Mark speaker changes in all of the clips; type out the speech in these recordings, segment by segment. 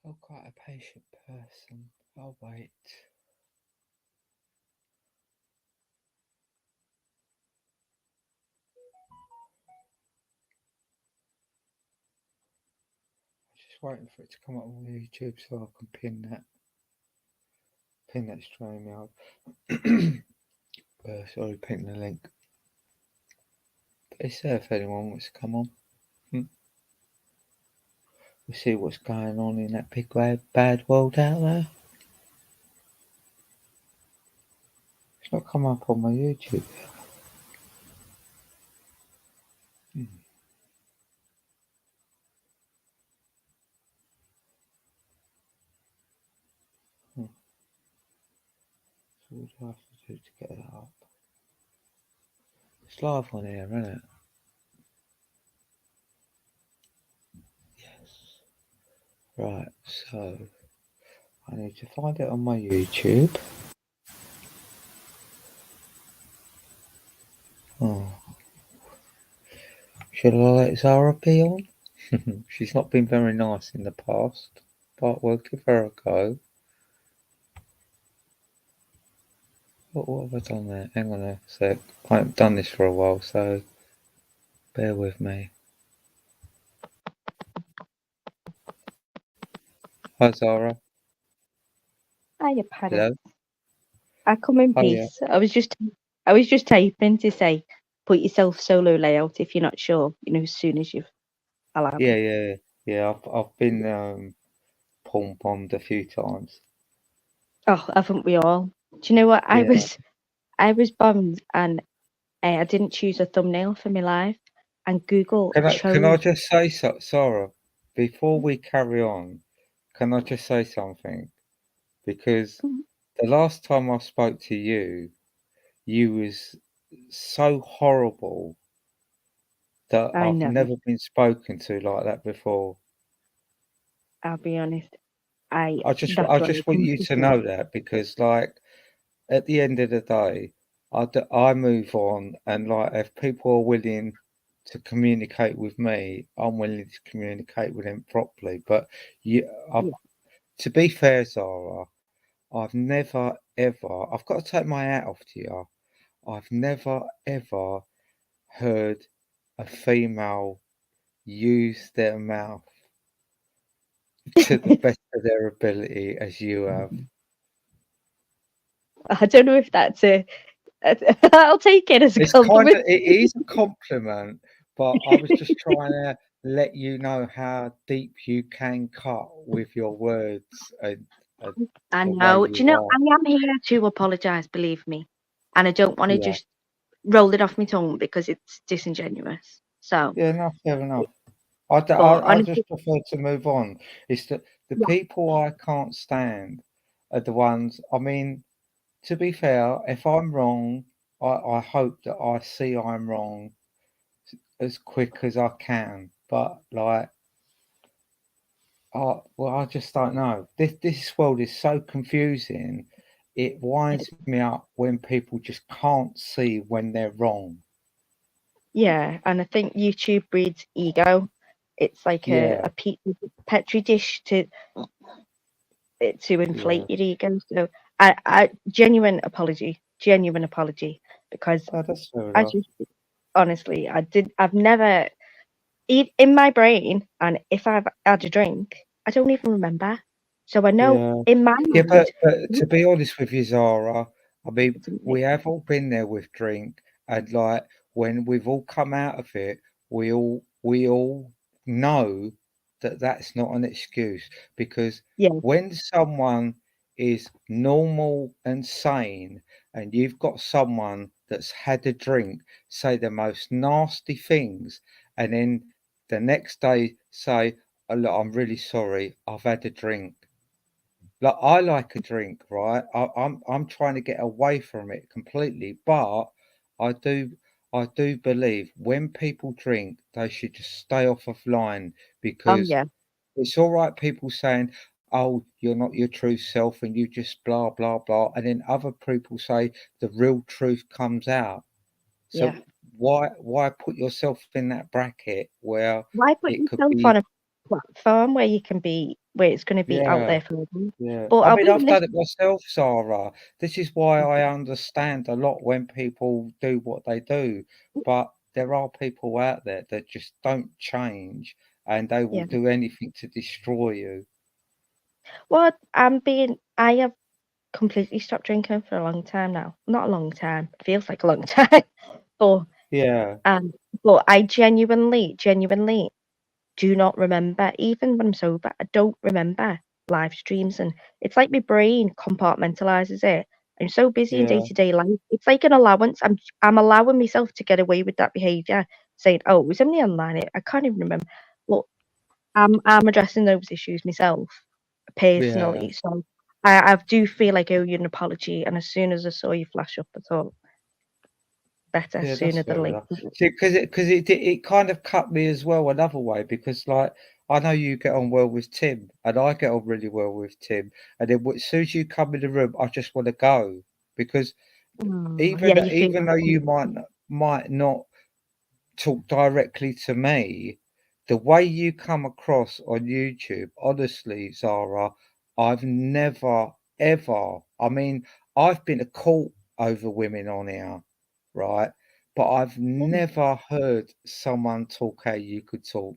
Speaker 1: I'm quite a patient person. I'll wait. Just waiting for it to come up on YouTube so I can pin that stream out. Sorry, pin the link. But it's there if anyone wants to come on. Hmm. We see what's going on in that big bad world out there. It's not come up on my YouTube. Hmm. Hmm. So what do I have to do to get that up? It's live on here, isn't it? Yes. Right, so I need to find it on my YouTube. Oh, should I let Zara be on? She's not been very nice in the past, but we'll give her a go. What have I done there? Hang on a sec. I haven't done this for a while, so bear with me. Hi, Zara.
Speaker 2: Hiya, Paddy.
Speaker 1: Hello.
Speaker 2: I come in
Speaker 1: Hiya.
Speaker 2: peace. I was just typing to say, put yourself solo layout if you're not sure. As soon as you've allowed
Speaker 1: Yeah,
Speaker 2: me.
Speaker 1: yeah, yeah. I've been porn bombed a few times.
Speaker 2: Oh, haven't we all? Do you know what? I
Speaker 1: Yeah.
Speaker 2: was, I was bummed, and I didn't choose a thumbnail for my live, and Google
Speaker 1: Can I
Speaker 2: chose.
Speaker 1: just say so, Zara, before we carry on? Can I just say something? Because
Speaker 2: Mm,
Speaker 1: the last time I spoke to you, you was so horrible that
Speaker 2: I
Speaker 1: I've
Speaker 2: know.
Speaker 1: never been spoken to like that before.
Speaker 2: I'll be honest. I
Speaker 1: I just
Speaker 2: That's
Speaker 1: I
Speaker 2: what I
Speaker 1: just want
Speaker 2: come
Speaker 1: you
Speaker 2: to
Speaker 1: to
Speaker 2: say.
Speaker 1: know that because like at the end of the day, I move on and like if people are willing to communicate with me, I'm willing to communicate with them properly. But you, I,
Speaker 2: Yeah.
Speaker 1: to be fair, Zara, I've never ever. I've got to take my hat off to you. I've never ever heard a female use their mouth to the best of their ability as you have.
Speaker 2: I don't know if that's a. I'll take it as a
Speaker 1: It's kind
Speaker 2: compliment.
Speaker 1: of it is a compliment, but I was just trying to let you know how deep you can cut with your words and
Speaker 2: I
Speaker 1: the way
Speaker 2: know. Do
Speaker 1: you
Speaker 2: you know,
Speaker 1: are.
Speaker 2: I am here to apologise, believe me. And I don't want to
Speaker 1: Yeah,
Speaker 2: just roll it off my tongue because it's disingenuous. So,
Speaker 1: yeah, no, fair enough.
Speaker 2: but
Speaker 1: I
Speaker 2: honestly,
Speaker 1: just prefer to move on. It's the
Speaker 2: yeah,
Speaker 1: people I can't stand are the ones. I mean, to be fair, if I'm wrong, I hope that I see I'm wrong as quick as I can. But like, well, I just don't know. This world is so confusing. It winds me up when people just can't see when they're wrong.
Speaker 2: yeah. And I think YouTube breeds ego. It's like
Speaker 1: Yeah,
Speaker 2: a petri dish to
Speaker 1: yeah.
Speaker 2: inflate your ego. So, genuine apology, because
Speaker 1: Oh, that's fair
Speaker 2: I
Speaker 1: enough.
Speaker 2: just honestly, I've never, in my brain, and if I've had a drink, I don't even remember. So I know
Speaker 1: Yeah.
Speaker 2: in my
Speaker 1: Yeah,
Speaker 2: mind,
Speaker 1: but to be honest with you, Zara, I mean,
Speaker 2: it's amazing.
Speaker 1: we have all been there with drink, and like when we've all come out of it, we all know that that's not an excuse because
Speaker 2: Yeah.
Speaker 1: when someone is normal and sane, and you've got someone that's had a drink say the most nasty things, and then the next day say, "Oh, look, I'm really sorry, I've had a drink." Like I like a drink, right? I'm trying to get away from it completely, but I do I do believe when people drink, they should just stay off of line
Speaker 2: Oh
Speaker 1: because
Speaker 2: yeah.
Speaker 1: it's all right people saying, "Oh, you're not your true self and you just blah blah blah," and then other people say the real truth comes out.
Speaker 2: Yeah.
Speaker 1: So why put yourself in that bracket where
Speaker 2: Why put
Speaker 1: it could
Speaker 2: yourself on
Speaker 1: be
Speaker 2: a platform where you can be, where it's going to be out
Speaker 1: Yeah.
Speaker 2: there for them.
Speaker 1: Yeah,
Speaker 2: But
Speaker 1: I
Speaker 2: I'll
Speaker 1: mean,
Speaker 2: be
Speaker 1: I've
Speaker 2: honest.
Speaker 1: done it myself, Sarah. This is why I understand a lot when people do what they do. But there are people out there that just don't change and they will
Speaker 2: Yeah.
Speaker 1: do anything to destroy you.
Speaker 2: Well, I have completely stopped drinking for a long time now. Not a long time. Feels like a long time. But
Speaker 1: Yeah,
Speaker 2: um, but I genuinely do not remember, even when I'm sober, I don't remember live streams. And it's like my brain compartmentalizes it. I'm so busy in
Speaker 1: yeah,
Speaker 2: day-to-day life. It's like an allowance. I'm allowing myself to get away with that behavior, saying, "Oh, it was only online. I can't even remember." But I'm addressing those issues myself
Speaker 1: yeah.
Speaker 2: personally. So I do feel like I owe you an apology. And as soon as I saw you flash up, I thought better
Speaker 1: Yeah, that's
Speaker 2: sooner than
Speaker 1: fair enough.
Speaker 2: later.
Speaker 1: See, because it kind of cut me as well another way because like I know you get on well with Tim and I get on really well with Tim and then as soon as you come in the room I just want to go because
Speaker 2: Yeah, you feel
Speaker 1: even though you might not talk directly to me, the way you come across on YouTube, honestly, Zara, I've never ever. I mean, I've been to court over women on here, right? But I've never heard someone talk how you could talk.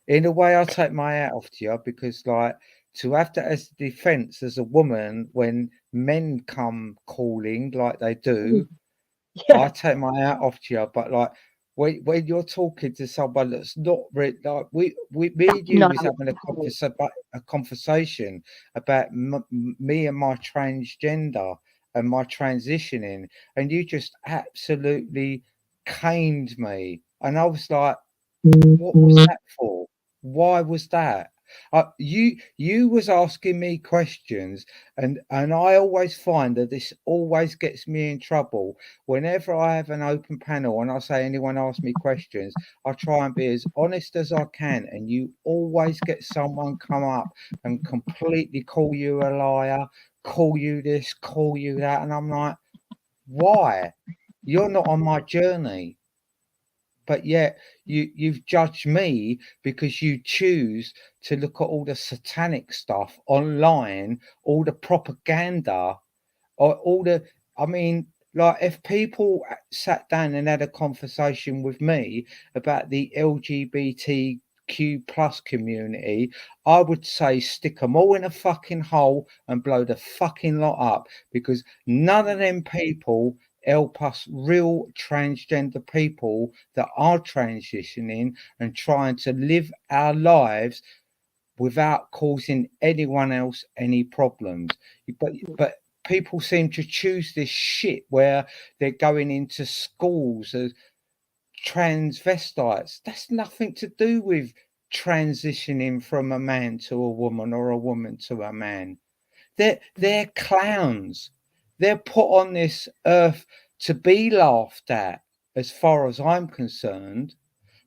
Speaker 1: In a way, I take my hat off to you because, like, to have that as defense as a woman when men come calling like they do, I
Speaker 2: yeah,
Speaker 1: take my hat off to you, but like when you're talking to someone that's not like me
Speaker 2: that's
Speaker 1: and you
Speaker 2: not
Speaker 1: was
Speaker 2: how
Speaker 1: having a conversation about me and my transgender and my transitioning, and you just absolutely caned me, and I was like, what was
Speaker 2: it.
Speaker 1: that for? Why was that? You was asking me questions, and I always find that this always gets me in trouble. Whenever I have an open panel and I say anyone ask me questions, I try and be as honest as I can, and you always get someone come up and completely call you a liar, call you this, call you that, and I'm like, why? You're not on my journey, but yet you've judged me because you choose to look at all the satanic stuff online, all the propaganda, or all the I mean, like if people sat down and had a conversation with me about the LGBTQ plus community, I would say stick them all in a fucking hole and blow the fucking lot up because none of them people help us real transgender people that are transitioning and trying to live our lives without causing anyone else any problems. But people seem to choose this shit where they're going into schools as transvestites. That's nothing to do with transitioning from a man to a woman or a woman to a man. They're clowns. They're put on this earth to be laughed at, as far as I'm concerned,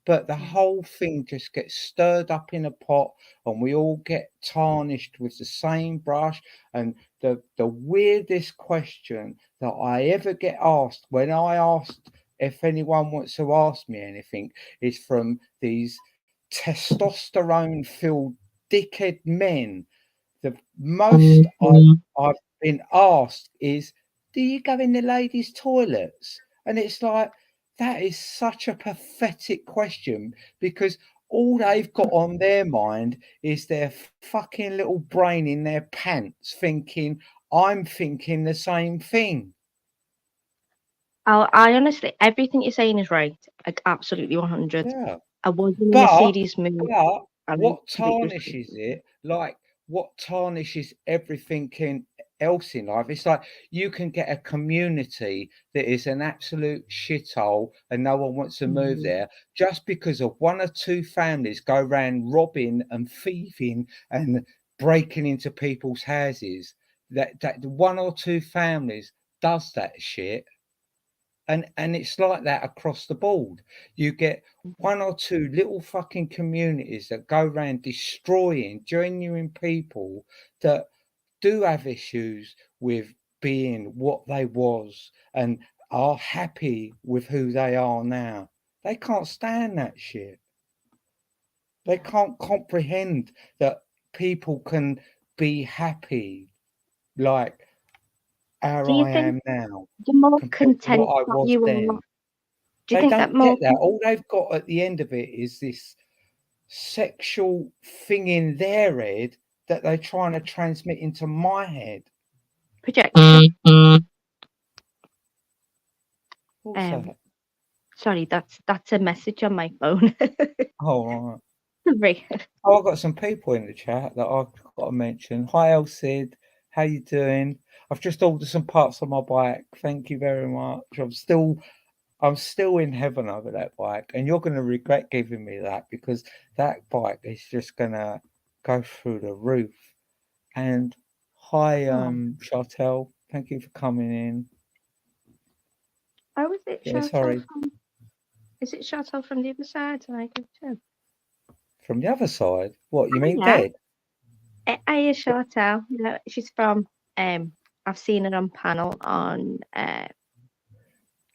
Speaker 1: but the whole thing just gets stirred up in a pot and we all get tarnished with the same brush. And the weirdest question that I ever get asked when I asked if anyone wants to ask me anything is from these testosterone filled dickhead men. The most I've been asked is, "Do you go in the ladies' toilets?" And it's like that is such a pathetic question because all they've got on their mind is their fucking little brain in their pants, thinking I'm thinking the same thing.
Speaker 2: I honestly, everything you're saying is right. Like absolutely 100.
Speaker 1: Yeah.
Speaker 2: I wasn't in a
Speaker 1: But
Speaker 2: serious mood,
Speaker 1: but
Speaker 2: and I
Speaker 1: what
Speaker 2: completely
Speaker 1: tarnishes it, like what tarnishes everything else in life, it's like you can get a community that is an absolute shithole and no one wants to move
Speaker 2: Mhm.
Speaker 1: there just because of one or two families go around robbing and thieving and breaking into people's houses. That one or two families does that shit, and it's like that across the board. You get one or two little fucking communities that go around destroying genuine people that do have issues with being what they was and are happy with who they are now. They can't stand that shit. They can't comprehend that people can be happy like how
Speaker 2: Do you
Speaker 1: I
Speaker 2: think
Speaker 1: am now
Speaker 2: the more
Speaker 1: compared to what
Speaker 2: content
Speaker 1: I
Speaker 2: that
Speaker 1: was
Speaker 2: you are,
Speaker 1: then.
Speaker 2: do you
Speaker 1: They
Speaker 2: think that
Speaker 1: don't
Speaker 2: more
Speaker 1: get that. All they've got at the end of it is this sexual thing in their head that they're trying to transmit into my head.
Speaker 2: projection?
Speaker 1: What's
Speaker 2: Um,
Speaker 1: that?
Speaker 2: sorry, that's a message on my phone.
Speaker 1: Oh, right.
Speaker 2: Sorry.
Speaker 1: Oh, I've got some people in the chat that I've got to mention. Hi, El Sid. How you doing? I've just ordered some parts on my bike. Thank you very much. I'm still in heaven over that bike, and you're going to regret giving me that because that bike is just going to go through the roof. And hi,
Speaker 2: Oh,
Speaker 1: Chartel. Thank you for coming in.
Speaker 2: how is it
Speaker 1: Yeah,
Speaker 2: Chartel
Speaker 1: sorry.
Speaker 2: from? Is it Chartel from the other side? And I go too.
Speaker 1: From the other side. What, you
Speaker 2: Oh
Speaker 1: mean
Speaker 2: yeah,
Speaker 1: dead?
Speaker 2: I is Chartel. No, she's from. I've seen her on panel on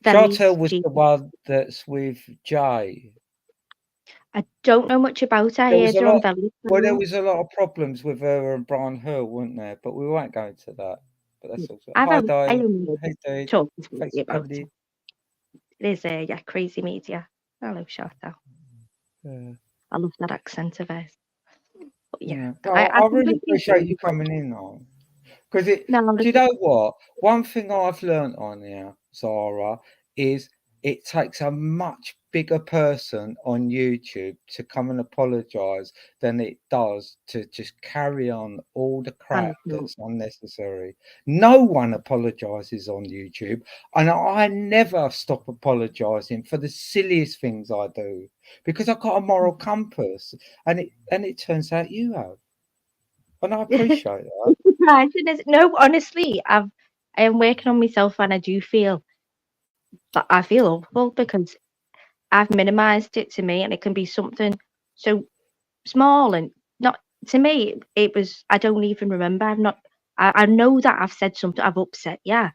Speaker 1: Chartel
Speaker 2: Vellies
Speaker 1: was
Speaker 2: G.
Speaker 1: the one that's with Jay.
Speaker 2: I don't know much about her. I
Speaker 1: There was
Speaker 2: heard
Speaker 1: a
Speaker 2: her on
Speaker 1: lot.
Speaker 2: Vellies
Speaker 1: Well, there
Speaker 2: panel.
Speaker 1: was a lot of problems with her and Brian Hill, weren't there? But we won't go into that. But that's also. Hi,
Speaker 2: I
Speaker 1: Dave.
Speaker 2: only heard
Speaker 1: Hey, Dave.
Speaker 2: talking to
Speaker 1: Thanks
Speaker 2: me
Speaker 1: for
Speaker 2: about
Speaker 1: coming
Speaker 2: it.
Speaker 1: in.
Speaker 2: It is yeah, crazy media. Hello, Chartel.
Speaker 1: Yeah.
Speaker 2: I love that accent of hers. But yeah,
Speaker 1: Yeah.
Speaker 2: I
Speaker 1: I really
Speaker 2: completely
Speaker 1: appreciate
Speaker 2: agree
Speaker 1: you
Speaker 2: with what you
Speaker 1: coming
Speaker 2: said.
Speaker 1: in on. Because
Speaker 2: No,
Speaker 1: do you know what? One thing I've learnt on here, Zara, is it takes a much bigger person on YouTube to come and apologise than it does to just carry on all the crap
Speaker 2: honestly,
Speaker 1: that's unnecessary. No one apologises on YouTube, and I never stop apologising for the silliest things I do because I've got a moral compass, and it turns out you have, and I appreciate that.
Speaker 2: it's surprising, is no, honestly, I am working on myself and I do feel that I feel awful because I've minimized it to me and it can be something so small and not to me it was I don't even remember. I know that I've said something I've upset, yeah,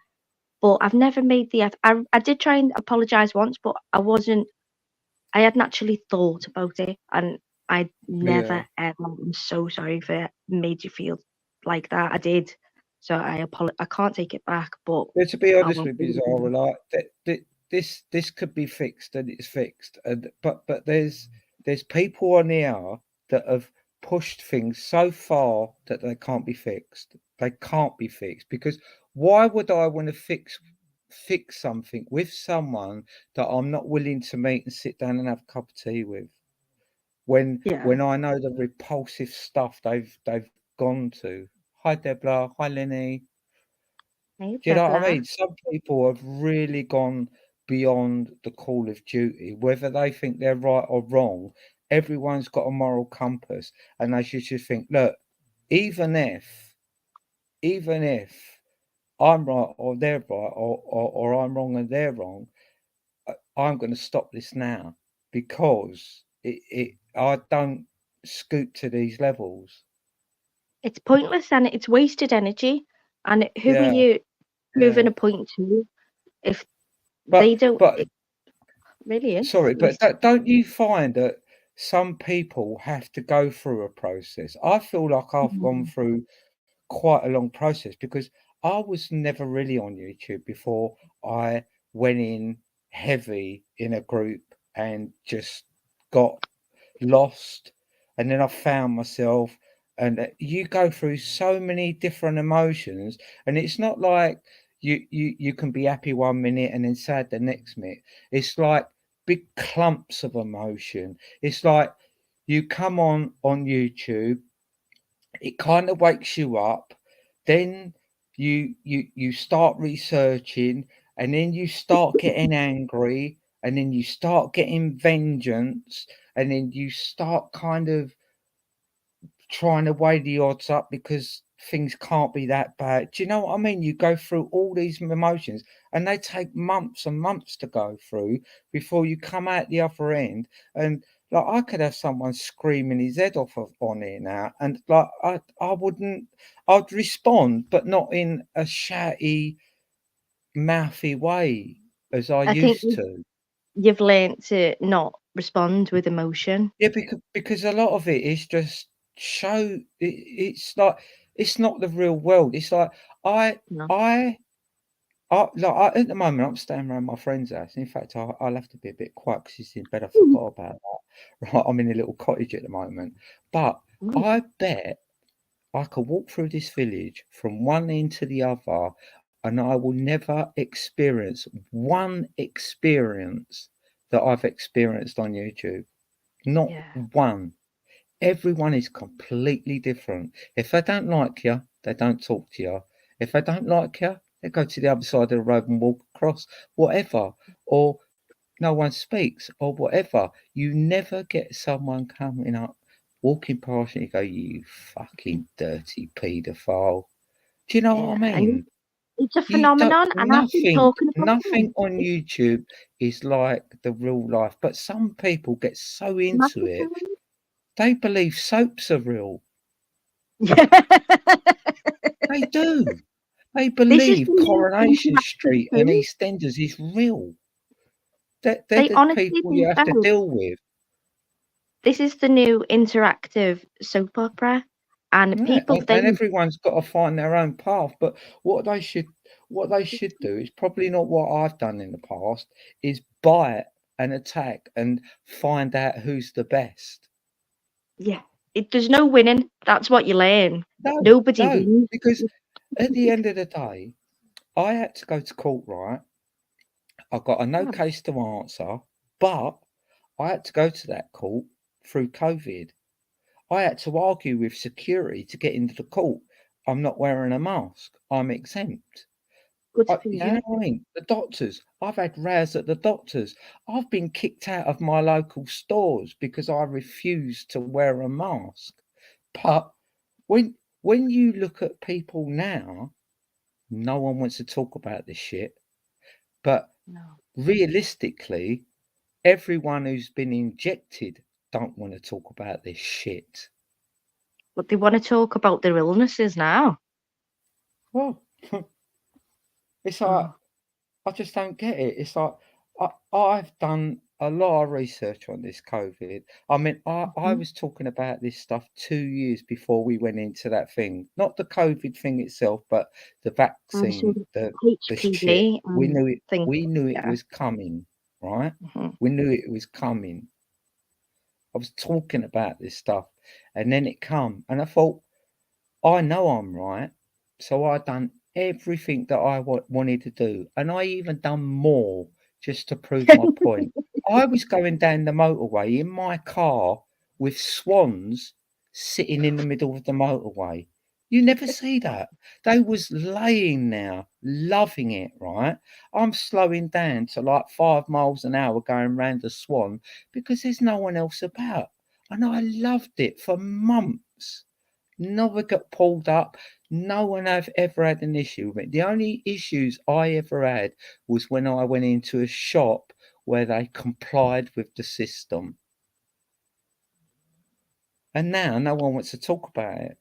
Speaker 2: but I've never made the I did try and apologize once, but I hadn't actually thought about it and I
Speaker 1: Yeah.
Speaker 2: never ever I'm so sorry if it made you feel like that. I did. So I can't take it back, but
Speaker 1: But to be
Speaker 2: I
Speaker 1: honest
Speaker 2: won't
Speaker 1: with
Speaker 2: do
Speaker 1: you,
Speaker 2: it again.
Speaker 1: Zara, like this could be fixed, and it's fixed, and but there's people on here that have pushed things so far that they can't be fixed. They can't be fixed because why would I want to fix something with someone that I'm not willing to meet and sit down and have a cup of tea with?
Speaker 2: Yeah.
Speaker 1: When I know the repulsive stuff they've gone to. Hi Debra, hi Lenny.
Speaker 2: Hey,
Speaker 1: Do you know what I
Speaker 2: Debla.
Speaker 1: mean? Some people have really gone beyond the call of duty, whether they think they're right or wrong. Everyone's got a moral compass, and they should just think, look, even if, even if I'm right or they're right, or I'm wrong and they're wrong, I'm going to stop this now because I don't scoot to these levels.
Speaker 2: It's pointless and it's wasted energy. And who are
Speaker 1: Yeah,
Speaker 2: you proving
Speaker 1: yeah.
Speaker 2: a point to if
Speaker 1: But
Speaker 2: they don't?
Speaker 1: but
Speaker 2: It really is
Speaker 1: sorry, but
Speaker 2: wasted.
Speaker 1: don't you find that some people have to go through a process? I feel like I've gone
Speaker 2: Mm.
Speaker 1: through quite a long process because I was never really on YouTube before I went in heavy in a group and just got lost, and then I found myself, and you go through so many different emotions, and it's not like you can be happy one minute and then sad the next minute. It's like big clumps of emotion. It's like you come on YouTube, it kind of wakes you up, then you start researching, and then you start getting angry, and then you start getting vengeance, and then you start kind of trying to weigh the odds up because things can't be that bad. Do you know what I mean? You go through all these emotions, and they take months and months to go through before you come out the other end. And like I could have someone screaming his head off on here now, and like I wouldn't, I'd respond, but not in a shouty, mouthy way as I
Speaker 2: I think
Speaker 1: used to.
Speaker 2: you've learned to not. respond with emotion.
Speaker 1: Yeah, because a lot of it is just it's like it's not the real world. It's like I
Speaker 2: No.
Speaker 1: I at the moment, I'm staying around my friend's house. In fact, I'll have to be a bit quiet 'cause she's in bed. I forgot about that. Right, I'm in a little cottage at the moment, but
Speaker 2: Mm.
Speaker 1: I bet I could walk through this village from one end to the other, and I will never experience one experience that I've experienced on YouTube. Not
Speaker 2: Yeah.
Speaker 1: one. Everyone is completely different. If they don't like you, they don't talk to you. If they don't like you, they go to the other side of the road and walk across, whatever. Or no one speaks, or whatever. You never get someone coming up, walking past you, and you go, "You fucking dirty paedophile." Do you know what I
Speaker 2: Yeah. And
Speaker 1: mean?
Speaker 2: it's a
Speaker 1: You don't.
Speaker 2: phenomenon, and I've been talking about it.
Speaker 1: Nothing on YouTube is like the real life. But some people get so into it,
Speaker 2: Magnifying.
Speaker 1: they believe soaps are real.
Speaker 2: Yeah.
Speaker 1: They do. They
Speaker 2: This is the
Speaker 1: believe
Speaker 2: new
Speaker 1: Coronation
Speaker 2: interactive
Speaker 1: Street and
Speaker 2: too.
Speaker 1: EastEnders is real. They're
Speaker 2: They
Speaker 1: the
Speaker 2: honestly
Speaker 1: people you
Speaker 2: think
Speaker 1: have to
Speaker 2: so.
Speaker 1: deal with.
Speaker 2: This is the new interactive soap opera, and
Speaker 1: Yeah,
Speaker 2: people
Speaker 1: and
Speaker 2: think,
Speaker 1: everyone's got to find their own path. But what they should what they should do is probably not what I've done in the past, is bite and attack and find out who's the best.
Speaker 2: yeah, there's no winning. That's what you learn.
Speaker 1: No,
Speaker 2: Nobody
Speaker 1: no,
Speaker 2: wins.
Speaker 1: because at the end of the day, I had to go to court, right? I got a no
Speaker 2: Oh,
Speaker 1: case to answer, but I had to go to that court through COVID. I had to argue with security to get into the court. I'm not wearing a mask. I'm exempt.
Speaker 2: good for
Speaker 1: You know
Speaker 2: you.
Speaker 1: what I mean? The doctors. I've had rows at the doctors. I've been kicked out of my local stores because I refused to wear a mask. But when when you look at people now, no one wants to talk about this shit. But
Speaker 2: No.
Speaker 1: realistically, everyone who's been injected don't want to talk about this shit.
Speaker 2: But they want to talk about their illnesses now.
Speaker 1: Well, it's like
Speaker 2: Oh,
Speaker 1: I just don't get it. It's like I've done a lot of research on this COVID. I mean, I
Speaker 2: mhm.
Speaker 1: was talking about this stuff 2 years before we went into that thing. Not the COVID thing itself, but the
Speaker 2: So
Speaker 1: vaccine, the shit.
Speaker 2: HPV
Speaker 1: We
Speaker 2: and
Speaker 1: knew it.
Speaker 2: things.
Speaker 1: We knew it
Speaker 2: Yeah.
Speaker 1: was coming, right?
Speaker 2: Mhm.
Speaker 1: We knew it was coming. I was talking about this stuff, and then it come, and I thought, I know I'm right, so I done everything that I wanted to do, and I even done more just to prove my point. I was going down the motorway in my car with swans sitting in the middle of the motorway. You never see that. They was laying there, loving it, right? I'm slowing down to like 5 miles an hour going round the swan because there's no one else about, and I loved it for months. Never got pulled up. No one have ever had an issue with it. The only issues I ever had was when I went into a shop where they complied with the system. And now no one wants to talk about it.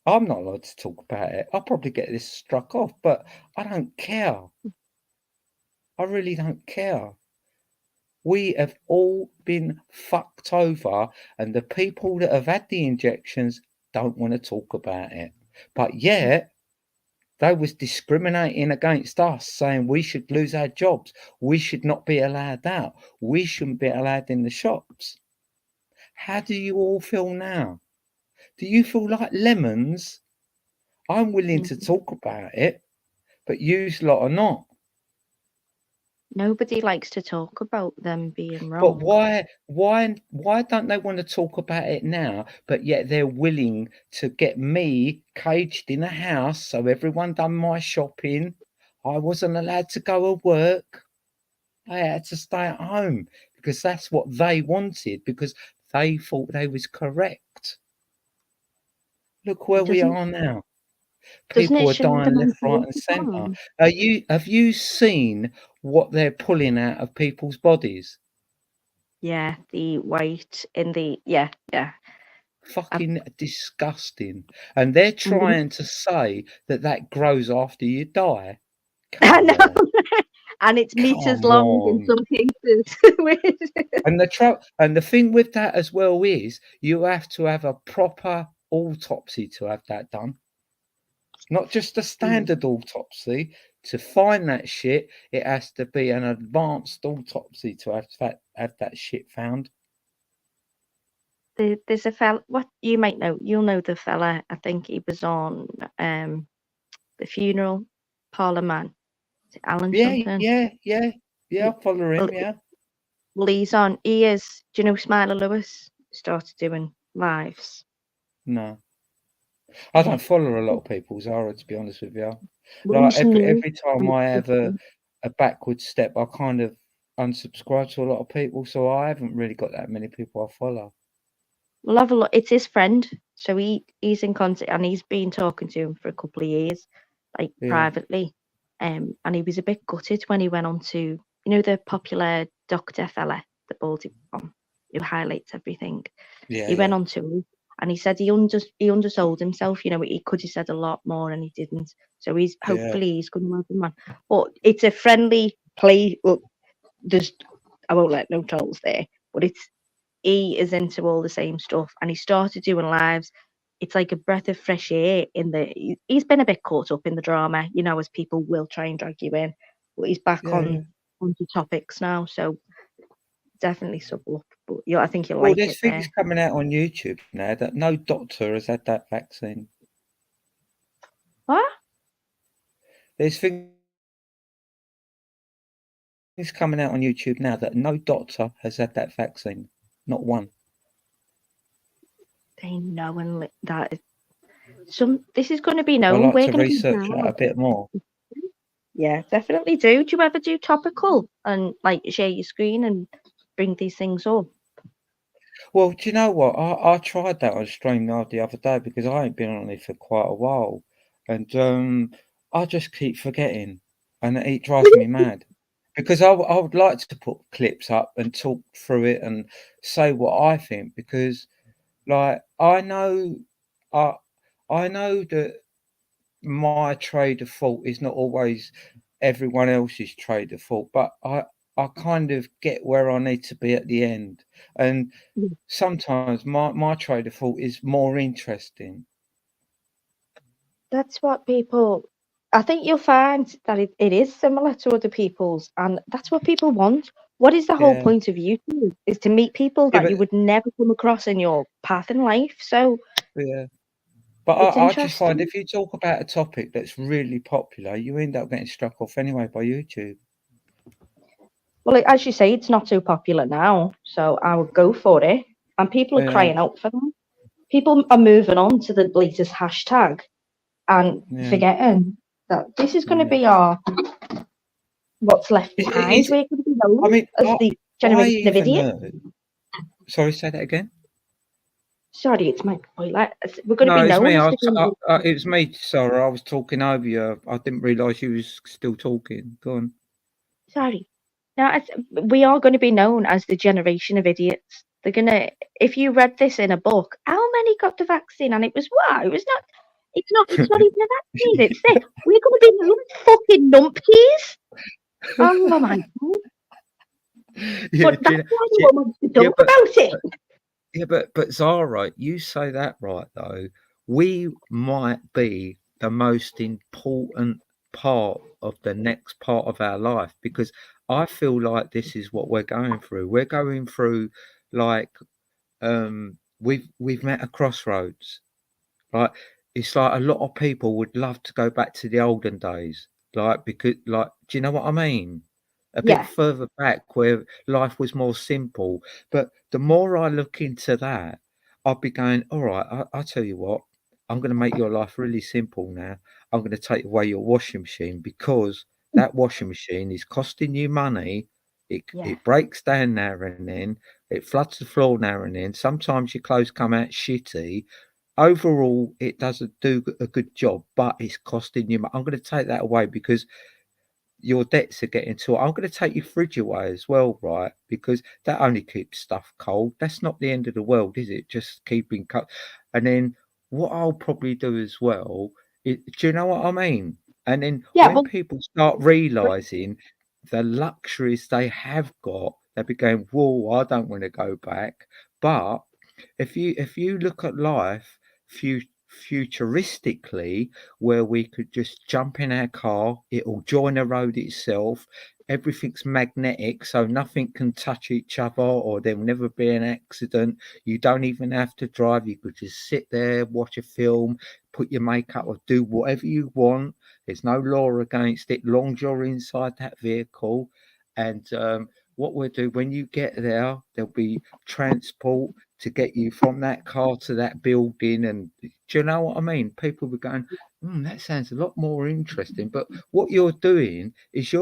Speaker 1: I'm not allowed to talk about it. I'll probably get this struck off, but I don't care. I really don't care. We have all been fucked over, and the people that have had the injections don't want to talk about it. But yet, they was discriminating against us, saying we should lose our jobs. We should not be allowed out. We shouldn't be allowed in the shops. How do you all feel now? Do you feel like lemons? I'm willing to
Speaker 2: Mhm.
Speaker 1: talk about it, but yous lot are not.
Speaker 2: Nobody likes to talk about them being
Speaker 1: But
Speaker 2: wrong.
Speaker 1: why don't they want to talk about it now, but yet they're willing to get me caged in a house so everyone done my shopping. I wasn't allowed to go to work. I had to stay at home because that's what they wanted, because they thought they was correct. Look where we
Speaker 2: Doesn't
Speaker 1: are now.
Speaker 2: doesn't
Speaker 1: People
Speaker 2: it
Speaker 1: are
Speaker 2: show the
Speaker 1: dying left, right, and
Speaker 2: mentality
Speaker 1: centre.
Speaker 2: gone?
Speaker 1: Have you seen what they're pulling out of people's bodies?
Speaker 2: Yeah, the white in the yeah. I've,
Speaker 1: Fucking disgusting. And they're
Speaker 2: I'm gonna,
Speaker 1: trying to say that that grows after you die.
Speaker 2: I
Speaker 1: Come
Speaker 2: know.
Speaker 1: on.
Speaker 2: and it's meters
Speaker 1: Come
Speaker 2: long in
Speaker 1: on.
Speaker 2: some cases.
Speaker 1: And the thing with that as well is you have to have a proper autopsy to have that done. Not just a standard autopsy. To find that shit, it has to be an advanced autopsy to have that shit found.
Speaker 2: There's a fella, what you might know, you'll know the fella. I think he was on the funeral parlour man. Is it Alan
Speaker 1: Yeah,
Speaker 2: something?
Speaker 1: yeah, yeah, yeah.
Speaker 2: Y-
Speaker 1: I follow
Speaker 2: Well,
Speaker 1: him. Yeah,
Speaker 2: well, he's on. He is. Do you know Smiler Lewis started doing lives?
Speaker 1: no, I
Speaker 2: Yeah.
Speaker 1: don't follow a lot of people, Zara. To be honest with you,
Speaker 2: Well,
Speaker 1: like
Speaker 2: he's new.
Speaker 1: every time
Speaker 2: and
Speaker 1: I
Speaker 2: it's
Speaker 1: have a backward step, I kind of unsubscribe to a lot of people. So I haven't really got that many people I follow.
Speaker 2: We'll have a look. It's his friend, so he's in contact, and he's been talking to him for a couple of years, like
Speaker 1: Yeah,
Speaker 2: privately. And he was a bit gutted when he went on to, the popular doctor fella, the baldy one, who highlights everything.
Speaker 1: yeah,
Speaker 2: He went
Speaker 1: yeah,
Speaker 2: on to it, and he said he undersold himself. He could have said a lot more, and he didn't. So
Speaker 1: yeah,
Speaker 2: hopefully he's going to have a man. But it's a friendly play. Well, there's I won't let no tolls there, but he is into all the same stuff, and he started doing lives. It's like a breath of fresh air. He's been a bit caught up in the drama, as people will try and drag you in, but he's back
Speaker 1: yeah, yeah.
Speaker 2: onto topics now, so definitely sub up. But I think you'll
Speaker 1: Well,
Speaker 2: like
Speaker 1: there's
Speaker 2: it
Speaker 1: things
Speaker 2: there.
Speaker 1: coming out on YouTube now that no doctor has had that vaccine.
Speaker 2: What?
Speaker 1: There's things coming out on YouTube now that no doctor has had that vaccine. Not one.
Speaker 2: They know that this is going to be
Speaker 1: I
Speaker 2: known.
Speaker 1: like
Speaker 2: We're
Speaker 1: to
Speaker 2: going to be
Speaker 1: research that
Speaker 2: proud.
Speaker 1: a bit more.
Speaker 2: Yeah, definitely do. Do you ever do topical and like share your screen and bring these things up?
Speaker 1: Well, do you know what? I tried that on StreamYard the other day because I ain't been on it for quite a while, and I just keep forgetting, and it drives me mad. Because I would like to put clips up and talk through it and say what I think because, like, I I know that my trade of thought is not always everyone else's trade of thought, but I kind of get where I need to be at the end, and sometimes my trade of thought is more interesting.
Speaker 2: That's what people. I think you'll find that it is similar to other people's, and that's what people want. What is the whole
Speaker 1: Yeah,
Speaker 2: point of YouTube? Is to meet people
Speaker 1: yeah,
Speaker 2: that you would never come across in your path in life. So
Speaker 1: yeah. But
Speaker 2: it's
Speaker 1: I just find
Speaker 2: interesting.
Speaker 1: if you talk about a topic that's really popular, you end up getting struck off anyway by YouTube.
Speaker 2: Well, as you say, it's not too popular now, so I would go for it. And people are
Speaker 1: Yeah,
Speaker 2: crying out for them. People are moving on to the latest hashtag and
Speaker 1: yeah,
Speaker 2: forgetting that this is going to
Speaker 1: yeah.
Speaker 2: be our what's left behind.
Speaker 1: Is
Speaker 2: We're going to be known
Speaker 1: I mean,
Speaker 2: as the
Speaker 1: I
Speaker 2: generation of
Speaker 1: even
Speaker 2: idiots.
Speaker 1: heard. Sorry, say that again.
Speaker 2: Sorry, it's my boiler. We're going to
Speaker 1: No,
Speaker 2: be
Speaker 1: it's
Speaker 2: known
Speaker 1: me.
Speaker 2: as the
Speaker 1: It was me, Sarah. I was talking over you. I didn't realise you was still talking. Go on.
Speaker 2: sorry. Now, we are going to be known as the generation of idiots. They're gonna. If you read this in a book, how many got the vaccine? And it was what? It was not. It's not. It's not even a vaccine. It's this. We're going to be known as fucking numpties. Oh my god!
Speaker 1: Yeah,
Speaker 2: But
Speaker 1: do you
Speaker 2: that's
Speaker 1: know,
Speaker 2: why no
Speaker 1: yeah,
Speaker 2: one wants to
Speaker 1: yeah,
Speaker 2: talk about it.
Speaker 1: but Zara, you say that right though. We might be the most important part of the next part of our life because I feel like this is what we're going through. We're going through like we've met a crossroads. Like it's like a lot of people would love to go back to the olden days. Like because like do you know what I mean? A bit
Speaker 2: Yeah,
Speaker 1: further back where life was more simple. But the more I look into that, I'll be going, all right, I'll tell you what, I'm gonna make your life really simple now. I'm gonna take away your washing machine because that washing machine is costing you money.
Speaker 2: yeah,
Speaker 1: It breaks down now and then. It floods the floor now and then. Sometimes your clothes come out shitty. Overall, it doesn't do a good job, but it's costing you. I'm going to take that away because your debts are getting too. I'm going to take your fridge away as well, right? Because that only keeps stuff cold. That's not the end of the world, is it? Just keeping cut. And then what I'll probably do as well. Do you know what I mean? And then
Speaker 2: yeah.
Speaker 1: when
Speaker 2: Well,
Speaker 1: people start realizing the luxuries they have got, they'll be going, "Whoa, I don't want to go back." But if you look at life fu- futuristically, where we could just jump in our car, it'll join the road itself. Everything's magnetic, so nothing can touch each other, or there'll never be an accident. You don't even have to drive. You could just sit there, watch a film, put your makeup, or do whatever you want. There's no law against it, long as you're inside that vehicle. And what we'll do when you get there, there'll be transport to get you from that car to that building. And do you know what I mean? People were going, that sounds a lot more interesting. But what you're doing is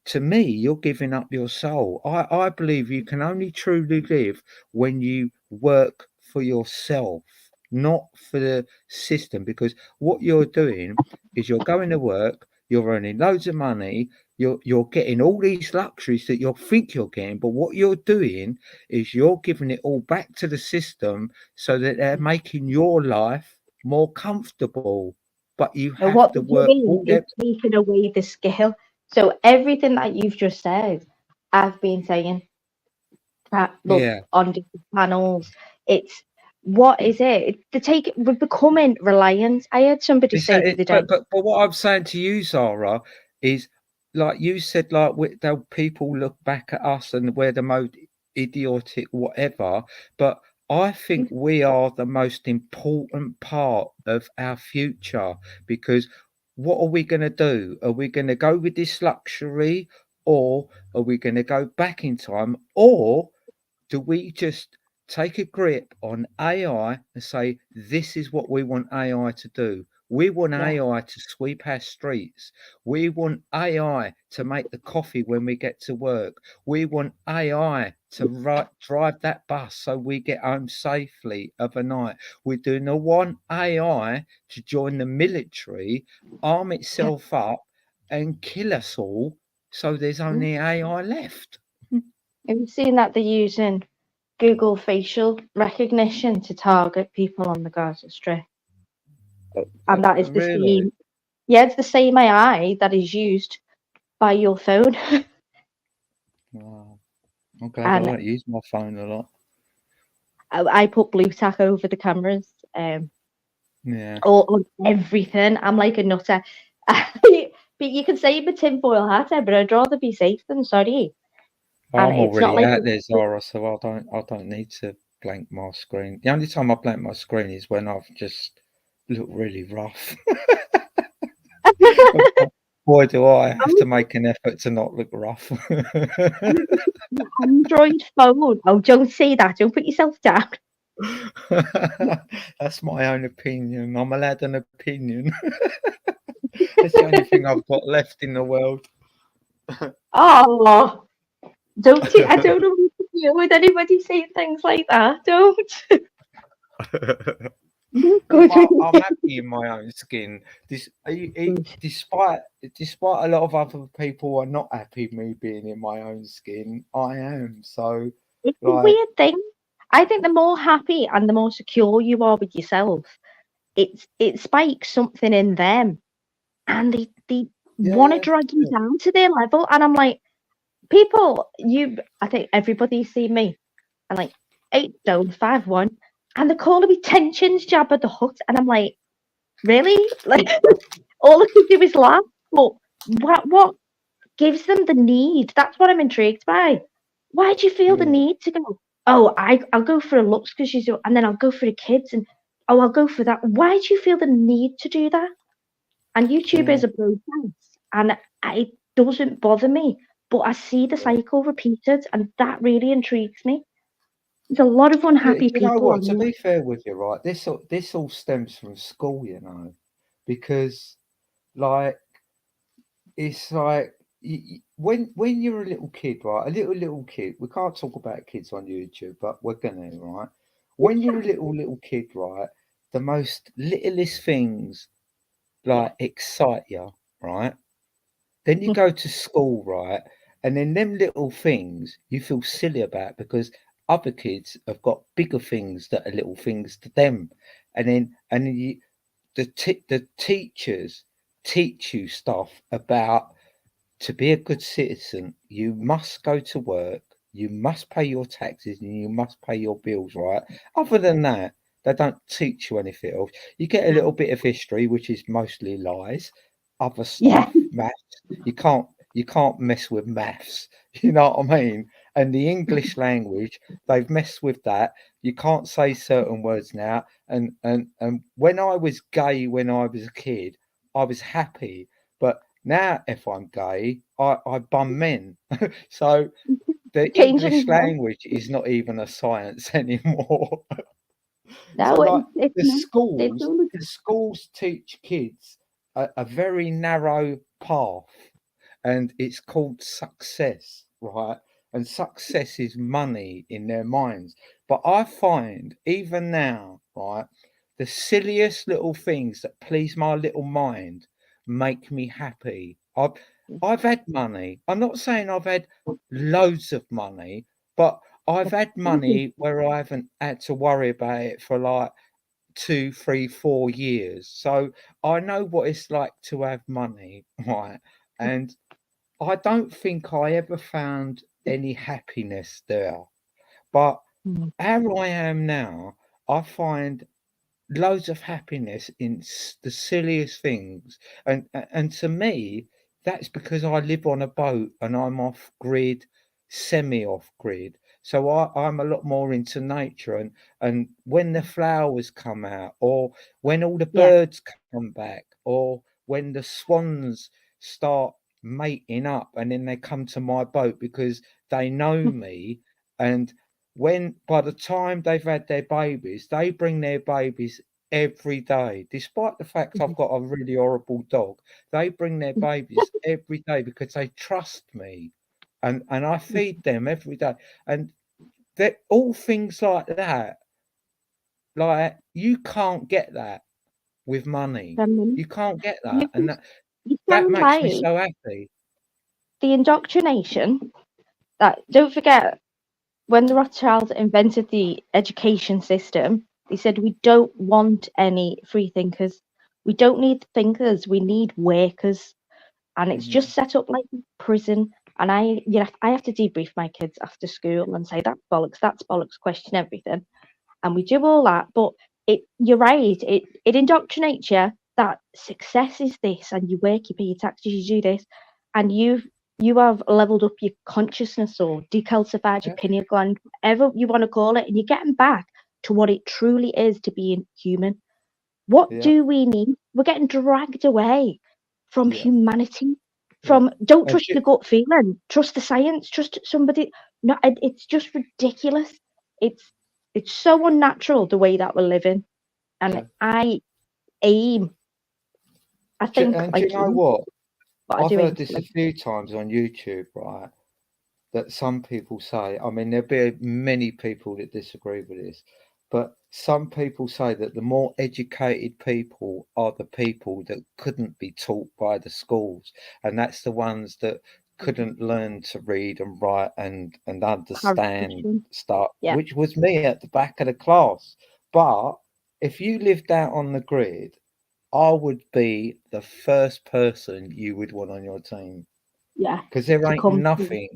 Speaker 1: to me, you're giving up your soul. I believe you can only truly live when you work for yourself, not for the system. Because what you're doing is you're going to work, you're earning loads of money, you're getting all these luxuries that you think you're getting, but what you're doing is you're giving it all back to the system so that they're making your life more comfortable. But you
Speaker 2: And
Speaker 1: have
Speaker 2: what
Speaker 1: to
Speaker 2: they're
Speaker 1: work
Speaker 2: doing
Speaker 1: all
Speaker 2: is
Speaker 1: that.
Speaker 2: taking away the skill. So everything that you've just said, I've been saying, look
Speaker 1: Yeah.
Speaker 2: on different panels. It's what is it? They take we're becoming reliant. I heard somebody
Speaker 1: Is
Speaker 2: say
Speaker 1: that
Speaker 2: the
Speaker 1: it?
Speaker 2: other day.
Speaker 1: But what I'm saying to you, Zara, is like you said, like they'll people look back at us and we're the most idiotic, whatever. But I think we are the most important part of our future because what are we going to do? Are we going to go with this luxury, or are we going to go back in time, or do we just take a grip on AI and say, this is what we want AI to do? We want
Speaker 2: Yeah.
Speaker 1: AI to sweep our streets. We want AI to make the coffee when we get to work. We want AI to drive that bus so we get home safely of a night. We do not want AI to join the military, arm itself up, and kill us all so there's only AI left.
Speaker 2: Have you seen that they're using Google facial recognition to target people on the Gaza Strip? And that is the
Speaker 1: Really?
Speaker 2: same. Yeah, it's the same AI that is used by your phone.
Speaker 1: Wow. I'm glad I
Speaker 2: And
Speaker 1: don't use my phone a lot.
Speaker 2: I put blue tack over the cameras,
Speaker 1: Yeah.
Speaker 2: or on everything. I'm like a nutter. But you can say I'm a tinfoil hatter, but I'd rather be safe than sorry. And
Speaker 1: I'm
Speaker 2: it's not
Speaker 1: already
Speaker 2: like
Speaker 1: out there, Zara, so I don't need to blank my screen. The only time I blank my screen is when I've just looked really rough. And boy, do I have to make an effort to not look rough.
Speaker 2: your Android phone. Oh, don't say that. Don't put yourself down.
Speaker 1: That's my own opinion. I'm allowed an opinion. That's the only thing I've got left in the world.
Speaker 2: Oh, don't you? I don't know what to deal with anybody saying things like that. Don't. Not
Speaker 1: No,
Speaker 2: good.
Speaker 1: but I'm happy in my own skin. Despite a lot of other people are not happy me being in my own skin, I am. So,
Speaker 2: It's a
Speaker 1: like,
Speaker 2: weird thing. I think the more happy and the more secure you are with yourself, it spikes something in them, and they want to
Speaker 1: yeah,
Speaker 2: drag you
Speaker 1: yeah,
Speaker 2: down to their level. And I'm like, people, I think everybody's seen me. I'm like 8 stone 5'1", and they're calling me tensions Jabba the Hutt, and I'm like, really? Like, all I can do is laugh. But what gives them the need? That's what I'm intrigued by. Why do you feel the
Speaker 1: yeah,
Speaker 2: need to go? Oh, I'll go for a looks because and then I'll go for the kids, and oh, I'll go for that. Why do you feel the need to do that? And YouTube
Speaker 1: yeah.
Speaker 2: is a process, and it doesn't bother me, but I see the
Speaker 1: Yeah.
Speaker 2: cycle repeated, and that really intrigues me. There's a lot of
Speaker 1: Do
Speaker 2: unhappy
Speaker 1: you know
Speaker 2: people
Speaker 1: what? To
Speaker 2: online.
Speaker 1: be fair with you, right? This all stems from school, because like it's like when you're a little kid, right? A little kid. We can't talk about kids on YouTube, but we're gonna, right? When you're a little kid, right? The most littlest things
Speaker 2: Yeah.
Speaker 1: like excite you, right? Then you go to school, right? And then them little things you feel silly about because other kids have got bigger things that are little things to them, and then the teachers teach you stuff about to be a good citizen, you must go to work, you must pay your taxes, and you must pay your bills, right? Other than that, they don't teach you anything else. You get a little bit of history, which is mostly lies, other
Speaker 2: Yeah.
Speaker 1: stuff, maths. You can't mess with maths. You know what I mean? And the English language, they've messed with that. You can't say certain words now. And when I was gay when I was a kid, I was happy. But now, if I'm gay, I bum men. So the
Speaker 2: Changing
Speaker 1: English
Speaker 2: now.
Speaker 1: language is not even a science anymore. So,
Speaker 2: No,
Speaker 1: like
Speaker 2: it's
Speaker 1: the
Speaker 2: not. It's
Speaker 1: schools,
Speaker 2: all
Speaker 1: the schools teach kids a very narrow path, and it's called success, right? And success is money in their minds. But I find even now, right, the silliest little things that please my little mind make me happy. I've had money. I'm not saying I've had loads of money, but I've had money where I haven't had to worry about it for like 2, 3, 4 years. So I know what it's like to have money, right? And I don't think I ever found any happiness there. But
Speaker 2: Mm.
Speaker 1: how I am now, I find loads of happiness in the silliest things, and to me, that's because I live on a boat and I'm off grid, semi off grid. So I'm a lot more into nature, and when the flowers come out, or when all the
Speaker 2: Yeah.
Speaker 1: birds come back, or when the swans start mating up, and then they come to my boat because they know me. And when by the time they've had their babies, they bring their babies every day. Despite the fact I've got a really horrible dog, they bring their babies every day because they trust me, and I feed them every day. And they're all things like that. Like you can't get that with money.
Speaker 2: Feminine.
Speaker 1: You can't get
Speaker 2: You,
Speaker 1: that, and
Speaker 2: you
Speaker 1: that
Speaker 2: sound
Speaker 1: makes me
Speaker 2: like
Speaker 1: so happy.
Speaker 2: the indoctrination that, don't forget, when the Rothschilds invented the education system, they said we don't want any free thinkers. We don't need thinkers, we need workers. And it's
Speaker 1: Mhm.
Speaker 2: just set up like prison. And I have to debrief my kids after school and say that's bollocks, question everything. And we do all that. But you're right, it indoctrinates you that success is this, and you work, you pay your taxes, you do this, and you have leveled up your consciousness or decalcified your
Speaker 1: Yeah,
Speaker 2: pineal gland, whatever you want to call it, and you're getting back to what it truly is to being human. What
Speaker 1: yeah,
Speaker 2: do we need? We're getting dragged away from
Speaker 1: yeah,
Speaker 2: humanity.
Speaker 1: yeah.
Speaker 2: From don't
Speaker 1: And
Speaker 2: trust your gut feeling, trust the science, trust somebody. No, it's just ridiculous. It's it's so unnatural the way that we're living, and
Speaker 1: yeah.
Speaker 2: aim. I think
Speaker 1: And do you
Speaker 2: like
Speaker 1: know
Speaker 2: you,
Speaker 1: what?
Speaker 2: what I
Speaker 1: I've
Speaker 2: do
Speaker 1: heard
Speaker 2: aim to
Speaker 1: this a
Speaker 2: live.
Speaker 1: few times on YouTube, right? That some people say, I mean, there'll be many people that disagree with this, but some people say that the more educated people are the people that couldn't be taught by the schools, and that's the ones that couldn't learn to read and write and understand
Speaker 2: Participation.
Speaker 1: stuff,
Speaker 2: Yeah,
Speaker 1: which was me at the back of the class. But if you lived out on the grid, I would be the first person you would want on your team
Speaker 2: yeah.
Speaker 1: because there
Speaker 2: To
Speaker 1: ain't
Speaker 2: come to
Speaker 1: nothing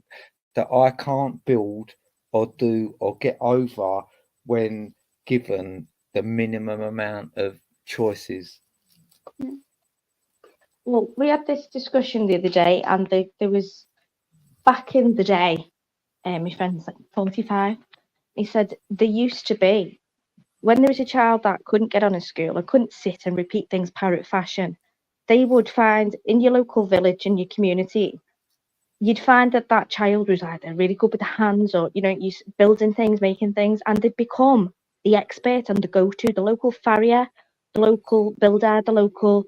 Speaker 1: that I can't build or do or get over when given the minimum amount of choices.
Speaker 2: well, we had this discussion the other day, and there was back in the day. My friend's like 45. He said there used to be when there was a child that couldn't get on in school or couldn't sit and repeat things parrot fashion, they would find in your local village, in your community, you'd find that that child was either really good with the hands or, building things, making things, and they'd become the expert and the go-to, the local farrier, the local builder, the local.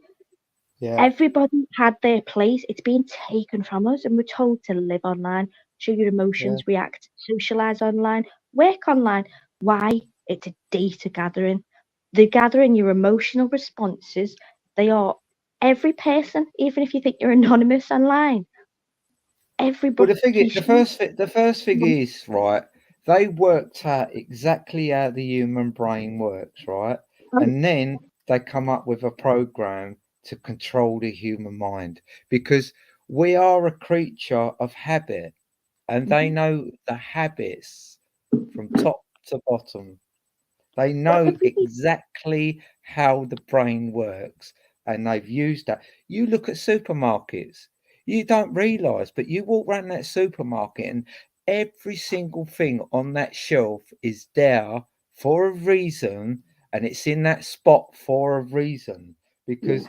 Speaker 1: Yeah,
Speaker 2: Everybody had their place. It's being taken from us, and we're told to live online, show your
Speaker 1: yeah.
Speaker 2: emotions, react, socialize online, work online. Why? It's a data gathering. They're gathering your emotional responses. They are every person, even if you think you're anonymous online.
Speaker 1: Well,
Speaker 2: Everybody.
Speaker 1: the thing, the first thing is right. They worked out exactly how the human brain works, right? And then they come up with a program to control the human mind because we are a creature of habit, and they
Speaker 2: Mhm.
Speaker 1: know the habits from top to bottom. They
Speaker 2: But
Speaker 1: know exactly how the brain works, and they've used that. You look at supermarkets, you don't realize, but you walk around that supermarket, and every single thing on that shelf is there for a reason, and it's in that spot for a reason because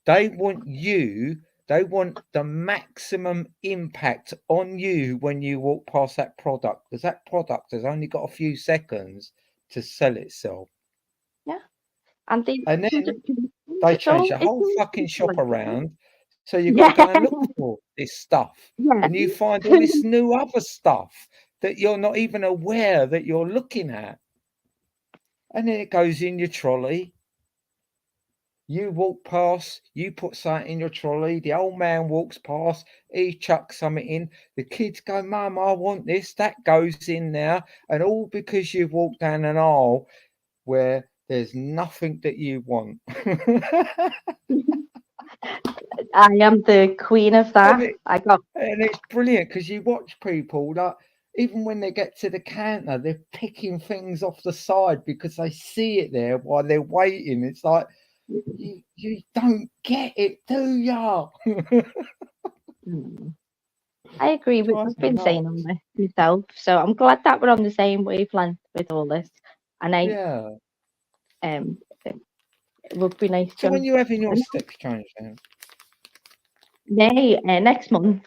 Speaker 1: they want you, they want the maximum impact on you when you walk past that product because that product has only got a few seconds to sell itself.
Speaker 2: yeah, and they
Speaker 1: And
Speaker 2: change
Speaker 1: then
Speaker 2: it to-
Speaker 1: they
Speaker 2: it's
Speaker 1: change
Speaker 2: all
Speaker 1: the
Speaker 2: it's
Speaker 1: whole
Speaker 2: all
Speaker 1: fucking
Speaker 2: people
Speaker 1: shop
Speaker 2: like that.
Speaker 1: around. So you've got to
Speaker 2: Yeah,
Speaker 1: go and look for this stuff.
Speaker 2: yeah.
Speaker 1: And you find all this new other stuff that you're not even aware that you're looking at. And then it goes in your trolley. You walk past, you put something in your trolley, the old man walks past, he chucks something in, the kids go, Mum, I want this, that goes in there, and all because you've walked down an aisle where there's nothing that you want.
Speaker 2: I am the queen of
Speaker 1: and,
Speaker 2: that.
Speaker 1: it,
Speaker 2: I got
Speaker 1: and it's brilliant because you watch people like, even when they get to the counter, they're picking things off the side because they see it there while they're waiting. It's like, you don't get it, do ya?
Speaker 2: mm, I agree with
Speaker 1: Drives
Speaker 2: I've
Speaker 1: me
Speaker 2: been saying all
Speaker 1: nuts.
Speaker 2: this myself, so I'm glad that we're on the same wavelength with all this. And I
Speaker 1: Yeah.
Speaker 2: it would be nice
Speaker 1: So
Speaker 2: to
Speaker 1: when you having your
Speaker 2: and
Speaker 1: sex change then?
Speaker 2: nay, next month.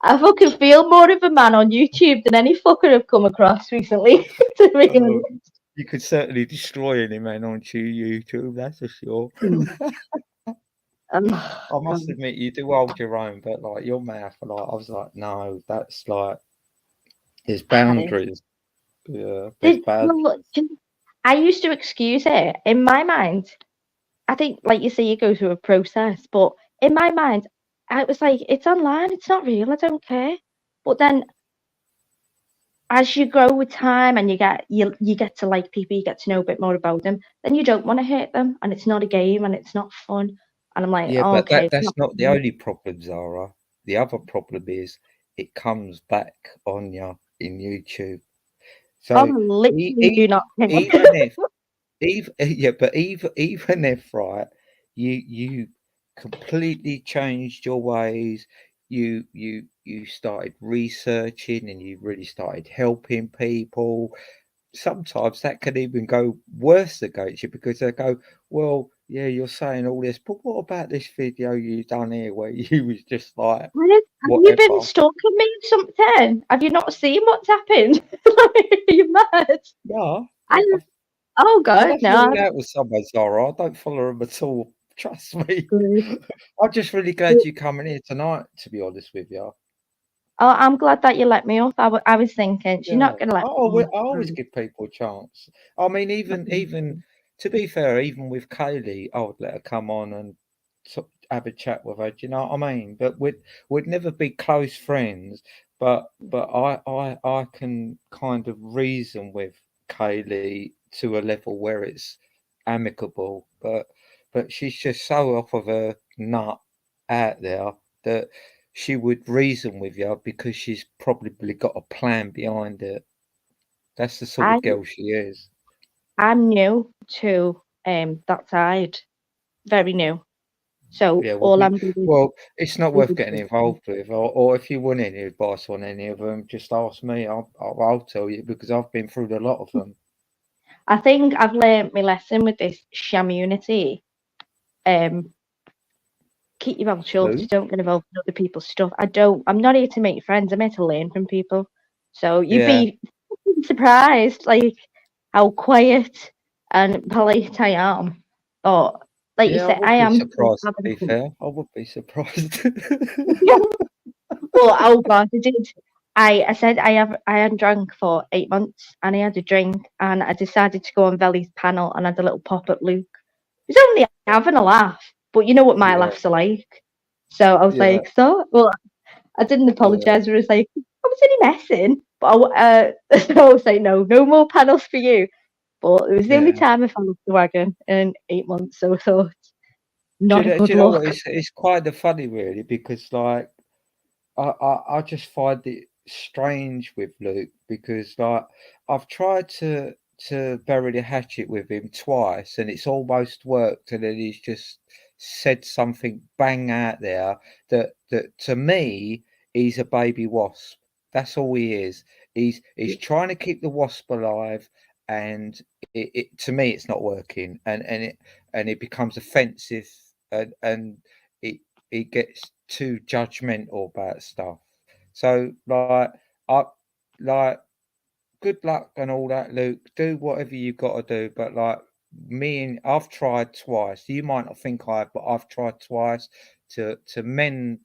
Speaker 2: I fucking feel more of a man on YouTube than any fucker I've come across recently. To be
Speaker 1: Oh,
Speaker 2: honest.
Speaker 1: you could certainly destroy any man on YouTube, that's for sure.
Speaker 2: Mm.
Speaker 1: I must
Speaker 2: God.
Speaker 1: admit, you do hold your own, but like your mouth, like I was like, no, that's like there's boundaries. Yeah, there's
Speaker 2: Well,
Speaker 1: boundaries.
Speaker 2: I used to excuse it in my mind. I think, like you say, you go through a process, but in my mind, I was like, it's online, it's not real, I don't care. But then, as you grow with time and you get to like people, you get to know a bit more about them, then you don't want to hurt them, and it's not a game, and it's not fun. And I'm like,
Speaker 1: Yeah,
Speaker 2: oh,
Speaker 1: but
Speaker 2: okay, it's
Speaker 1: that's
Speaker 2: not
Speaker 1: not the
Speaker 2: fun.
Speaker 1: only problem, Zara. The other problem is it comes back on you in YouTube.
Speaker 2: I
Speaker 1: So e-
Speaker 2: literally
Speaker 1: e-
Speaker 2: do not care.
Speaker 1: even if even yeah, but even if right, you completely changed your ways. You started researching and you really started helping people. Sometimes that can even go worse against you because they go, well, yeah, you're saying all this, but what about this video you done here where you was just like
Speaker 2: Have you been
Speaker 1: whatever?
Speaker 2: stalking me or something? Have you not seen what's happened? Like, are you mad?
Speaker 1: Yeah,
Speaker 2: I,
Speaker 1: I,
Speaker 2: oh
Speaker 1: I'd
Speaker 2: God,
Speaker 1: have
Speaker 2: no.
Speaker 1: fallen out with somebody, Zara. I don't follow them at all. Trust me.
Speaker 2: Good.
Speaker 1: I'm just really glad you're coming here tonight, to be honest with you.
Speaker 2: Oh, I'm glad that you let me off. I was thinking she's
Speaker 1: Yeah.
Speaker 2: not gonna let me
Speaker 1: I always
Speaker 2: off.
Speaker 1: give people a chance. I mean, even to be fair, even with Kaylee, I would let her come on and have a chat with her. Do you know what I mean? But we'd never be close friends. But I can kind of reason with Kaylee to a level where it's amicable. But she's just so off of her nut out there that she would reason with you because she's probably got a plan behind it. That's the sort
Speaker 2: I
Speaker 1: of girl she is.
Speaker 2: I'm new to that side, very new. So
Speaker 1: Yeah,
Speaker 2: all I'm doing
Speaker 1: it's not
Speaker 2: is
Speaker 1: worth getting
Speaker 2: listening.
Speaker 1: involved with. Or if you want any advice on any of them, just ask me. I'll tell you because I've been through a lot of them.
Speaker 2: I think I've learned my lesson with this shamunity. Um, keep your mouth shut.
Speaker 1: Who?
Speaker 2: Don't get involved in other people's stuff. I don't. I'm not here to make friends. I'm here to learn from people. So you'd
Speaker 1: Yeah,
Speaker 2: be surprised, like how quiet and polite I am. But like you
Speaker 1: yeah, I
Speaker 2: said,
Speaker 1: would
Speaker 2: I
Speaker 1: be
Speaker 2: am
Speaker 1: surprised. To
Speaker 2: having
Speaker 1: be
Speaker 2: fun.
Speaker 1: fair, I would be surprised.
Speaker 2: But oh god, I did. I said I hadn't drank for 8 months, and I had a drink, and I decided to go on Veli's panel and had a little pop at Luke. He was only having a laugh, but you know what my
Speaker 1: Yeah,
Speaker 2: laughs are like. So I was
Speaker 1: yeah,
Speaker 2: like, so well, I didn't
Speaker 1: yeah.
Speaker 2: apologise. I was like, I was only messing, but so I was like, no more panels for you. But it was the only
Speaker 1: Yeah.
Speaker 2: time I fell off the wagon in 8 months, so I thought, not a
Speaker 1: Do
Speaker 2: good
Speaker 1: you know what?
Speaker 2: look.
Speaker 1: It's quite the funny, really, because like I just find it strange with Luke because like I've tried to bury the hatchet with him twice and it's almost worked and then he's just said something bang out there that to me he's a baby wasp. That's all he is. He's trying to keep the wasp alive and it to me it's not working and it becomes offensive and it it gets too judgmental about stuff. So I like good luck and all that, Luke. Do whatever you got to do, but like me and I've tried twice. You might not think I have, but I've tried twice to mend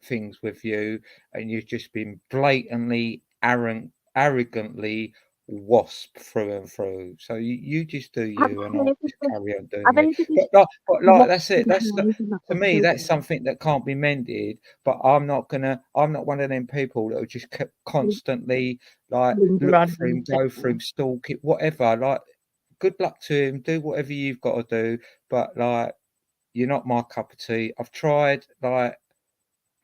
Speaker 1: things with you, and you've just been blatantly arrogantly wasp through and through. So you just do
Speaker 2: I've
Speaker 1: you, and I'll just
Speaker 2: heard
Speaker 1: carry on doing
Speaker 2: I've
Speaker 1: me.
Speaker 2: heard of
Speaker 1: But
Speaker 2: this
Speaker 1: like that's it.
Speaker 2: Watson
Speaker 1: That's
Speaker 2: Hive and that
Speaker 1: to
Speaker 2: one
Speaker 1: me,
Speaker 2: too.
Speaker 1: that's something that can't be mended. But I'm not one of them people that will just constantly like
Speaker 2: Linger
Speaker 1: look
Speaker 2: on
Speaker 1: for
Speaker 2: and
Speaker 1: him,
Speaker 2: say,
Speaker 1: go for him, stalk it, whatever. Like, good luck to him. Do whatever you've got to do. But like, you're not my cup of tea. I've tried, like,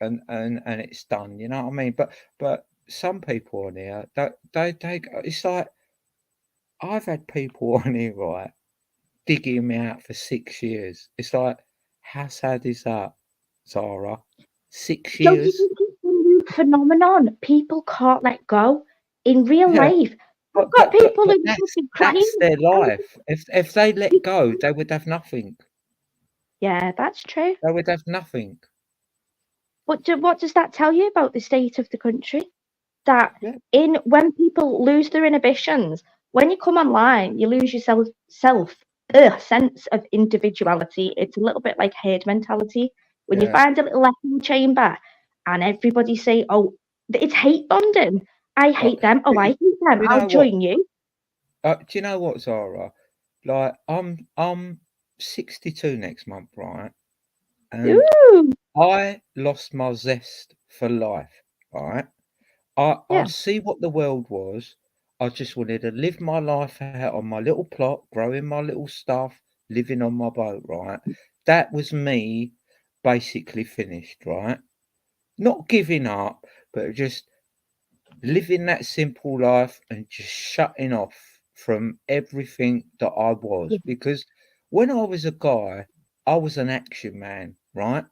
Speaker 1: and it's done. You know what I mean? But some people on here, they it's like I've had people on here, right, digging me out for 6 years. It's like, how sad is that, Zara? Six
Speaker 2: don't you
Speaker 1: years?
Speaker 2: think it's a new phenomenon? People can't let go in real
Speaker 1: Yeah.
Speaker 2: life.
Speaker 1: But
Speaker 2: I've got
Speaker 1: but but
Speaker 2: people
Speaker 1: but
Speaker 2: who
Speaker 1: that's
Speaker 2: fucking crying.
Speaker 1: that's their life. If they let go, they would have nothing.
Speaker 2: Yeah, that's true.
Speaker 1: They would have nothing.
Speaker 2: But what does that tell you about the state of the country? That
Speaker 1: Yeah,
Speaker 2: in when people lose their inhibitions, when you come online, you lose your sense of individuality. It's a little bit like herd mentality. When you
Speaker 1: yeah.
Speaker 2: find a little echo chamber and everybody say, "Oh, it's hate bonding. I
Speaker 1: Uh,
Speaker 2: hate them. Oh, I
Speaker 1: do
Speaker 2: hate them.
Speaker 1: you
Speaker 2: I'll
Speaker 1: know what?
Speaker 2: join you."
Speaker 1: Do you know what, Zara? Like, I'm 62 next month, right? And
Speaker 2: Ooh,
Speaker 1: I lost my zest for life, right? I
Speaker 2: yeah,
Speaker 1: see what the world was. I just wanted to live my life out on my little plot, growing my little stuff, living on my boat, right? That was me basically finished, right? Not giving up, but just living that simple life and just shutting off from everything that I was.
Speaker 2: yeah,
Speaker 1: Because when I was a guy, I was an action man, right?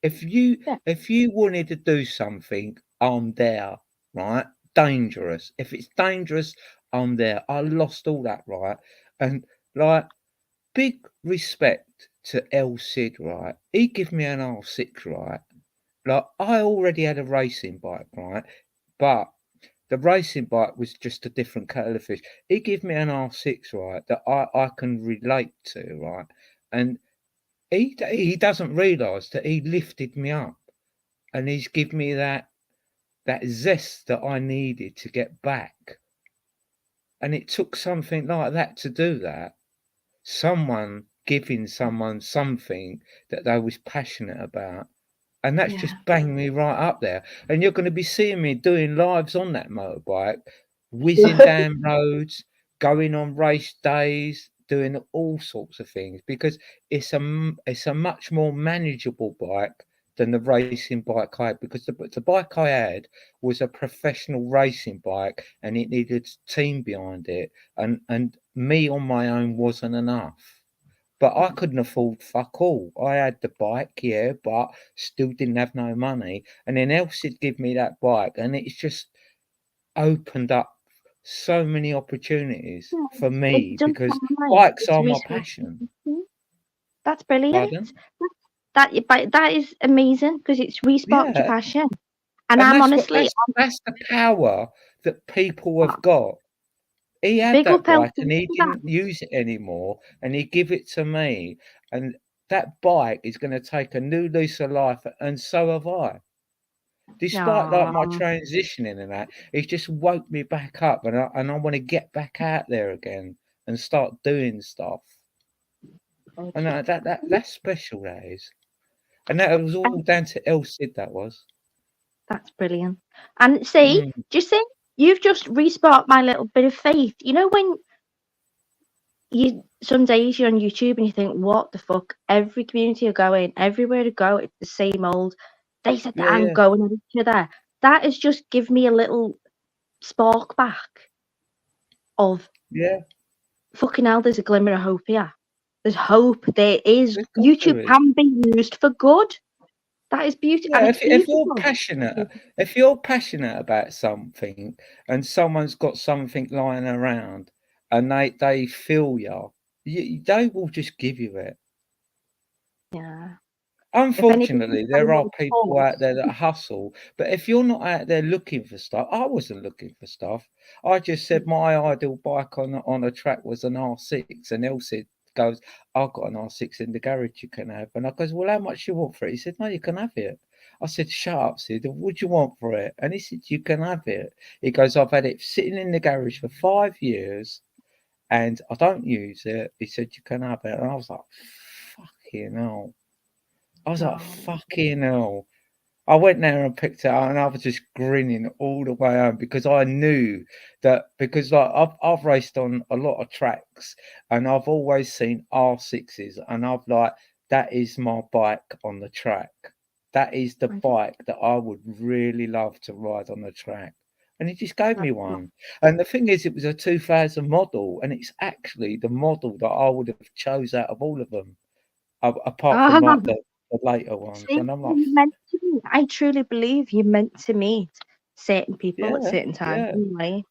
Speaker 1: If you
Speaker 2: yeah,
Speaker 1: if you wanted to do something, I'm there, right? Dangerous. If it's dangerous, I'm there. I lost all that, right? And like big respect to El Cid, right? He give me an R6, right? Like I already had a racing bike, right? But the racing bike was just a different kettle of fish. He gave me an R6, right, that I can relate to, right, and he doesn't realise that he lifted me up, and he's given me that zest that I needed to get back, and it took something like that to do that. Someone giving someone something that they was passionate about. And that's
Speaker 2: yeah.
Speaker 1: just banged me right up there. And you're going to be seeing me doing lives on that motorbike, whizzing
Speaker 2: Yeah.
Speaker 1: down roads, going on race days, doing all sorts of things because it's a much more manageable bike than the racing bike I had because the bike I had was a professional racing bike and it needed a team behind it and me on my own wasn't enough. But I couldn't afford fuck all. I had the bike, yeah, but still didn't have no money. And then Elsie'd give me that bike, and it's just opened up so many opportunities
Speaker 2: Yeah,
Speaker 1: for
Speaker 2: it
Speaker 1: me
Speaker 2: does
Speaker 1: because
Speaker 2: sound like
Speaker 1: bikes
Speaker 2: it's
Speaker 1: are my
Speaker 2: resource
Speaker 1: passion.
Speaker 2: efficient. That's brilliant.
Speaker 1: Pardon?
Speaker 2: That is amazing because it's re-sparked your
Speaker 1: Yeah,
Speaker 2: passion. And
Speaker 1: and
Speaker 2: I'm honestly,
Speaker 1: that's the power that people
Speaker 2: I'm
Speaker 1: have got. He had
Speaker 2: big
Speaker 1: that
Speaker 2: up Elton
Speaker 1: bike and he
Speaker 2: for that.
Speaker 1: didn't use it anymore, and he give it to me, and that bike is going to take a new lease of life, and so have I. Despite like my
Speaker 2: Aw,
Speaker 1: transitioning and that, it's just woke me back up, and I want to get back out there again and start doing stuff. And
Speaker 2: okay.
Speaker 1: that's special. That is, and that was all
Speaker 2: And
Speaker 1: down to El Cid. That was.
Speaker 2: that's brilliant. And see,
Speaker 1: Mm,
Speaker 2: do you see, you've just re-sparked my little bit of faith. You know when some days you're on YouTube and you think, what the fuck? Every community you're going, everywhere to go, it's the same old. They said that
Speaker 1: Yeah,
Speaker 2: I'm
Speaker 1: yeah,
Speaker 2: going at each other. That has just give me a little spark back of
Speaker 1: yeah.
Speaker 2: fucking hell. There's a glimmer of hope here. There's hope. There is.
Speaker 1: Of course there
Speaker 2: YouTube
Speaker 1: is.
Speaker 2: can be used for good. That is beauty, and
Speaker 1: Yeah,
Speaker 2: it's
Speaker 1: if you're
Speaker 2: beautiful.
Speaker 1: passionate about something and someone's got something lying around and they feel they will just give you it.
Speaker 2: Yeah. If anybody can
Speaker 1: Unfortunately,
Speaker 2: find
Speaker 1: there are
Speaker 2: my
Speaker 1: people out
Speaker 2: pulse,
Speaker 1: there that hustle, but if you're not out there looking for stuff, I wasn't looking for stuff. I just said my ideal bike on a track was an R6, and El said goes, "I've got an R6 in the garage you can have." And I goes, "Well, how much you want for it?" He said, "No, you can have it." I said, "Shut up, Sid. What do you want for it?" And he said, "You can have it." He goes, "I've had it sitting in the garage for 5 years, and I don't use it." He said, "You can have it," and I was like, "Fucking hell." I was like,
Speaker 2: no,
Speaker 1: "Fucking hell." I went there and picked it up, and I was just grinning all the way home because I knew that because like I've raced on a lot of tracks and I've always seen R6s and I've like that is my bike on the track. That is the
Speaker 2: I just
Speaker 1: bike that I would really love to ride on the track. And he just gave
Speaker 2: that's
Speaker 1: me
Speaker 2: not.
Speaker 1: one. And the thing is, it was a 2000 model, and it's actually the model that I would have chose out of all of them, apart from
Speaker 2: Ah,
Speaker 1: like the later ones.
Speaker 2: see,
Speaker 1: And I'm like,
Speaker 2: you meant to meet. I truly believe you meant to meet certain people at
Speaker 1: yeah,
Speaker 2: certain times
Speaker 1: yeah.
Speaker 2: in life.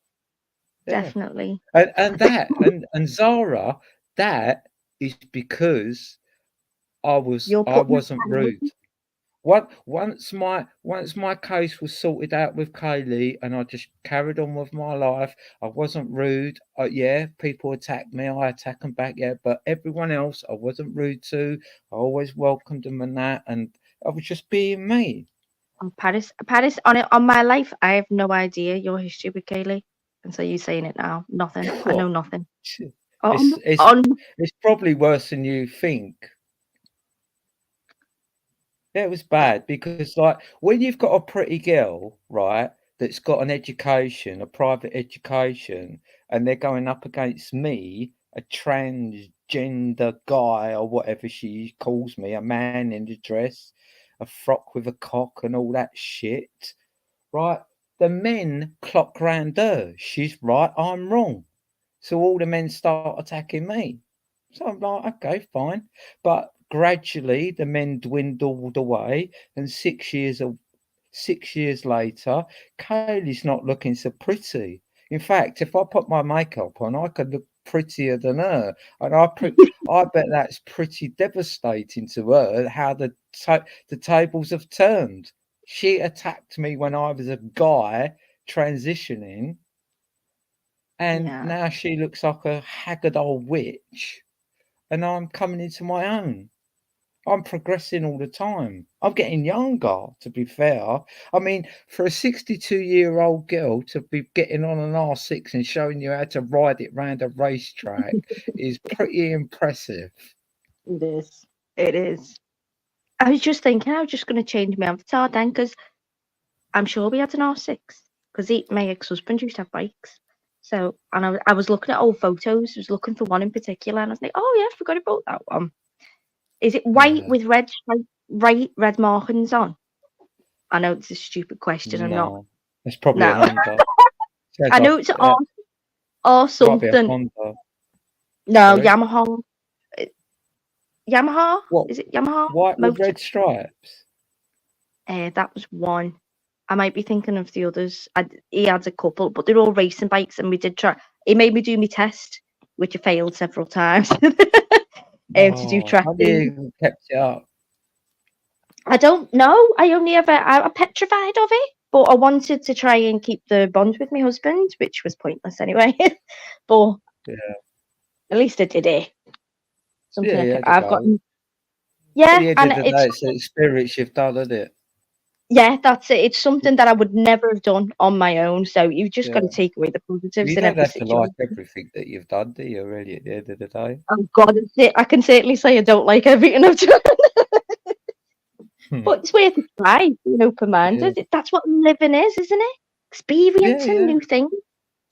Speaker 1: Yeah,
Speaker 2: Definitely.
Speaker 1: and Zara, that is because
Speaker 2: You're
Speaker 1: I
Speaker 2: putting
Speaker 1: wasn't
Speaker 2: aside.
Speaker 1: rude. Once my case was sorted out with Kaylee, and I just carried on with my life. I wasn't rude. Yeah, people attacked me. I attack them back. Yeah, but everyone else, I wasn't rude to. I always welcomed them and that, and I was just being me.
Speaker 2: Oh, Paris, on it, on my life, I have no idea your history with Kaylee. And so you saying it now. Nothing. I know nothing. On,
Speaker 1: It's it's
Speaker 2: on,
Speaker 1: it's probably worse than you think. Yeah, it was bad because, like, when you've got a pretty girl, right, that's got an education, a private education, and they're going up against me, a transgender guy or whatever she calls me, a man in a dress, a frock with a cock, and all that shit, right? The men clock round her. She's right, I'm wrong. So all the men start attacking me. So I'm like, okay, fine. But gradually the men dwindled away, and 6 years later, Kaylee's not looking so pretty. In fact, if I put my makeup on, I could look prettier than her, and I bet that's pretty devastating to her how the tables have turned. She attacked me when I was a guy transitioning, and
Speaker 2: yeah.
Speaker 1: now she looks like a haggard old witch, and I'm coming into my own. I'm progressing all the time. I'm getting younger, to be fair. I mean, for a 62-year-old girl to be getting on an R6 and showing you how to ride it round a racetrack is pretty impressive.
Speaker 2: It is. It is. I was just thinking, I was just going to change my avatar then, because I'm sure we had an R6. Because my ex-husband used to have bikes. So, and I was looking at old photos, I was looking for one in particular, and I was like, oh yeah, I forgot about that one. Is it white
Speaker 1: Yeah.
Speaker 2: with red red markings on? I know it's a stupid question. I'm not.
Speaker 1: No. It's probably an
Speaker 2: No,
Speaker 1: Honda. Sounds
Speaker 2: I
Speaker 1: like
Speaker 2: know it's or
Speaker 1: might be a
Speaker 2: something.
Speaker 1: Honda.
Speaker 2: No,
Speaker 1: Sorry.
Speaker 2: Yamaha. uh, Yamaha.
Speaker 1: What?
Speaker 2: Is it Yamaha
Speaker 1: White with
Speaker 2: motor?
Speaker 1: red stripes?
Speaker 2: That was one. I might be thinking of the others. He had a couple, but they're all racing bikes, and we did try. He made me do my test, which I failed several times. To do
Speaker 1: Oh,
Speaker 2: track
Speaker 1: have
Speaker 2: days.
Speaker 1: you kept it up?
Speaker 2: I don't know. I only ever I'm petrified of it, but I wanted to try and keep the bond with my husband, which was pointless anyway. But
Speaker 1: Yeah.
Speaker 2: at least I did it.
Speaker 1: Yeah,
Speaker 2: Something
Speaker 1: you had to
Speaker 2: I've got.
Speaker 1: go. At
Speaker 2: Yeah,
Speaker 1: the end
Speaker 2: and
Speaker 1: of the
Speaker 2: it's
Speaker 1: day, it's the experience you've done, isn't it?
Speaker 2: yeah, that's it. It's something that I would never have done on my own. So you've just got to
Speaker 1: Yeah.
Speaker 2: take away the positives
Speaker 1: You
Speaker 2: in
Speaker 1: don't
Speaker 2: every
Speaker 1: have to like
Speaker 2: situation.
Speaker 1: everything that you've done, do you, really, at the end of the day?
Speaker 2: Oh God, I can certainly say I don't like everything I've done,
Speaker 1: Hmm.
Speaker 2: but it's worth a try. Being
Speaker 1: Yeah.
Speaker 2: open-minded. That's what living is, isn't it?
Speaker 1: Yeah,
Speaker 2: Experiencing
Speaker 1: yeah.
Speaker 2: new things.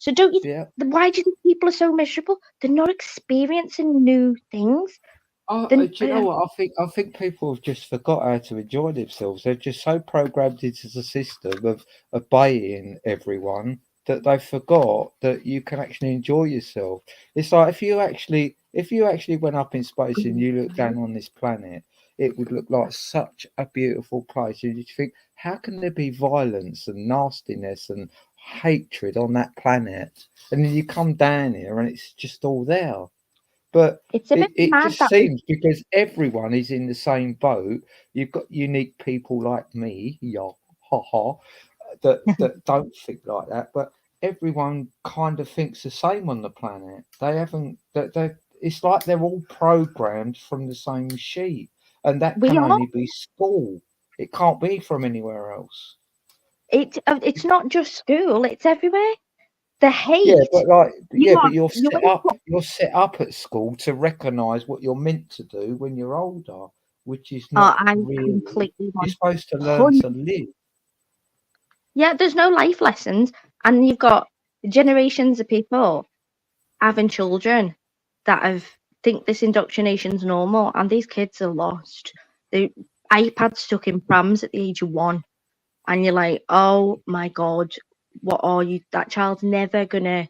Speaker 2: So don't you?
Speaker 1: Yeah.
Speaker 2: Why do you think people are so miserable? They're not experiencing new things. Then
Speaker 1: Do you know what? I think people have just forgot how to enjoy themselves. They're just so programmed into the system of obeying everyone that they forgot that you can actually enjoy yourself. It's like if you actually went up in space and you looked down on this planet, it would look like such a beautiful place. And you think, how can there be violence and nastiness and hatred on that planet? And then you come down here and it's just all there. But
Speaker 2: it's a bit
Speaker 1: it
Speaker 2: mad
Speaker 1: just
Speaker 2: that
Speaker 1: seems because everyone is in the same boat. You've got unique people like me, yeah, ha ha, that don't think like that. But everyone kind of thinks the same on the planet. They haven't. That they. It's like they're all programmed from the same sheet, and that
Speaker 2: we
Speaker 1: can
Speaker 2: are.
Speaker 1: only be school. It can't be from anywhere else.
Speaker 2: It's not just school. It's everywhere. The
Speaker 1: Yeah,
Speaker 2: hate.
Speaker 1: but like,
Speaker 2: You
Speaker 1: yeah,
Speaker 2: are.
Speaker 1: but you're
Speaker 2: You
Speaker 1: set
Speaker 2: wake
Speaker 1: up.
Speaker 2: up.
Speaker 1: You're set up at school to recognise what you're meant to do when you're older, which is
Speaker 2: Oh,
Speaker 1: not
Speaker 2: I'm
Speaker 1: really.
Speaker 2: completely
Speaker 1: You're
Speaker 2: one.
Speaker 1: supposed to learn to
Speaker 2: 100.
Speaker 1: live.
Speaker 2: Yeah, there's no life lessons, and you've got generations of people having children that have think this indoctrination's normal, and these kids are lost. The iPads stuck in prams at the age of 1, and you're like, oh my god, what are you? That child's never gonna.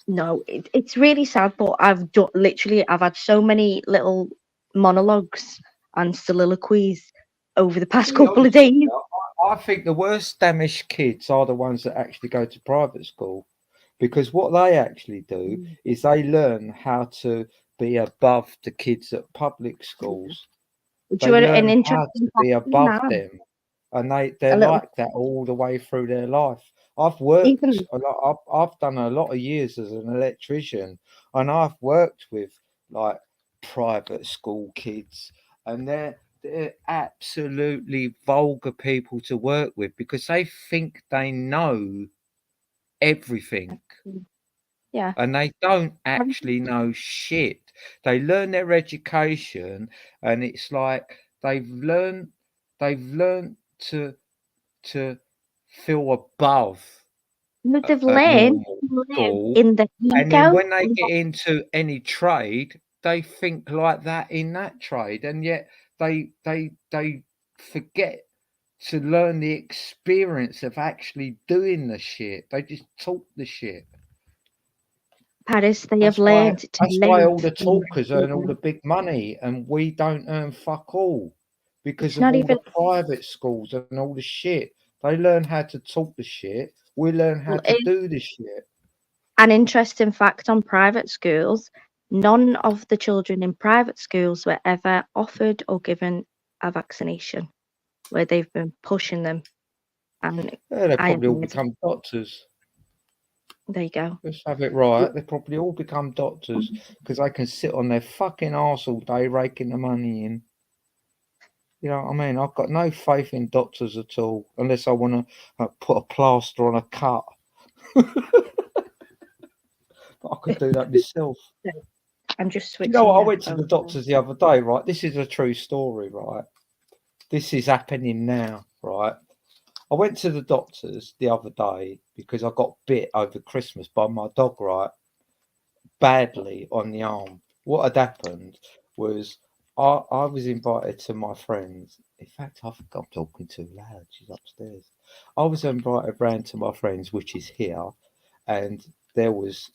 Speaker 2: No, it's really sad, but I've had so many little monologues and soliloquies over the
Speaker 1: To
Speaker 2: past
Speaker 1: be
Speaker 2: couple of
Speaker 1: honest with
Speaker 2: days.
Speaker 1: you, I think the worst damaged kids are the ones that actually go to private school, because what they actually do
Speaker 2: Mm.
Speaker 1: is they learn how to be above the kids at public
Speaker 2: Yeah.
Speaker 1: schools.
Speaker 2: Which
Speaker 1: They
Speaker 2: you an
Speaker 1: learn how
Speaker 2: interesting
Speaker 1: to
Speaker 2: fact
Speaker 1: be
Speaker 2: in
Speaker 1: above
Speaker 2: that.
Speaker 1: them, and they're
Speaker 2: A little
Speaker 1: like that all the way through their life. I've worked
Speaker 2: even
Speaker 1: a lot. I've done a lot of years as an electrician, and I've worked with like private school kids, and they're absolutely vulgar people to work with because they think they know everything
Speaker 2: yeah.
Speaker 1: and they don't
Speaker 2: Everything
Speaker 1: actually know shit. They learn their education, and it's like they've learned to feel above
Speaker 2: that they've
Speaker 1: a
Speaker 2: learned
Speaker 1: normal
Speaker 2: to live
Speaker 1: school,
Speaker 2: in the
Speaker 1: and then
Speaker 2: ego.
Speaker 1: when they get into any trade, they think like that in that trade, and yet they forget to learn the experience of actually doing the shit. They just talk the shit.
Speaker 2: Paris, they have
Speaker 1: That's why
Speaker 2: learned to
Speaker 1: that's why all
Speaker 2: live
Speaker 1: the
Speaker 2: in
Speaker 1: talkers
Speaker 2: the
Speaker 1: earn all the
Speaker 2: ego.
Speaker 1: big money and we don't earn fuck all because
Speaker 2: It's
Speaker 1: of
Speaker 2: not
Speaker 1: all the
Speaker 2: even
Speaker 1: private schools and all the shit. They learn how to talk the shit. We learn how to do the shit.
Speaker 2: an interesting fact on private schools. None of the children in private schools were ever offered or given a vaccination, where they've been pushing them. And
Speaker 1: Yeah, they
Speaker 2: I have
Speaker 1: probably all
Speaker 2: heard,
Speaker 1: become doctors.
Speaker 2: there you go.
Speaker 1: Let's have it right. They probably all become doctors because they can sit on their fucking arse all day raking the money in. You know what I mean? I've got no faith in doctors at all unless I want to put a plaster on a cut. But I could do that myself.
Speaker 2: I'm just
Speaker 1: Do you know
Speaker 2: switching
Speaker 1: what? I
Speaker 2: your
Speaker 1: went to the
Speaker 2: phone.
Speaker 1: doctors the other day, right? This is a true story, right? This is happening now, right? I went to the doctors the other day because I got bit over Christmas by my dog, right? Badly on the arm. What had happened was I was invited to my friends. In fact, I think I'm talking too loud. She's upstairs. I was invited round to my friends, which is here, and there was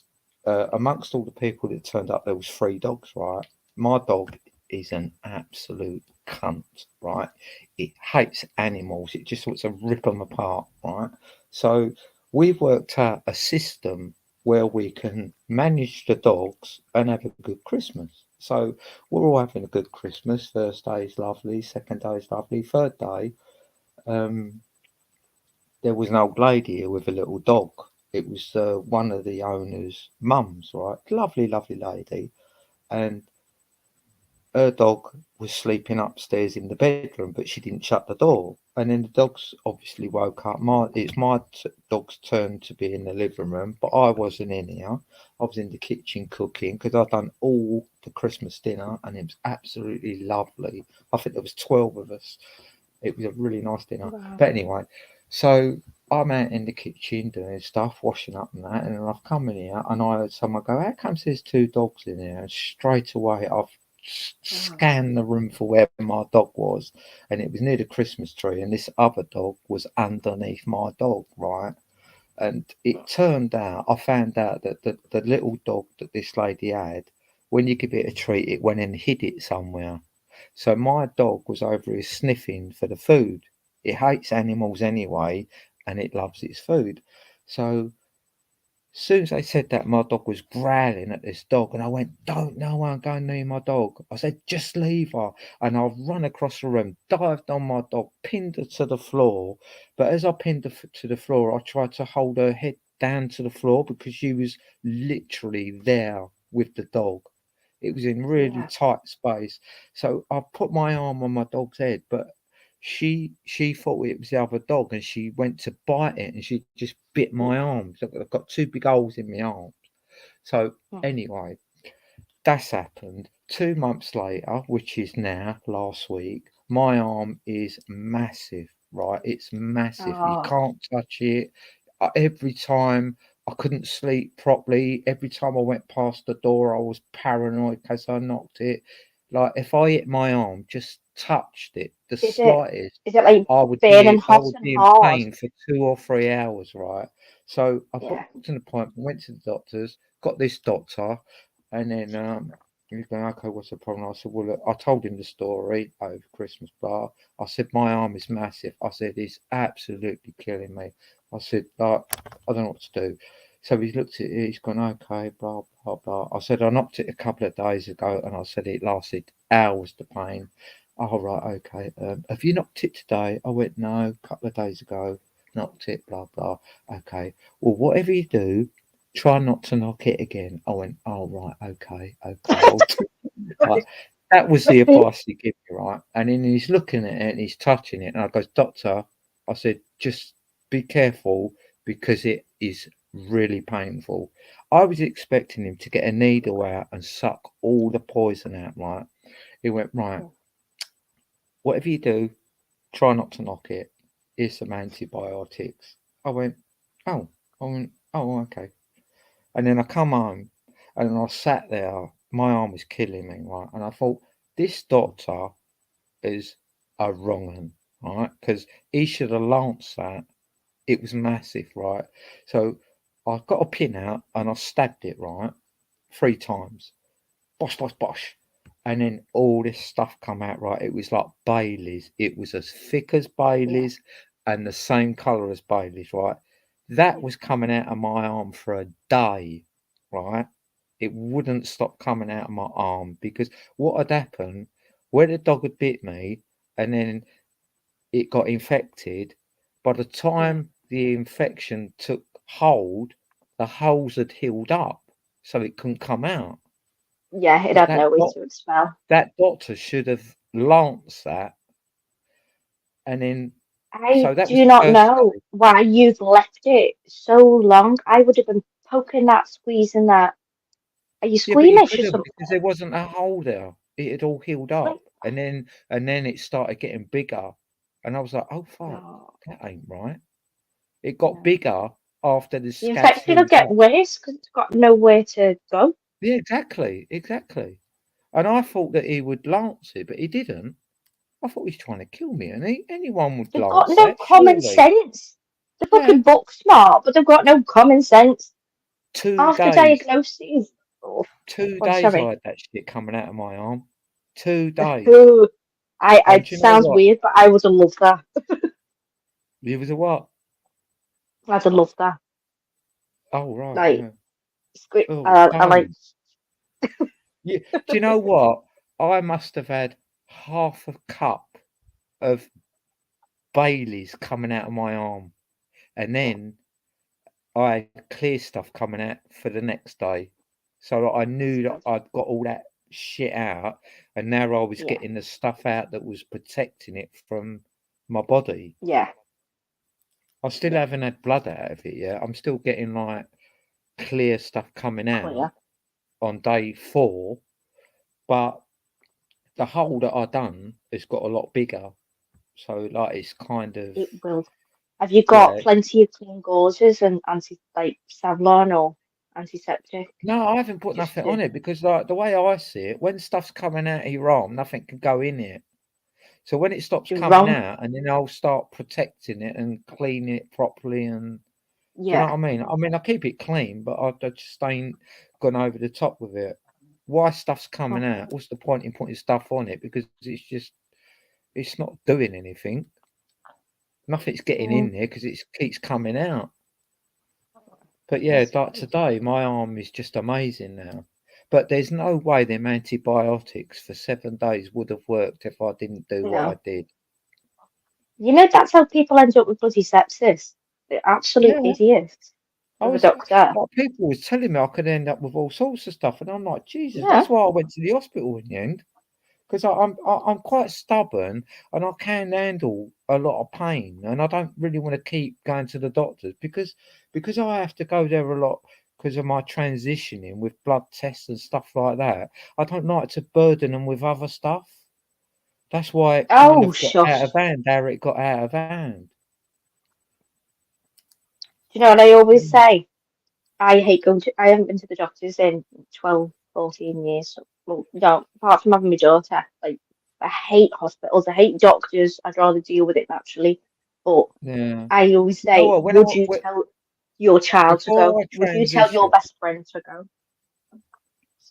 Speaker 1: amongst all the people that turned up, there was three dogs. Right, my dog is an absolute cunt. Right, it hates animals. It just wants to rip them apart. Right, so we've worked out a system where we can manage the dogs and have a good Christmas. So we're all having a good Christmas. First day is lovely, second day is lovely, third day, um, there was an old lady here with a little dog. It was one of the owner's mums, right? Lovely, lovely lady. And her dog was sleeping upstairs in the bedroom, but she didn't shut the door. And then the dogs obviously woke up. It's my dog's turn to be in the living room, but I wasn't in here. I was in the kitchen cooking because I'd done all the Christmas dinner, and it was absolutely lovely. I think there was 12 of us. It was a really nice dinner.
Speaker 2: Wow.
Speaker 1: But anyway, so I'm out in the kitchen doing stuff, washing up and that, and then I've come in here and I heard someone go, "How comes there's two dogs in here?" And straight away I've
Speaker 2: Oh,
Speaker 1: scanned the room for where my dog was, and it was near the Christmas tree, and this other dog was underneath my dog, right? And it turned out, I found out that the little dog that this lady had, when you give it a treat, it went and hid it somewhere. So my dog was over here sniffing for the food. It hates animals anyway, and it loves its food. So soon as they said that, my dog was growling at this dog, and I went, "Don't no one go near my dog." I said, "Just leave her." And I run across the room, dived on my dog, pinned her to the floor. But as I pinned her to the floor, I tried to hold her head down to the floor because she was literally there with the dog. It was in really
Speaker 2: yeah,
Speaker 1: tight space. So I put my arm on my dog's head, but she thought it was the other dog, and she went to bite it, and she just bit my
Speaker 2: yeah.
Speaker 1: arm. So I've got two big holes in my arm. So
Speaker 2: Mm.
Speaker 1: anyway, that's happened. 2 months later, which is now last week, my arm is massive, right? It's massive. You
Speaker 2: Oh,
Speaker 1: can't touch it. Every time I couldn't sleep properly, every time I went past the door, I was paranoid because I knocked it. Like if I hit my arm, just touched it, the
Speaker 2: is it
Speaker 1: slightest,
Speaker 2: is it like
Speaker 1: I
Speaker 2: burning hot
Speaker 1: would
Speaker 2: and
Speaker 1: be in
Speaker 2: hard?
Speaker 1: pain for 2 or 3 hours, right? So I
Speaker 2: Yeah.
Speaker 1: booked an appointment, went to the doctors, got this doctor, and then he's going, "Okay, what's the problem?" I said, "Well, look," I told him the story over Christmas, blah. I said, "My arm is massive." I said, "It's absolutely killing me." I said, "Like, I don't know what to do." So he's looked at it, he's gone, "Okay, blah, blah, blah." I said, "I knocked it a couple of days ago," and I said, "It lasted hours, the pain." "Oh, right, okay. Have you knocked it today?" I went, "No, a couple of days ago. Knocked it, blah, blah." "Okay. Well, whatever you do, try not to knock it again." I went, "Oh, right, okay, okay." I'll do Right. That was the advice he gave me, right? And then he's looking at it and he's touching it. And I goes, "Doctor," I said, "just be careful because it is really painful." I was expecting him to get a needle out and suck all the poison out, right? He went, "Right, whatever you do, try not to knock it. Here's some antibiotics." I went, "Oh," "Oh, okay." And then I come home and I sat there. My arm was killing me, right? And I thought, this doctor is a wrong one, right? Because he should have lanced that. It was massive, right? So I got a pin out and I stabbed it, right? 3 times. Bosh, bosh, bosh. And then all this stuff come out, right? It was like Bailey's. It was as thick as
Speaker 2: Yeah.
Speaker 1: Bailey's and the same colour as Bailey's, right? That
Speaker 2: Yeah.
Speaker 1: was coming out of my arm for a day, right? It wouldn't stop coming out of my arm because what had happened, where the dog had bit me and then it got infected, by the
Speaker 2: Yeah.
Speaker 1: time the infection took hold, the holes had healed up, so it couldn't come out.
Speaker 2: Yeah, it
Speaker 1: But
Speaker 2: had nowhere to expel.
Speaker 1: that doctor should have lanced that, and then
Speaker 2: I
Speaker 1: so that was
Speaker 2: do
Speaker 1: the
Speaker 2: not
Speaker 1: first
Speaker 2: know
Speaker 1: day.
Speaker 2: why you've left it so long. I would have been poking that, squeezing that. Are you
Speaker 1: Yeah, but you
Speaker 2: squeamish or
Speaker 1: couldn't because there
Speaker 2: something?
Speaker 1: wasn't a hole there. It had all healed
Speaker 2: Like,
Speaker 1: up, and then it started getting bigger, and I was like, "Oh fuck,
Speaker 2: oh,
Speaker 1: that ain't right." It got
Speaker 2: no.
Speaker 1: bigger after the
Speaker 2: The
Speaker 1: scabs
Speaker 2: infection will
Speaker 1: healed
Speaker 2: get
Speaker 1: up.
Speaker 2: worse because it's got nowhere to go.
Speaker 1: Yeah, exactly, exactly. And I thought that he would lance it, but he didn't. I thought he was trying to kill me, and anyone would
Speaker 2: They've got
Speaker 1: lance
Speaker 2: no
Speaker 1: that,
Speaker 2: common
Speaker 1: surely.
Speaker 2: sense. They're
Speaker 1: Yeah,
Speaker 2: fucking book smart, but they've got no common sense.
Speaker 1: two
Speaker 2: After
Speaker 1: days.
Speaker 2: diagnoses. Oh,
Speaker 1: 2 days I
Speaker 2: sorry.
Speaker 1: had that shit coming out of my arm. 2 days.
Speaker 2: I
Speaker 1: And do you know
Speaker 2: sounds
Speaker 1: what?
Speaker 2: weird, but I would have loved that.
Speaker 1: It was a what?
Speaker 2: I'd have loved that.
Speaker 1: Oh, right,
Speaker 2: Like,
Speaker 1: yeah. Oh,
Speaker 2: I like,
Speaker 1: pain. Yeah. Do you know what? I must have had half a cup of Bailey's coming out of my arm. And then I had clear stuff coming out for the next day. So that I
Speaker 2: that's
Speaker 1: knew that
Speaker 2: good.
Speaker 1: I'd got all that shit out. And now I was
Speaker 2: Yeah,
Speaker 1: getting the stuff out that was protecting it from my body.
Speaker 2: yeah,
Speaker 1: I still
Speaker 2: yeah.
Speaker 1: haven't had blood out of it yet. I'm still getting like clear stuff coming out
Speaker 2: Clear.
Speaker 1: on day 4, but the hole that I done has got a lot bigger. So like it's kind of
Speaker 2: It will. Have you got
Speaker 1: Yeah.
Speaker 2: plenty of clean gauzes and like Savlon or antiseptic
Speaker 1: No, I haven't put
Speaker 2: just
Speaker 1: nothing
Speaker 2: to
Speaker 1: on it because, like, the way I see it, when stuff's coming out of your arm, nothing can go in it. So when it stops
Speaker 2: do
Speaker 1: coming
Speaker 2: wrong?
Speaker 1: out, and then I'll start protecting it and clean it properly. And do you know
Speaker 2: Yeah.
Speaker 1: what I mean? I mean, I keep it clean, but I just ain't gone over the top with it. Why stuff's coming
Speaker 2: Okay.
Speaker 1: out? What's the point in putting stuff on it? Because it's not doing anything. Nothing's getting
Speaker 2: Mm,
Speaker 1: in there because it keeps coming out. But yeah,
Speaker 2: that's
Speaker 1: like
Speaker 2: good.
Speaker 1: today, my arm is just amazing now. But there's no way them antibiotics for 7 days would have worked if I didn't do what I
Speaker 2: No.
Speaker 1: did.
Speaker 2: You know, that's how people end up with bloody sepsis. They're absolute
Speaker 1: Yeah,
Speaker 2: idiots
Speaker 1: I
Speaker 2: with a
Speaker 1: was
Speaker 2: doctor.
Speaker 1: like people was telling me I could end up with all sorts of stuff, and I'm like, Jesus,
Speaker 2: Yeah.
Speaker 1: that's why I went to the hospital in the end because I'm quite stubborn and I can handle a lot of pain, and I don't really want to keep going to the doctors because I have to go there a lot because of my transitioning with blood tests and stuff like that. I don't like to burden them with other stuff. That's why it kind
Speaker 2: Oh,
Speaker 1: of got out of
Speaker 2: shush.
Speaker 1: hand. How it got out of hand.
Speaker 2: Do you know what I always
Speaker 1: Mm.
Speaker 2: say? I haven't been to the doctors in 12, 14 years. Well, no, apart from having my daughter. Like, I hate hospitals. I hate doctors. I'd rather deal with it naturally. But
Speaker 1: Yeah.
Speaker 2: I always
Speaker 1: You know
Speaker 2: say,
Speaker 1: what?
Speaker 2: would you tell your child to go?
Speaker 1: Before I
Speaker 2: Would you tell your
Speaker 1: transitioned,
Speaker 2: best friend to go?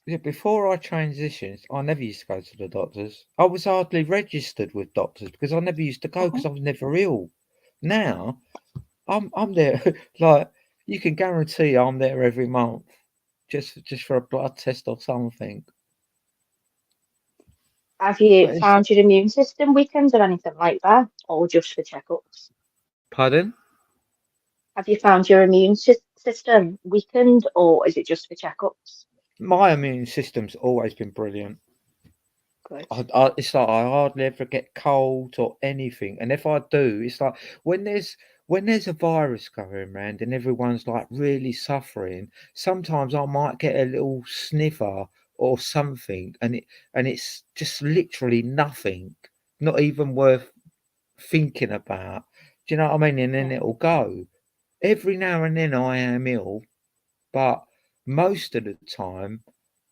Speaker 1: yeah, before I transitioned, I never used to go to the doctors. I was hardly registered with doctors because I never used to go
Speaker 2: Mhm.
Speaker 1: because I was never ill. Now I'm there, like you can guarantee I'm there every month just for a blood test or something.
Speaker 2: Have you
Speaker 1: But it's
Speaker 2: found your immune system weakened or anything like that? Or just for checkups?
Speaker 1: pardon?
Speaker 2: Have you found your system weakened or is it just for checkups?
Speaker 1: My immune system's always been brilliant.
Speaker 2: Good.
Speaker 1: It's like I hardly ever get cold or anything, and if I do, it's like when there's when there's a virus going around and everyone's like really suffering. Sometimes I might get a little sniffer or something, and it's just literally nothing, not even worth thinking about. Do you know what I mean? And then
Speaker 2: Yeah.
Speaker 1: it'll go. Every now and then I am ill, but most of the time,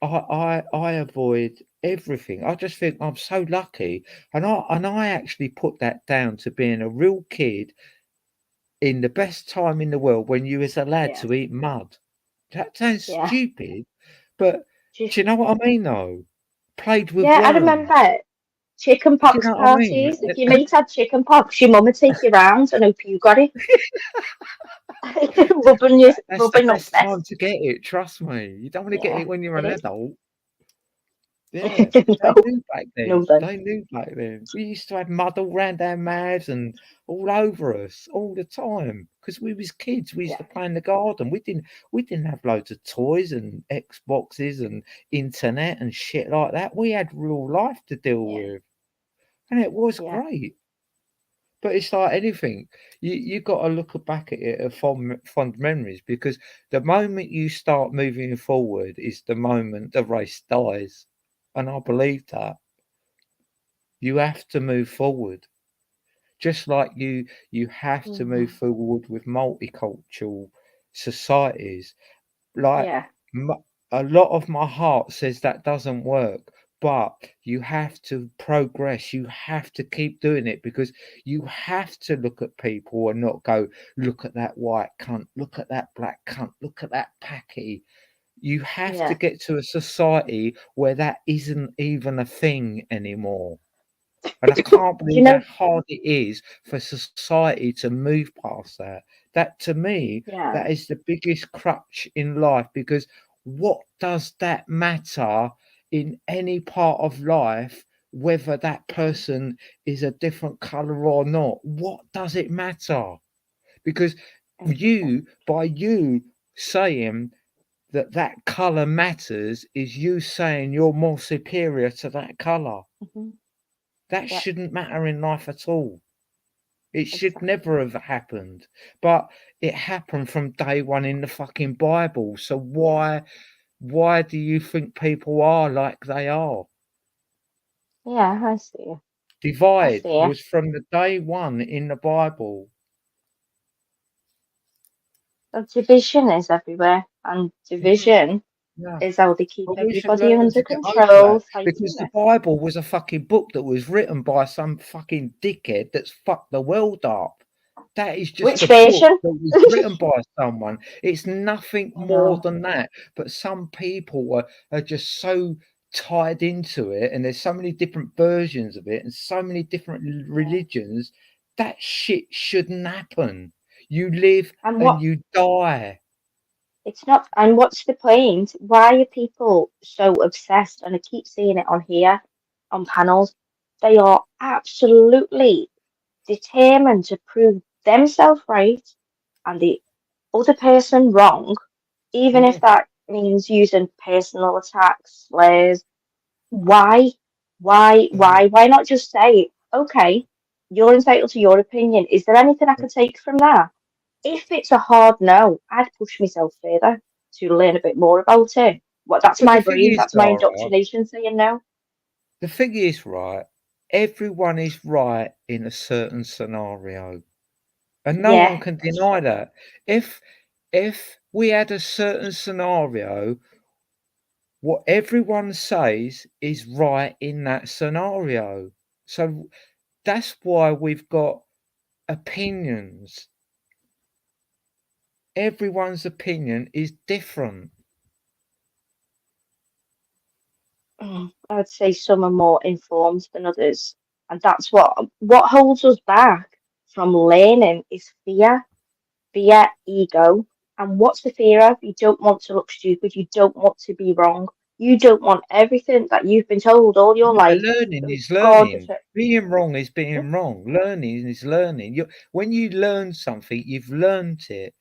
Speaker 1: I avoid everything. I just think I'm so lucky, and I actually put that down to being a real kid in the best time in the world when you was allowed
Speaker 2: Yeah.
Speaker 1: to eat mud. That sounds
Speaker 2: Yeah.
Speaker 1: stupid, but
Speaker 2: Do
Speaker 1: do you know what I mean? Though, played with
Speaker 2: Yeah, I
Speaker 1: worms.
Speaker 2: remember chicken
Speaker 1: Do you
Speaker 2: pox
Speaker 1: know what I mean?
Speaker 2: parties. If your mate had chicken pox, your mum would take you round and hope you got it.
Speaker 1: That's the
Speaker 2: Rubbing up
Speaker 1: best
Speaker 2: best.
Speaker 1: time to get it. Trust me. You don't want to get
Speaker 2: Yeah,
Speaker 1: it when you're
Speaker 2: it
Speaker 1: an
Speaker 2: is.
Speaker 1: adult. Yeah, they
Speaker 2: No,
Speaker 1: knew back then.
Speaker 2: no then.
Speaker 1: They knew back then. We used to have mud all round our mouths and all over us all the time because we was kids. We used
Speaker 2: Yeah,
Speaker 1: to play in the garden. We didn't have loads of toys and Xboxes and internet and shit like that. We had real life to deal
Speaker 2: yeah,
Speaker 1: with, and it was
Speaker 2: yeah,
Speaker 1: great. But it's like anything. You got to look back at it at fond memories because the moment you start moving forward is the moment the race dies, and I believe that. You have to move forward, just like you have to move
Speaker 2: mhm,
Speaker 1: forward with multicultural societies. Like
Speaker 2: yeah,
Speaker 1: m- a lot of my heart says that doesn't work, but you have to progress. You have to keep doing it because you have to look at people and not go, look at that white cunt, look at that black cunt, look at that packy. You have to
Speaker 2: yeah.
Speaker 1: get to a society where that isn't even a thing anymore. And I can't
Speaker 2: Do you
Speaker 1: believe how
Speaker 2: know?
Speaker 1: hard it is for society to move past that. That to me,
Speaker 2: Yeah,
Speaker 1: that is the biggest crutch in life because what does that matter in any part of life, whether that
Speaker 2: mhm,
Speaker 1: person is a different color or not? What does it matter? Because
Speaker 2: exactly.
Speaker 1: by you saying that that color matters, is you saying you're more superior to that color.
Speaker 2: Hmm.
Speaker 1: That
Speaker 2: Yeah,
Speaker 1: shouldn't matter in life at all. It should
Speaker 2: exactly.
Speaker 1: never have happened. But it happened from day one in the fucking Bible. So
Speaker 2: Yeah,
Speaker 1: why do you think people are like they are?
Speaker 2: yeah. I see you. I
Speaker 1: Divide
Speaker 2: see you.
Speaker 1: was from the day one in the Bible.
Speaker 3: The division is everywhere, and
Speaker 1: Yeah,
Speaker 3: division
Speaker 1: yeah.
Speaker 3: is how they keep
Speaker 1: But we should
Speaker 3: everybody
Speaker 1: learn
Speaker 3: under
Speaker 1: to get over
Speaker 3: control,
Speaker 1: that
Speaker 3: fighting
Speaker 1: because the
Speaker 3: this.
Speaker 1: Bible was a fucking book that was written by some fucking dickhead that's fucked the world up. That is just
Speaker 3: Which
Speaker 1: a book
Speaker 3: version?
Speaker 1: that was written by someone. It's nothing
Speaker 3: I
Speaker 1: more
Speaker 3: know.
Speaker 1: than that. But some people are just so tied into it, and there's so many different versions of it, and so many different
Speaker 3: Yeah.
Speaker 1: religions. That shit shouldn't happen. You live
Speaker 3: And
Speaker 1: and
Speaker 3: what
Speaker 1: you die.
Speaker 3: it's not, and what's the point? Why are people so obsessed? And I keep seeing it on here, on panels. They are absolutely determined to prove themselves right and the other person wrong, even if
Speaker 1: Yeah,
Speaker 3: that means using personal attacks, slurs. Why? Why?
Speaker 1: yeah.
Speaker 3: Why? Why not just say, okay, you're entitled to your opinion. Is there anything I can take from that? If it's a hard no, I'd push myself further to learn a bit more about it. What that's
Speaker 1: But
Speaker 3: my
Speaker 1: the thing
Speaker 3: brain,
Speaker 1: is,
Speaker 3: that's my
Speaker 1: Zara,
Speaker 3: indoctrination saying no.
Speaker 1: the thing is, right, everyone is right in a certain scenario, and no one
Speaker 3: Yeah,
Speaker 1: can
Speaker 3: that's
Speaker 1: deny
Speaker 3: true.
Speaker 1: that. If we had a certain scenario, what everyone says is right in that scenario. So that's why we've got opinions. Everyone's opinion is different.
Speaker 3: I would say some are more informed than others, and that's what holds us back from learning is fear, fear, ego. And what's the fear of? You don't want to look stupid. You don't want to be wrong. You don't want everything that you've been told all your
Speaker 1: No,
Speaker 3: life.
Speaker 1: learning
Speaker 3: So
Speaker 1: is
Speaker 3: God, the
Speaker 1: learning. Being wrong is being wrong. Learning is learning. When you learn something, you've learnt it,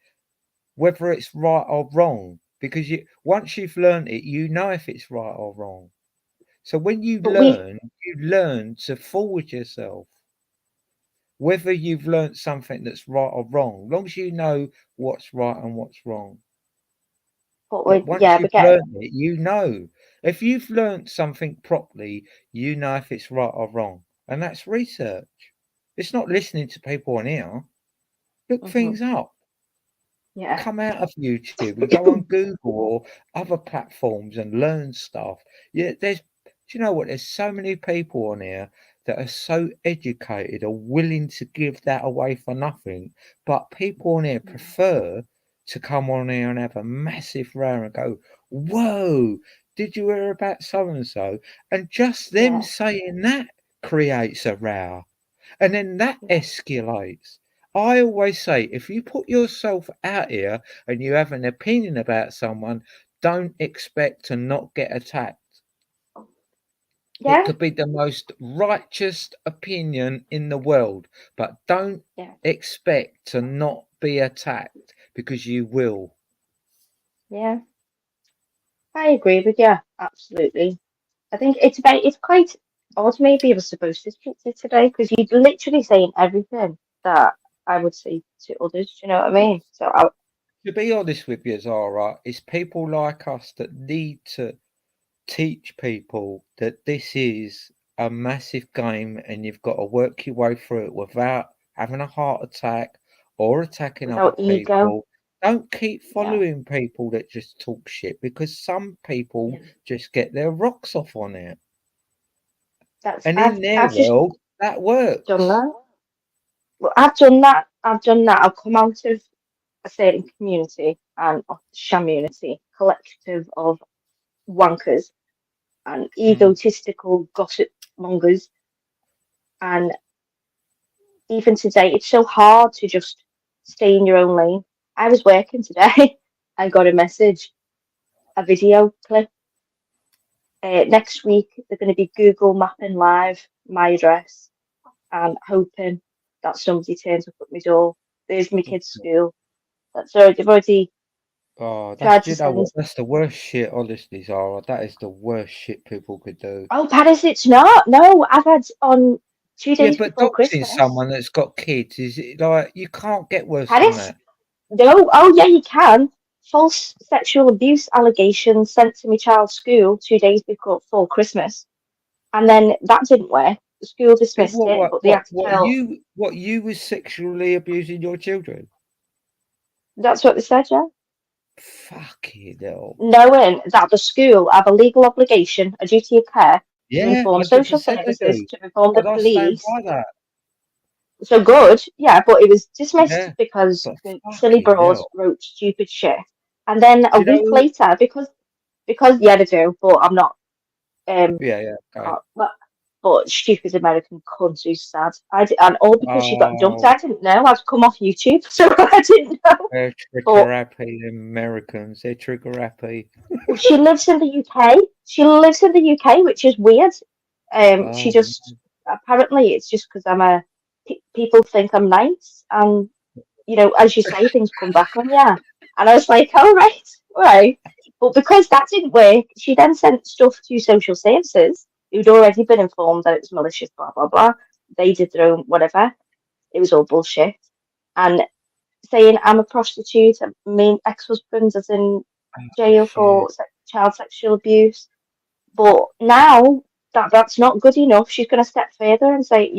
Speaker 1: whether it's right or wrong. Because once you've learnt it, you know if it's right or wrong. So when
Speaker 3: but we,
Speaker 1: you learn to forward yourself, whether you've learnt something that's right or wrong, long as you know what's right and what's wrong. But once
Speaker 3: yeah, we
Speaker 1: you've
Speaker 3: get.
Speaker 1: learnt it, you know. If you've learnt something properly, you know if it's right or wrong. And that's research. It's not listening to people on here. Look
Speaker 3: Mhm,
Speaker 1: things up.
Speaker 3: yeah.
Speaker 1: Come out of YouTube and go on Google or other platforms and learn stuff. Yeah, do you know what? There's so many people on here that are so educated or willing to give that away for nothing. But people on here prefer to come on here and have a massive row and go, whoa, did you hear about so and so? And just them
Speaker 3: Yeah,
Speaker 1: saying that creates a row. And then that
Speaker 3: yeah.
Speaker 1: escalates. I always say, if you put yourself out here and you have an opinion about someone, don't expect to not get attacked. It
Speaker 3: Yeah,
Speaker 1: could be the most righteous opinion in the world, but don't
Speaker 3: yeah,
Speaker 1: expect to not be attacked because you will.
Speaker 3: yeah. I agree with you. Absolutely. I think it's quite odd maybe I was supposed to speak to you today because you're literally saying everything that I would say to others, do you know what I mean? So I
Speaker 1: To be honest with you, Zara, it's people like us that need to teach people that this is a massive game and you've got to work your way through it without having a heart attack or attacking other
Speaker 3: without ego.
Speaker 1: people. Don't keep
Speaker 3: Yeah.
Speaker 1: following people that just talk shit because some people
Speaker 3: Yeah.
Speaker 1: just get their rocks off on it.
Speaker 3: That's
Speaker 1: And in their
Speaker 3: I've just
Speaker 1: world, that
Speaker 3: done
Speaker 1: works.
Speaker 3: that. Well, I've done that. I've done that. I've come out of a certain community and of shamunity, collective of wankers and
Speaker 1: Mm.
Speaker 3: egotistical gossip mongers. And even today, it's so hard to just stay in your own lane. I was working today and got a message, a video clip. Next week, they're going to be Google mapping live my address and hoping that somebody turns up at my door. There's my kid's school. They've already
Speaker 1: Oh,
Speaker 3: tried
Speaker 1: do
Speaker 3: to
Speaker 1: you know
Speaker 3: send.
Speaker 1: what? That's the worst shit, honestly, Zara. That is the worst shit people could do.
Speaker 3: Oh, Paris, it's not. No, I've had on two
Speaker 1: Yeah,
Speaker 3: days
Speaker 1: but
Speaker 3: before
Speaker 1: doxing
Speaker 3: Christmas.
Speaker 1: someone that's got kids is it like you can't get worse than
Speaker 3: Paris?
Speaker 1: that.
Speaker 3: No. Oh, yeah, you can. False sexual abuse allegations sent to my child's school 2 days before Christmas. And then that didn't work. The school
Speaker 1: It,
Speaker 3: dismissed it, but they had to
Speaker 1: what
Speaker 3: tell.
Speaker 1: you was sexually abusing your children?
Speaker 3: That's what they said, yeah.
Speaker 1: Fucking hell.
Speaker 3: Knowing that the school have a legal obligation, a duty of care, to
Speaker 1: Yeah,
Speaker 3: inform social
Speaker 1: 100% they
Speaker 3: services,
Speaker 1: do.
Speaker 3: to inform the
Speaker 1: And I stand
Speaker 3: police.
Speaker 1: by that.
Speaker 3: So good, yeah, but it was dismissed
Speaker 1: Yeah,
Speaker 3: because
Speaker 1: but
Speaker 3: the silly
Speaker 1: fucking
Speaker 3: broad
Speaker 1: hell.
Speaker 3: wrote stupid shit. And then a
Speaker 1: Do you know
Speaker 3: week
Speaker 1: who?
Speaker 3: later, because yeah, they do, but I'm not
Speaker 1: Yeah, yeah, okay.
Speaker 3: can't, but stupid American cunt who's sad. And all because she got dumped.
Speaker 1: Oh,
Speaker 3: I didn't know. I'd come off YouTube, so I didn't know.
Speaker 1: they're
Speaker 3: But
Speaker 1: trigger happy, Americans. They're trigger happy.
Speaker 3: well, she lives in the UK. She lives in the UK, which is weird. She
Speaker 1: Oh,
Speaker 3: just apparently it's just because people think I'm nice, and as you say, things come back on you. And I was like, all right, all right. But because that didn't work, she then sent stuff to social services who'd already been informed that it was malicious, blah, blah, blah. They did their own whatever. It was all bullshit. And saying I'm a prostitute, and my ex-husband is in jail
Speaker 1: shit.
Speaker 3: for child sexual abuse. But now that's not good enough. She's going to step further and say,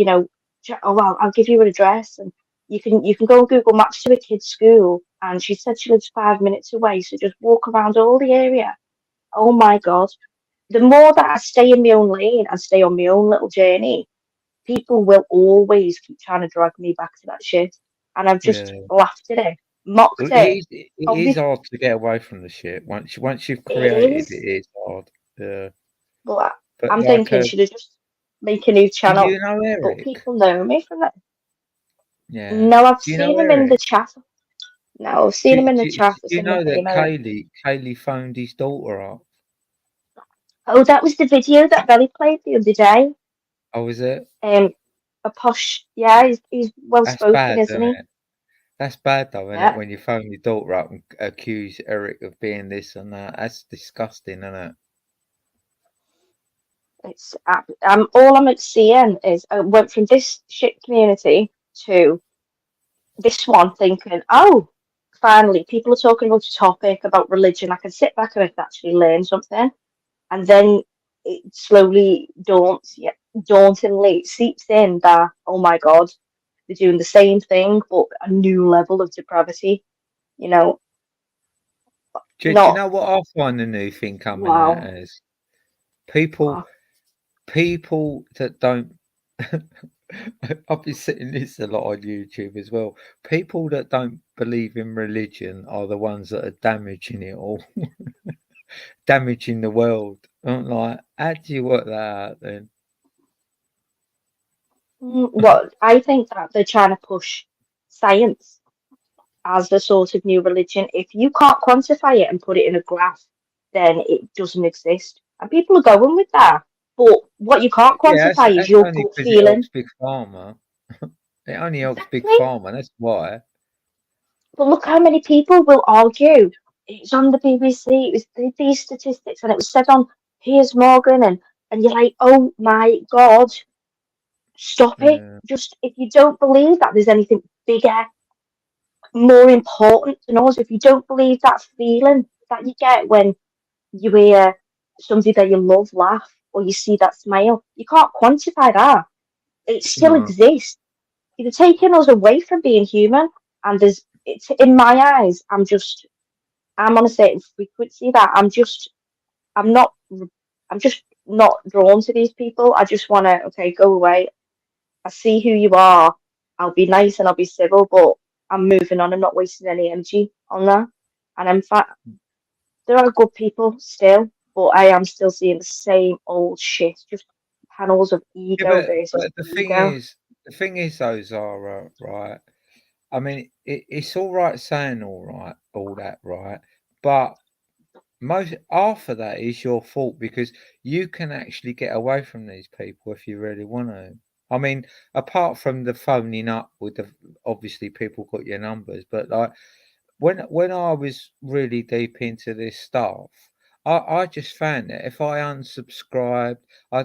Speaker 3: oh well, I'll give you an address, and you can go on Google Maps to a kid's school. And she said she lives 5 minutes away, so just walk around all the area. Oh my God! The more that I stay in my own lane and stay on my own little journey, people will always keep trying to drag me back to that shit. And I've just
Speaker 1: Yeah.
Speaker 3: laughed at it, mocked
Speaker 1: Well,
Speaker 3: it.
Speaker 1: it is
Speaker 3: Obviously,
Speaker 1: hard to get away from the shit. Once you've
Speaker 3: it
Speaker 1: created it,
Speaker 3: is.
Speaker 1: it is hard. Yeah.
Speaker 3: But
Speaker 1: But
Speaker 3: I'm
Speaker 1: like,
Speaker 3: thinking, should I just make a new
Speaker 1: do
Speaker 3: channel?
Speaker 1: you know
Speaker 3: But
Speaker 1: Eric?
Speaker 3: people know me from that.
Speaker 1: Yeah.
Speaker 3: No, I've
Speaker 1: Do you know
Speaker 3: seen him in the
Speaker 1: Eric?
Speaker 3: chat. No, I've seen him in the
Speaker 1: Do
Speaker 3: chat. I've
Speaker 1: you
Speaker 3: seen him in
Speaker 1: know that
Speaker 3: Vimeo.
Speaker 1: Kaylee phoned his daughter up?
Speaker 3: Oh, that was the video that Belly played the other day.
Speaker 1: Oh, is it?
Speaker 3: A posh, yeah, he's well
Speaker 1: That's
Speaker 3: spoken,
Speaker 1: bad,
Speaker 3: isn't
Speaker 1: isn't
Speaker 3: he?
Speaker 1: it? That's bad though, isn't it?
Speaker 3: Yeah,
Speaker 1: When you phone your daughter up and accuse Eric of being this and that. That's disgusting, isn't it?
Speaker 3: it's all I'm seeing is I went from this shit community to this one thinking, oh, finally, people are talking about a topic about religion. I can sit back and I can actually learn something. And then it slowly dauntingly seeps in that, oh my God, they're doing the same thing, but a new level of depravity, you know,
Speaker 1: Do you
Speaker 3: not,
Speaker 1: know what I find the new thing coming out
Speaker 3: wow,
Speaker 1: as? People,
Speaker 3: wow.
Speaker 1: people that don't. I've been seeing this a lot on YouTube as well. People that don't believe in religion are the ones that are damaging it all, damaging the world. I'm like, how do you work that out then?
Speaker 3: Well, I think that they're trying to push science as the sort of new religion. If you can't quantify it and put it in a graph, then it doesn't exist. And people are going with that. But what you can't
Speaker 1: Yeah,
Speaker 3: quantify is
Speaker 1: that's
Speaker 3: your
Speaker 1: only
Speaker 3: gut
Speaker 1: because it
Speaker 3: feeling.
Speaker 1: helps Big Pharma. It only helps Big
Speaker 3: Exactly.
Speaker 1: Pharma. That's why.
Speaker 3: But look how many people will argue. It's on the BBC. It was these statistics, and it was said on Piers Morgan, and you're like, oh my God, stop it!
Speaker 1: Yeah.
Speaker 3: Just if you don't believe that there's anything bigger, more important than us, if you don't believe that feeling that you get when you hear somebody that you love laugh or you see that smile, you can't quantify that. It still
Speaker 1: No.
Speaker 3: exists. You're taking us away from being human, and it's in my eyes. I'm on a certain frequency that I'm not I'm just not drawn to these people. I just want to, okay, go away. I see who you are. I'll be nice and I'll be civil, but I'm moving on. I'm not wasting any energy on that. And in fact, there are good people still, but I am still seeing the same old shit. Just panels of
Speaker 1: Yeah,
Speaker 3: ego versus
Speaker 1: but
Speaker 3: ego.
Speaker 1: the thing is, though, Zara, right? I mean, it's all right saying all that, right? But most half of that is your fault because you can actually get away from these people if you really want to. I mean, apart from the phoning up with the obviously people got your numbers, but like when I was really deep into this stuff, I just found that if I unsubscribed, I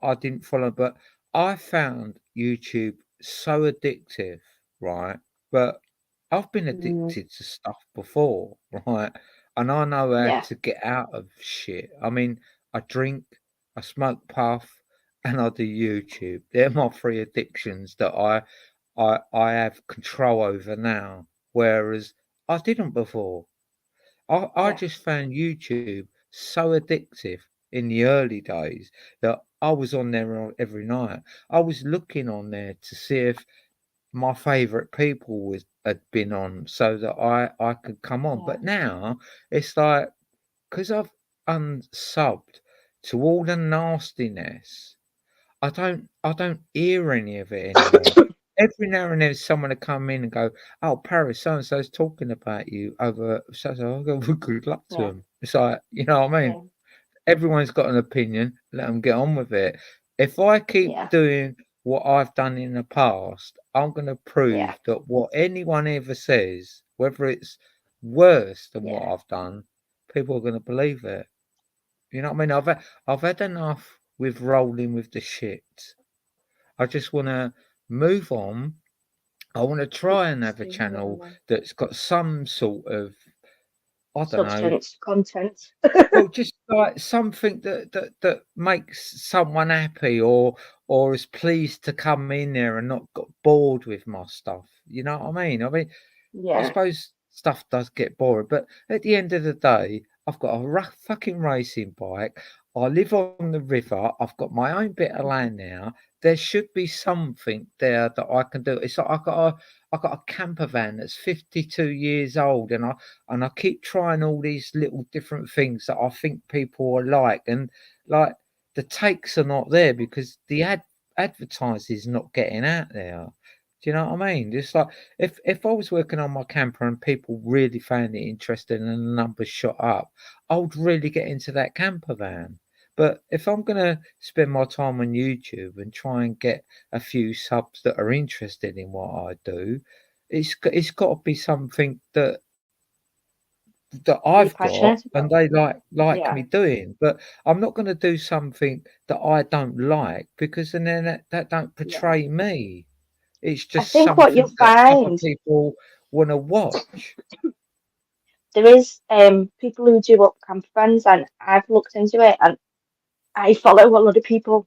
Speaker 1: I didn't follow, but I found YouTube so addictive, right? But I've been
Speaker 3: Mm,
Speaker 1: addicted to stuff before, right? And I know how
Speaker 3: yeah,
Speaker 1: to get out of shit. I mean, I drink, I smoke puff, and I do YouTube. They're my three addictions that I have control over now. Whereas I didn't before. I
Speaker 3: Yeah,
Speaker 1: just found YouTube so addictive in the early days that I was on there every night. I was looking on there to see if my favourite people had been on so that I could come on.
Speaker 3: yeah,
Speaker 1: But now it's like because I've unsubbed to all the nastiness, I don't hear any of it anymore. Every now and then someone will come in and go, "Oh, Paris, so and so's talking about you over so so." I go, "Well, good luck to
Speaker 3: yeah,
Speaker 1: them." It's like, you know what I mean?
Speaker 3: yeah,
Speaker 1: Everyone's got an opinion. Let them get on with it. If I keep
Speaker 3: yeah,
Speaker 1: doing what I've done in the past, I'm going to
Speaker 3: yeah,
Speaker 1: prove that what anyone ever says, whether it's worse than what
Speaker 3: yeah.
Speaker 1: I've done, people are going to believe it. You know what I mean? I've had enough with rolling with the shit. I just want to move on. I want to try and have a channel
Speaker 3: Extreme
Speaker 1: that's got some sort of, I don't know,
Speaker 3: substance content.
Speaker 1: well, just like something that makes someone happy or is pleased to come in there and not got bored with my stuff. You know what I mean? I mean, I
Speaker 3: Yeah,
Speaker 1: suppose stuff does get boring, but at the end of the day, I've got a rough fucking racing bike. I live on the river. I've got my own bit of
Speaker 3: mhm,
Speaker 1: land now. There should be something there that I can do. It's like I got a camper van that's 52 years old, and I keep trying all these little different things that I think people will like, and like the takes are not there because the advertising is not getting out there. Do you know what I mean? It's like if I was working on my camper and people really found it interesting and the numbers shot up, I would really get into that camper van. But if I'm gonna spend my time on YouTube and try and get a few subs that are interested in what I do, it's got to be something that
Speaker 3: you're
Speaker 1: I've got
Speaker 3: passionate
Speaker 1: and
Speaker 3: about.
Speaker 1: they like
Speaker 3: Yeah,
Speaker 1: me doing. But I'm not gonna do something that I don't like because then that don't
Speaker 3: yeah.
Speaker 1: portray me. It's
Speaker 3: I
Speaker 1: just
Speaker 3: think what you'll
Speaker 1: something that other
Speaker 3: find
Speaker 1: people wanna watch.
Speaker 3: there is people who do up camper vans, and I've looked into it, and I follow a lot of people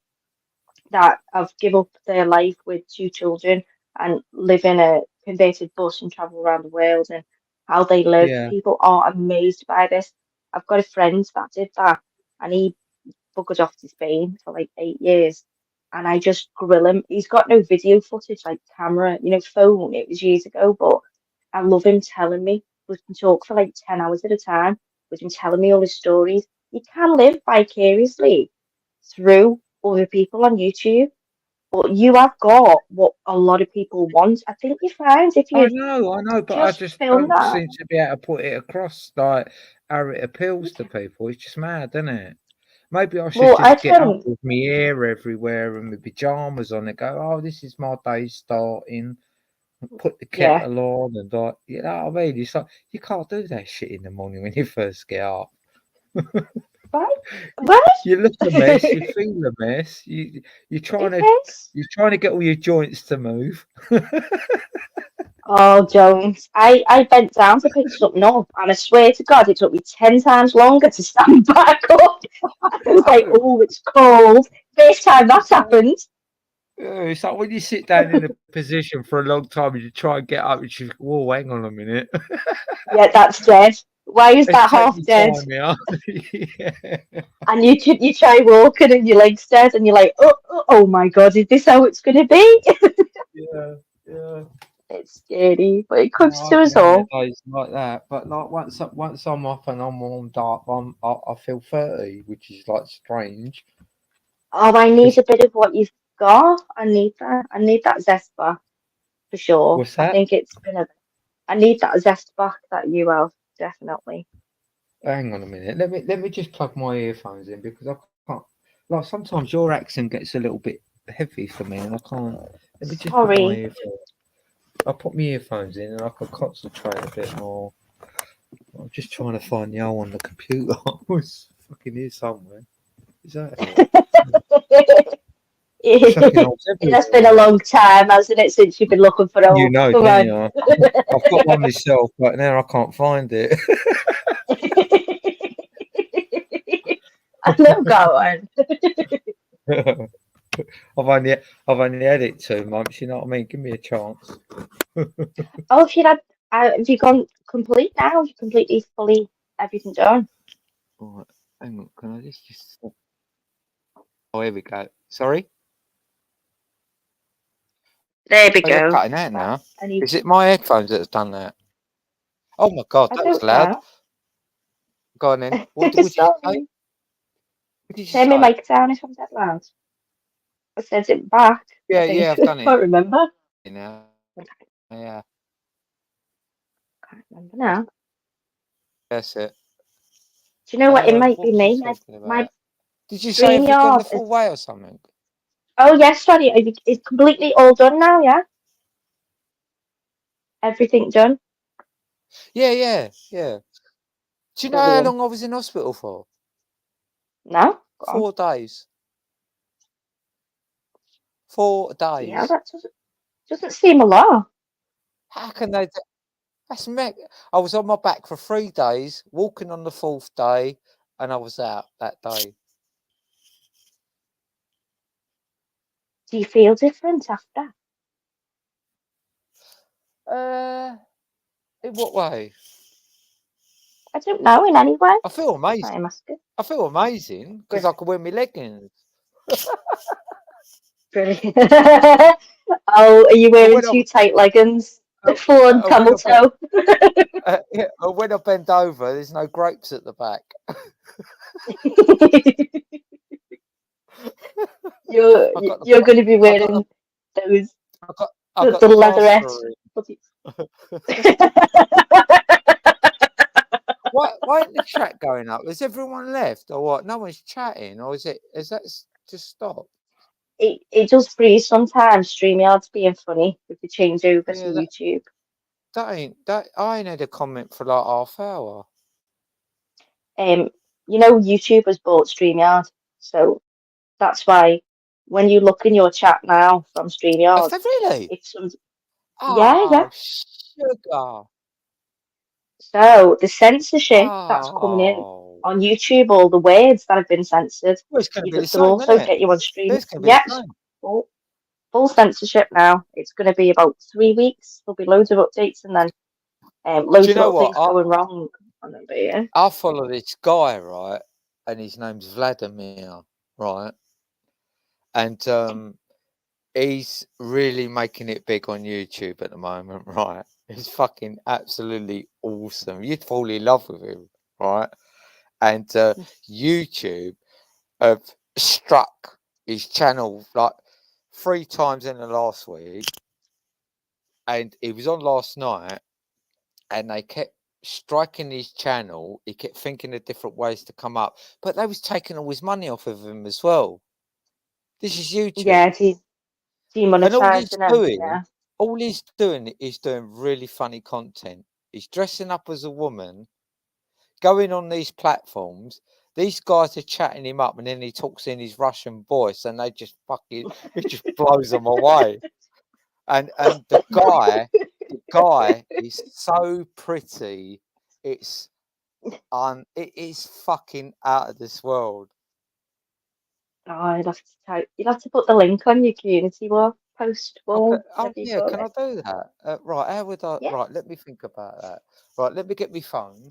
Speaker 3: that have give up their life with two children and live in a converted bus and travel around the world and how they live.
Speaker 1: Yeah.
Speaker 3: People are amazed by this. I've got a friend that did that, and he buggered off to Spain for like 8 years. And I just grill him. He's got no video footage, like camera, phone. It was years ago, but I love him telling me. We can talk for like 10 hours at a time with him telling me all his stories. You can live vicariously through other people on YouTube, but you have got what a lot of people want. I think you find if you
Speaker 1: I know, but I
Speaker 3: just
Speaker 1: just
Speaker 3: film
Speaker 1: don't
Speaker 3: that,
Speaker 1: seem to be able to put it across like how it appeals to people. It's just mad, isn't it? Maybe I should
Speaker 3: well, I
Speaker 1: just get up
Speaker 3: can,
Speaker 1: with my hair everywhere and my pajamas on and go, oh, this is my day starting. Put the
Speaker 3: yeah,
Speaker 1: kettle on and like, you know what I mean? It's like you can't do that shit in the morning when you first get up.
Speaker 3: right, right.
Speaker 1: You look a mess, you feel a mess. You're trying
Speaker 3: It
Speaker 1: to
Speaker 3: is.
Speaker 1: you're trying to get all your joints to move.
Speaker 3: Oh, Jones, I bent down to pick something up, and I swear to God, it took me 10 times longer to stand back up. I was like,
Speaker 1: Oh,
Speaker 3: oh, it's cold. First time that's
Speaker 1: it's like
Speaker 3: happened.
Speaker 1: it's like when you sit down in a position for a long time and you try and get up, and you think, "Whoa, hang on a minute,
Speaker 3: Yeah, that's dead. Why is
Speaker 1: let's
Speaker 3: that
Speaker 1: take
Speaker 3: half
Speaker 1: your
Speaker 3: dead?
Speaker 1: time here." Yeah,
Speaker 3: And you try walking and your legs dead, and you're like, oh my God, is this how it's gonna be?
Speaker 1: yeah, yeah.
Speaker 3: It's scary, but it
Speaker 1: No,
Speaker 3: comes
Speaker 1: I
Speaker 3: to us
Speaker 1: can have
Speaker 3: all.
Speaker 1: days like that, but like once I'm off and I'm warmed up, I feel 30, which is like strange.
Speaker 3: Oh, I need
Speaker 1: 'Cause
Speaker 3: a bit of what you've got. I need that. I need that zest back for sure.
Speaker 1: what's
Speaker 3: I
Speaker 1: that?
Speaker 3: think it's been a. I need that zest back that you have, definitely.
Speaker 1: Hang on a minute. Let me just plug my earphones in because I can't. Like sometimes your accent gets a little bit heavy for me, and I can't. Let me just put my
Speaker 3: Sorry.
Speaker 1: earphones. I'll put my earphones in, and I can concentrate a bit more. I'm just trying to find the hole on the computer. It's fucking here somewhere. Is that it? Fucking
Speaker 3: It
Speaker 1: holes
Speaker 3: has been a
Speaker 1: everywhere.
Speaker 3: long time, hasn't it, since you've been looking for
Speaker 1: You
Speaker 3: help?
Speaker 1: know,
Speaker 3: Come
Speaker 1: don't
Speaker 3: on.
Speaker 1: you? I've got one myself, but now I can't find it.
Speaker 3: I know, go on.
Speaker 1: I've only had it 2 months. You know what I mean? Give me a chance.
Speaker 3: Oh, if you had, have you gone complete now. You're completely, fully, everything done.
Speaker 1: Right, hang on, can I just... Oh, here we go. Sorry?
Speaker 3: There we
Speaker 1: Oh, you're
Speaker 3: go.
Speaker 1: cutting out now.
Speaker 3: I need.
Speaker 1: Is it my headphones that's done that? Oh my God,
Speaker 3: I
Speaker 1: that was
Speaker 3: don't
Speaker 1: loud.
Speaker 3: know.
Speaker 1: Go on then. What did you say?
Speaker 3: Sorry.
Speaker 1: What did you
Speaker 3: Turn my
Speaker 1: say?
Speaker 3: mic down if I'm that loud. I said it back. I
Speaker 1: Yeah,
Speaker 3: think.
Speaker 1: yeah, I've done it
Speaker 3: Can't remember.
Speaker 1: now. Yeah,
Speaker 3: Can't remember now.
Speaker 1: that's it.
Speaker 3: Do you know what? It might
Speaker 1: What
Speaker 3: be
Speaker 1: was I
Speaker 3: me.
Speaker 1: talking
Speaker 3: My
Speaker 1: about? Did you say have you gone the
Speaker 3: StreamYard is.
Speaker 1: full way or something?
Speaker 3: Oh yes, sorry. It's completely all done now. Yeah, everything done.
Speaker 1: Yeah, yeah, yeah. Do you know how
Speaker 3: Brilliant.
Speaker 1: long I was in hospital for?
Speaker 3: No, go on.
Speaker 1: 4 days. 4
Speaker 3: Yeah,
Speaker 1: days.
Speaker 3: that doesn't seem a lot.
Speaker 1: How can they? That's me. I was on my back for 3 days, walking on the fourth day, and I was out that day.
Speaker 3: Do you feel different after?
Speaker 1: Uh, in what way?
Speaker 3: I don't know. In any way.
Speaker 1: I feel
Speaker 3: That's why
Speaker 1: amazing.
Speaker 3: I'm asking.
Speaker 1: I feel amazing because I can wear my leggings.
Speaker 3: Brilliant. Oh, are you
Speaker 1: And
Speaker 3: wearing
Speaker 1: when I
Speaker 3: too tight leggings?
Speaker 1: uh,
Speaker 3: Full on
Speaker 1: when
Speaker 3: camel toe.
Speaker 1: yeah, when I bend over, there's no grapes at the back.
Speaker 3: You're
Speaker 1: I got the
Speaker 3: you're going to be
Speaker 1: I got the
Speaker 3: wearing those
Speaker 1: I got I
Speaker 3: the,
Speaker 1: got
Speaker 3: the
Speaker 1: the
Speaker 3: leatherette.
Speaker 1: plaster in.
Speaker 3: bloody-
Speaker 1: Why ain't the chat going up? Has everyone left or what? No one's chatting, or is that just stopped?
Speaker 3: it does freeze sometimes. StreamYard's being funny with the change over to
Speaker 1: Yeah,
Speaker 3: YouTube.
Speaker 1: that I ain't had a comment for like half hour.
Speaker 3: Um, YouTube has bought StreamYard, so that's why when you look in your chat now from
Speaker 1: Have
Speaker 3: StreamYard,
Speaker 1: they really?
Speaker 3: if some yeah.
Speaker 1: Oh, sugar.
Speaker 3: So the censorship that's coming in
Speaker 1: Oh.
Speaker 3: on YouTube, all the words that have been censored,
Speaker 1: Well, it's going to be the
Speaker 3: they'll
Speaker 1: same, isn't
Speaker 3: also
Speaker 1: it?
Speaker 3: get you on stream.
Speaker 1: It's going to be the
Speaker 3: Yes,
Speaker 1: same.
Speaker 3: full censorship now. It's going to be about 3 weeks. There'll be loads of updates and then
Speaker 1: Do
Speaker 3: loads
Speaker 1: you
Speaker 3: of
Speaker 1: know
Speaker 3: little
Speaker 1: what?
Speaker 3: things going wrong on them. But yeah,
Speaker 1: I follow this guy, right? And his name's Vladimir, right? And he's really making it big on YouTube at the moment, right? He's fucking absolutely awesome. You'd fall in love with him, right? And YouTube have struck his channel like 3 times in the last week, and he was on last night, and they kept striking his channel. He kept thinking of different ways to come up, but they was taking all his money off of him as well. This is YouTube.
Speaker 3: yeah,
Speaker 1: And
Speaker 3: demonetizing them. Yeah,
Speaker 1: all he's doing is doing really funny content. He's dressing up as a woman, going on these platforms. These guys are chatting him up, and then he talks in his Russian voice, and they just fucking it just blows them away. And the guy is so pretty. It's it is fucking out of this world.
Speaker 3: oh, you'd have to put the link on your community wall, post
Speaker 1: Okay.
Speaker 3: wall,
Speaker 1: Oh
Speaker 3: whatever you
Speaker 1: yeah,
Speaker 3: call
Speaker 1: can I
Speaker 3: it.
Speaker 1: do that? Right, how would I?
Speaker 3: Yeah,
Speaker 1: Right, let me think about that. Right, let me get my phone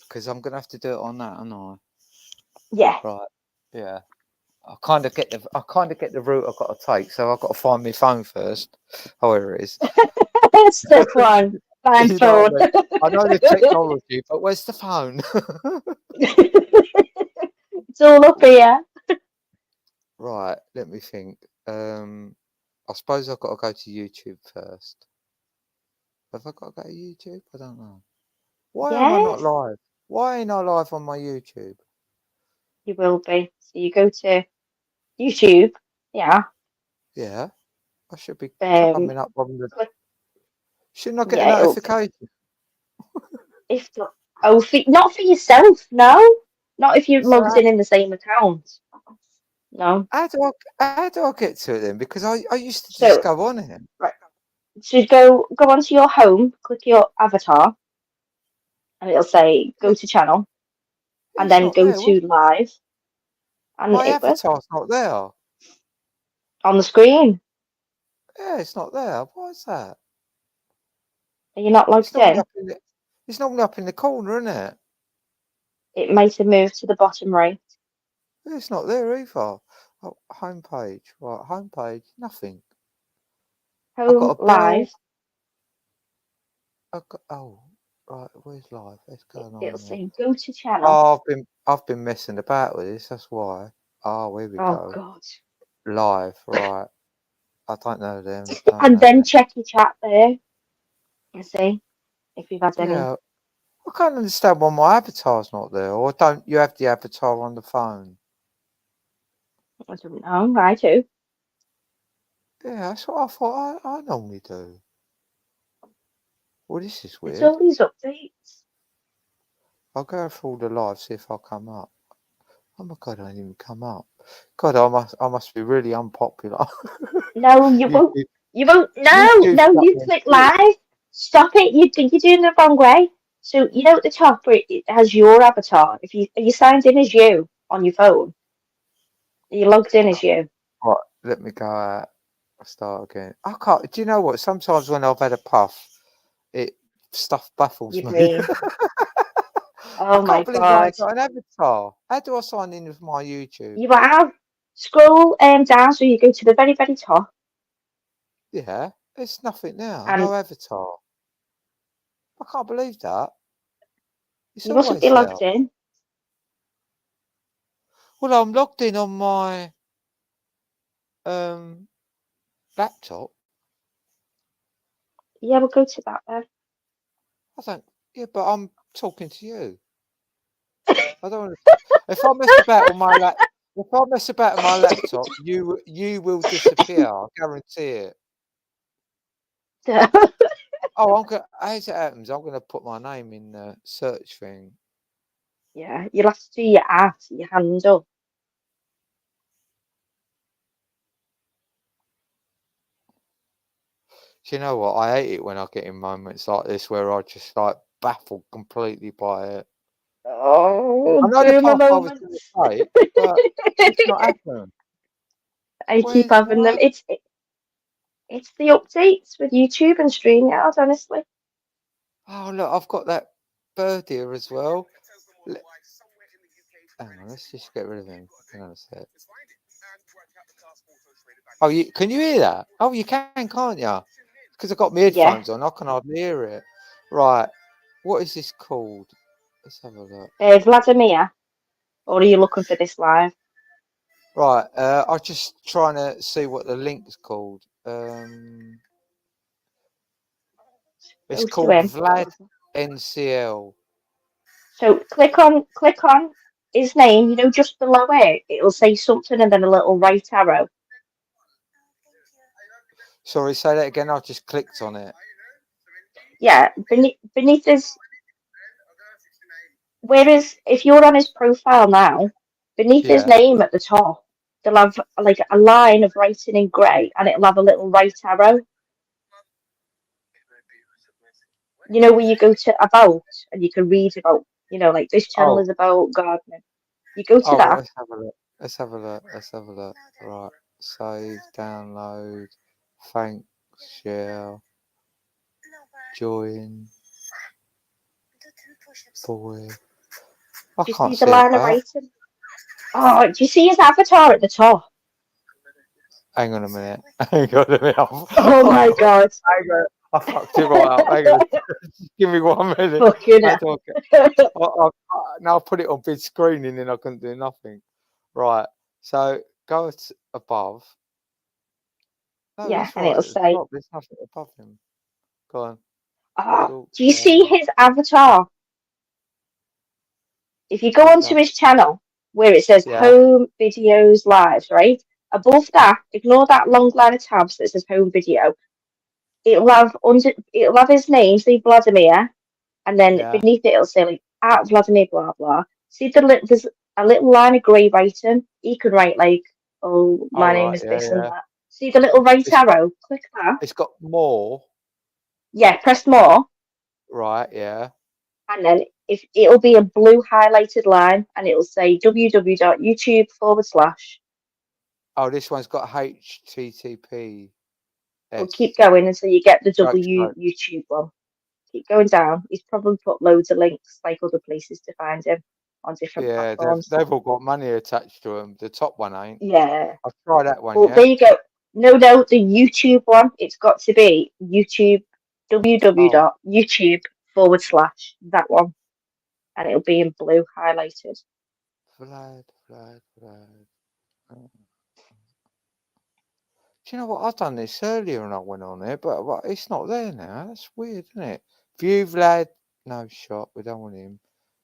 Speaker 1: because I'm gonna have to do it on that, aren't I?
Speaker 3: yeah.
Speaker 1: Right, yeah. I kind of get the route I've got to take, so I've got to find my phone first. Oh, here it is.
Speaker 3: Step one, find
Speaker 1: You know
Speaker 3: phone.
Speaker 1: what I mean? I know the technology, but where's the phone?
Speaker 3: It's all up here.
Speaker 1: Right, let me think. I suppose I've got to go to YouTube first. Have I got to go to YouTube? I don't know. Why am I not
Speaker 3: Yes,
Speaker 1: live? Why ain't I live on my YouTube?
Speaker 3: you will be. So you go to YouTube, yeah.
Speaker 1: Yeah, I should be
Speaker 3: Um,
Speaker 1: coming up on the.
Speaker 3: click,
Speaker 1: Shouldn't I get a
Speaker 3: yeah, it'll
Speaker 1: notification?
Speaker 3: if not, oh, not for yourself, no, not if you're
Speaker 1: So
Speaker 3: logged in the same account, no.
Speaker 1: how do I get to it then? Because I used to just
Speaker 3: So
Speaker 1: go on here.
Speaker 3: right, so go onto your home, click your avatar, and it'll say
Speaker 1: Yeah,
Speaker 3: go to channel, and
Speaker 1: it's
Speaker 3: then
Speaker 1: not
Speaker 3: go
Speaker 1: there.
Speaker 3: to live, and
Speaker 1: My
Speaker 3: it will
Speaker 1: avatar's not there.
Speaker 3: on the screen.
Speaker 1: Yeah, it's not there. Why is that?
Speaker 3: Are you not
Speaker 1: It's
Speaker 3: logged
Speaker 1: normally
Speaker 3: in?
Speaker 1: up in it. It's normally up in the corner, isn't it?
Speaker 3: It might have moved to the bottom right.
Speaker 1: It's not there either. Oh, homepage. Right, homepage. Nothing. I've got
Speaker 3: Home
Speaker 1: a bell.
Speaker 3: live.
Speaker 1: Right. Where's live? Let's go
Speaker 3: It'll
Speaker 1: on there.
Speaker 3: say go to channel.
Speaker 1: Oh, I've been messing about with this. That's why. Oh, here we
Speaker 3: Oh
Speaker 1: go.
Speaker 3: God.
Speaker 1: Live. Right. I don't know them.
Speaker 3: And then check your chat there and see if you've had any.
Speaker 1: Yeah. I can't understand why my avatar's not there. Or don't you have the avatar on the phone?
Speaker 3: I don't know. I do.
Speaker 1: Yeah, that's what I thought I normally do. Well, this is
Speaker 3: It's
Speaker 1: weird.
Speaker 3: all these updates.
Speaker 1: I'll go through all the live, see if I'll come up. Oh my God, I didn't even come up. God, I must be really unpopular.
Speaker 3: No, you won't.
Speaker 1: YouTube,
Speaker 3: You won't. No,
Speaker 1: YouTube
Speaker 3: no.
Speaker 1: shut
Speaker 3: You
Speaker 1: me
Speaker 3: click
Speaker 1: shit.
Speaker 3: live. Stop it. You're doing it the wrong way. So you know at the top where it has your avatar. If you signed in as you on your phone, you logged in as you.
Speaker 1: Right, let me go out. Start again. I can't. Do you know what? Sometimes when I've had a puff, stuff baffles
Speaker 3: Your
Speaker 1: me.
Speaker 3: brain.
Speaker 1: I
Speaker 3: Oh my
Speaker 1: can't believe I
Speaker 3: God.
Speaker 1: ain't got an avatar. How do I sign in with my YouTube?
Speaker 3: You have scroll down so you go to the very very top
Speaker 1: Yeah, there's nothing now.
Speaker 3: and
Speaker 1: No avatar. I can't believe that. It's
Speaker 3: you mustn't be
Speaker 1: always there.
Speaker 3: logged in.
Speaker 1: Well, I'm logged in on my um laptop.
Speaker 3: Yeah, we'll go to that then.
Speaker 1: I don't. Yeah, but I'm talking to you. I don't want to. If I mess about on my if I mess about on my laptop, you will disappear. I guarantee it. Oh, as it happens, I'm gonna put my name in the search thing.
Speaker 3: Yeah, you'll have to do your your hand up.
Speaker 1: Do you know what? I hate it when I get in moments like this where I just like baffled completely by it. I
Speaker 3: Oh,
Speaker 1: know the
Speaker 3: boomer
Speaker 1: path I was going
Speaker 3: moments.
Speaker 1: to take, but it's not happening.
Speaker 3: I keep
Speaker 1: Where's
Speaker 3: having them.
Speaker 1: my?
Speaker 3: It's the updates with YouTube and StreamYard, honestly.
Speaker 1: Oh look, I've got that bird here as well. Le- Hang on, let's just get rid of him. Hang on a sec. Oh, can you hear that? Oh, you can, can't you? Because I've got my
Speaker 3: Yeah.
Speaker 1: headphones on, I can hardly hear it. Right, what is this called? Let's have a look.
Speaker 3: Vladimir, or are you looking for this live?
Speaker 1: Right, I'm just trying to see what the link's called. It's
Speaker 3: Go to
Speaker 1: called
Speaker 3: him.
Speaker 1: Vlad NCL.
Speaker 3: So click on his name, you know, just below it. It'll say something and then a little right arrow.
Speaker 1: Sorry, say that again. I just clicked on it.
Speaker 3: Yeah, beneath his. Whereas if you're on his profile now, beneath his
Speaker 1: Yeah.
Speaker 3: name at the top, they'll have like a line of writing in grey, and it'll have a little right arrow. You know, where you go to about and you can read about, you know, like this channel
Speaker 1: Oh,
Speaker 3: is about gardening. You go to
Speaker 1: oh,
Speaker 3: that.
Speaker 1: let's have a look. Let's have a look. Let's have a look. Right. Save, download, thanks, share, join, boy. I
Speaker 3: Do you
Speaker 1: can't
Speaker 3: see the
Speaker 1: see
Speaker 3: line of
Speaker 1: that.
Speaker 3: writing? Oh, do you see his avatar at the top?
Speaker 1: Hang on a minute. Hang on a minute.
Speaker 3: Oh my God.
Speaker 1: Hang on. I fucked it right up. Hang on. Give me 1 minute.
Speaker 3: Fucking
Speaker 1: How
Speaker 3: hell.
Speaker 1: do I get? Now I put it on big screen and then I couldn't do nothing. Right. So go above. No,
Speaker 3: Yeah,
Speaker 1: he's
Speaker 3: and
Speaker 1: right
Speaker 3: it'll
Speaker 1: at the
Speaker 3: say,
Speaker 1: top. There's nothing above him. Go on.
Speaker 3: oh,
Speaker 1: Talk,
Speaker 3: do you see his avatar? If you go
Speaker 1: his
Speaker 3: onto his channel where it says
Speaker 1: yeah.
Speaker 3: home videos lives, right? Above that, ignore that long line of tabs that says home video. It'll have his name, say Vladimir, and then
Speaker 1: Yeah.
Speaker 3: beneath it it'll say like at Vladimir blah blah. See there's a little line of grey writing. He could write like, oh,
Speaker 1: All
Speaker 3: my name
Speaker 1: right.
Speaker 3: is
Speaker 1: Yeah.
Speaker 3: this and
Speaker 1: Yeah.
Speaker 3: that. See the little right
Speaker 1: It's got.
Speaker 3: arrow? Click that.
Speaker 1: It's got more.
Speaker 3: Yeah, press more,
Speaker 1: Right. Yeah.
Speaker 3: and then if it'll be a blue highlighted line, and it'll say www.youtube/.
Speaker 1: Oh, this one's got HTTPS.
Speaker 3: Or keep going until you get the
Speaker 1: Stroke,
Speaker 3: W
Speaker 1: stroke.
Speaker 3: YouTube one. keep going down. He's probably put loads of links, like other places to find him on different
Speaker 1: Yeah,
Speaker 3: platforms.
Speaker 1: they've all got money attached to them. The top one ain't.
Speaker 3: Yeah.
Speaker 1: I'll try that one.
Speaker 3: Well,
Speaker 1: Yeah.
Speaker 3: there you go. No, the YouTube one. It's got to be YouTube,
Speaker 1: Oh,
Speaker 3: www.youtube.com/ that one, and it'll be in blue highlighted.
Speaker 1: Vlad. Do you know what? I've done this earlier and I went on there, but it's not there now. That's weird, isn't it? View Vlad. No shot. We don't want him.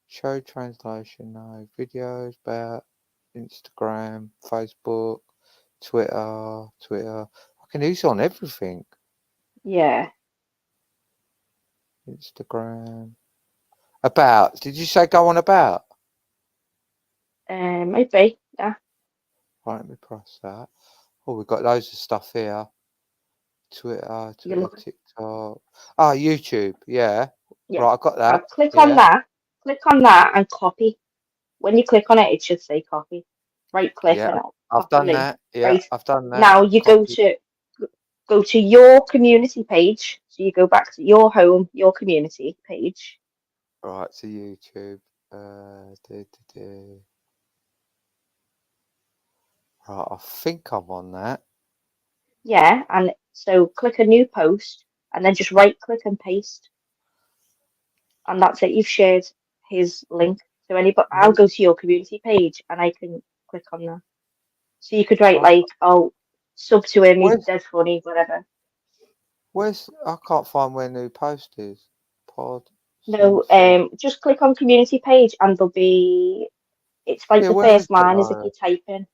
Speaker 1: Show translation. No. Videos about Instagram, Facebook, Twitter. I can use on everything.
Speaker 3: Yeah.
Speaker 1: Instagram. About. Did you say go on about?
Speaker 3: Maybe. Yeah.
Speaker 1: Right, let me press that. Oh, we've got loads of stuff here. Twitter,
Speaker 3: You look.
Speaker 1: TikTok. Ah, YouTube. Yeah.
Speaker 3: Yeah.
Speaker 1: Right, I got
Speaker 3: Now
Speaker 1: that.
Speaker 3: click on
Speaker 1: Yeah.
Speaker 3: that. Click on that and copy. When you click on it, it should say copy. Right click
Speaker 1: Yeah.
Speaker 3: and
Speaker 1: I've
Speaker 3: copy
Speaker 1: done
Speaker 3: link.
Speaker 1: that. Yeah,
Speaker 3: Right.
Speaker 1: I've done that.
Speaker 3: Now you
Speaker 1: Copy.
Speaker 3: go to your community page. So you go back to your home, your community page.
Speaker 1: Right, to YouTube. Right, I think I'm on that.
Speaker 3: Yeah, and so click a new post and then just right click and paste. And that's it. You've shared his link. So anybody, I'll
Speaker 1: Where-
Speaker 3: go to your community page and I can click on that. So you could write
Speaker 1: I-
Speaker 3: like, oh, sub to him, he's
Speaker 1: Where's
Speaker 3: dead funny, whatever.
Speaker 1: I can't find where new post is. Pod
Speaker 3: No,
Speaker 1: censor.
Speaker 3: just click on community page and there'll be, it's like
Speaker 1: Yeah,
Speaker 3: the
Speaker 1: where is
Speaker 3: first
Speaker 1: it
Speaker 3: line is if
Speaker 1: though?
Speaker 3: you type in.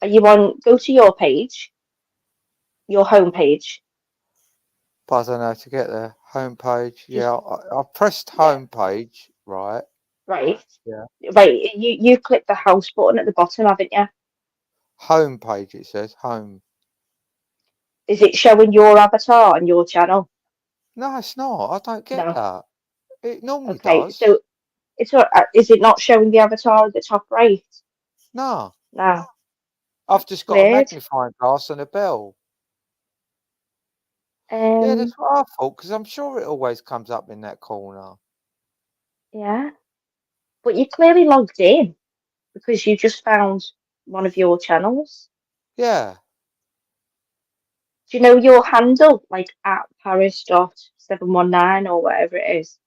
Speaker 3: Are you on, go to your page, your home page.
Speaker 1: But I don't know how to get there. Homepage.
Speaker 3: Just,
Speaker 1: Yeah, I pressed
Speaker 3: yeah,
Speaker 1: homepage. Right.
Speaker 3: right.
Speaker 1: Yeah.
Speaker 3: Right, you click the house button at the bottom, haven't you?
Speaker 1: Homepage. It says home.
Speaker 3: Is it showing your avatar on your channel?
Speaker 1: No, it's not. I don't get
Speaker 3: No.
Speaker 1: that. It normally
Speaker 3: Okay,
Speaker 1: does.
Speaker 3: so is it not showing the avatar at the top right?
Speaker 1: No,
Speaker 3: No,
Speaker 1: I've
Speaker 3: that's
Speaker 1: just got a
Speaker 3: weird.
Speaker 1: magnifying glass and a bell. Yeah,
Speaker 3: Um,
Speaker 1: that's what I thought, because I'm sure it always comes up in that corner.
Speaker 3: yeah, but you're clearly logged in because you just found one of your channels.
Speaker 1: Yeah.
Speaker 3: Do you know your handle, like at Paris.719 or whatever it is?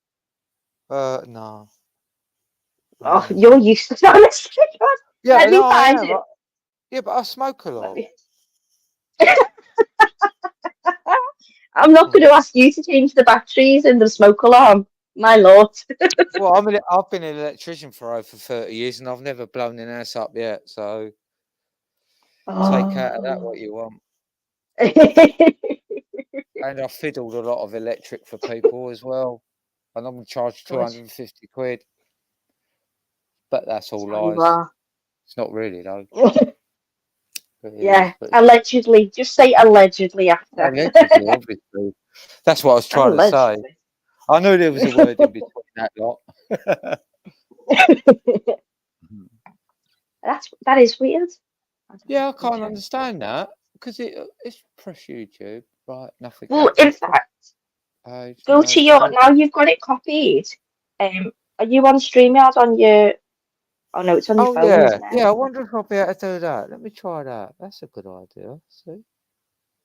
Speaker 1: No.
Speaker 3: Oh,
Speaker 1: No.
Speaker 3: you're useless, honestly.
Speaker 1: Yeah,
Speaker 3: Let
Speaker 1: no,
Speaker 3: me
Speaker 1: I
Speaker 3: find
Speaker 1: am.
Speaker 3: it.
Speaker 1: Yeah, but I smoke a
Speaker 3: Let
Speaker 1: lot.
Speaker 3: me. I'm not going to ask you to change the batteries in the smoke alarm. My lord.
Speaker 1: Well, I've been an electrician for over 30 years and I've never blown an house up yet. So take out of that what
Speaker 3: Oh.
Speaker 1: you want. And I fiddled a lot of electric for people as well. And I'm charged
Speaker 3: Good.
Speaker 1: 250 quid. But that's all
Speaker 3: Tell you
Speaker 1: lies.
Speaker 3: what.
Speaker 1: It's not really though. It is,
Speaker 3: Yeah,
Speaker 1: but
Speaker 3: allegedly. Just say allegedly after.
Speaker 1: allegedly, obviously. That's what I was trying to say.
Speaker 3: Allegedly.
Speaker 1: I knew there was a word in between that lot.
Speaker 3: That is weird. I don't
Speaker 1: Yeah, I
Speaker 3: know,
Speaker 1: can't
Speaker 3: check.
Speaker 1: understand that because it's press YouTube, right? Nothing
Speaker 3: Well, in
Speaker 1: happens.
Speaker 3: fact,
Speaker 1: Page,
Speaker 3: go
Speaker 1: no
Speaker 3: to your
Speaker 1: page.
Speaker 3: now you've got it copied. Are you on StreamYard on your? Oh no, it's on your
Speaker 1: Oh
Speaker 3: phone,
Speaker 1: yeah,
Speaker 3: isn't it?
Speaker 1: yeah. I wonder if I'll be able to do that. Let me try that. That's a good idea. See?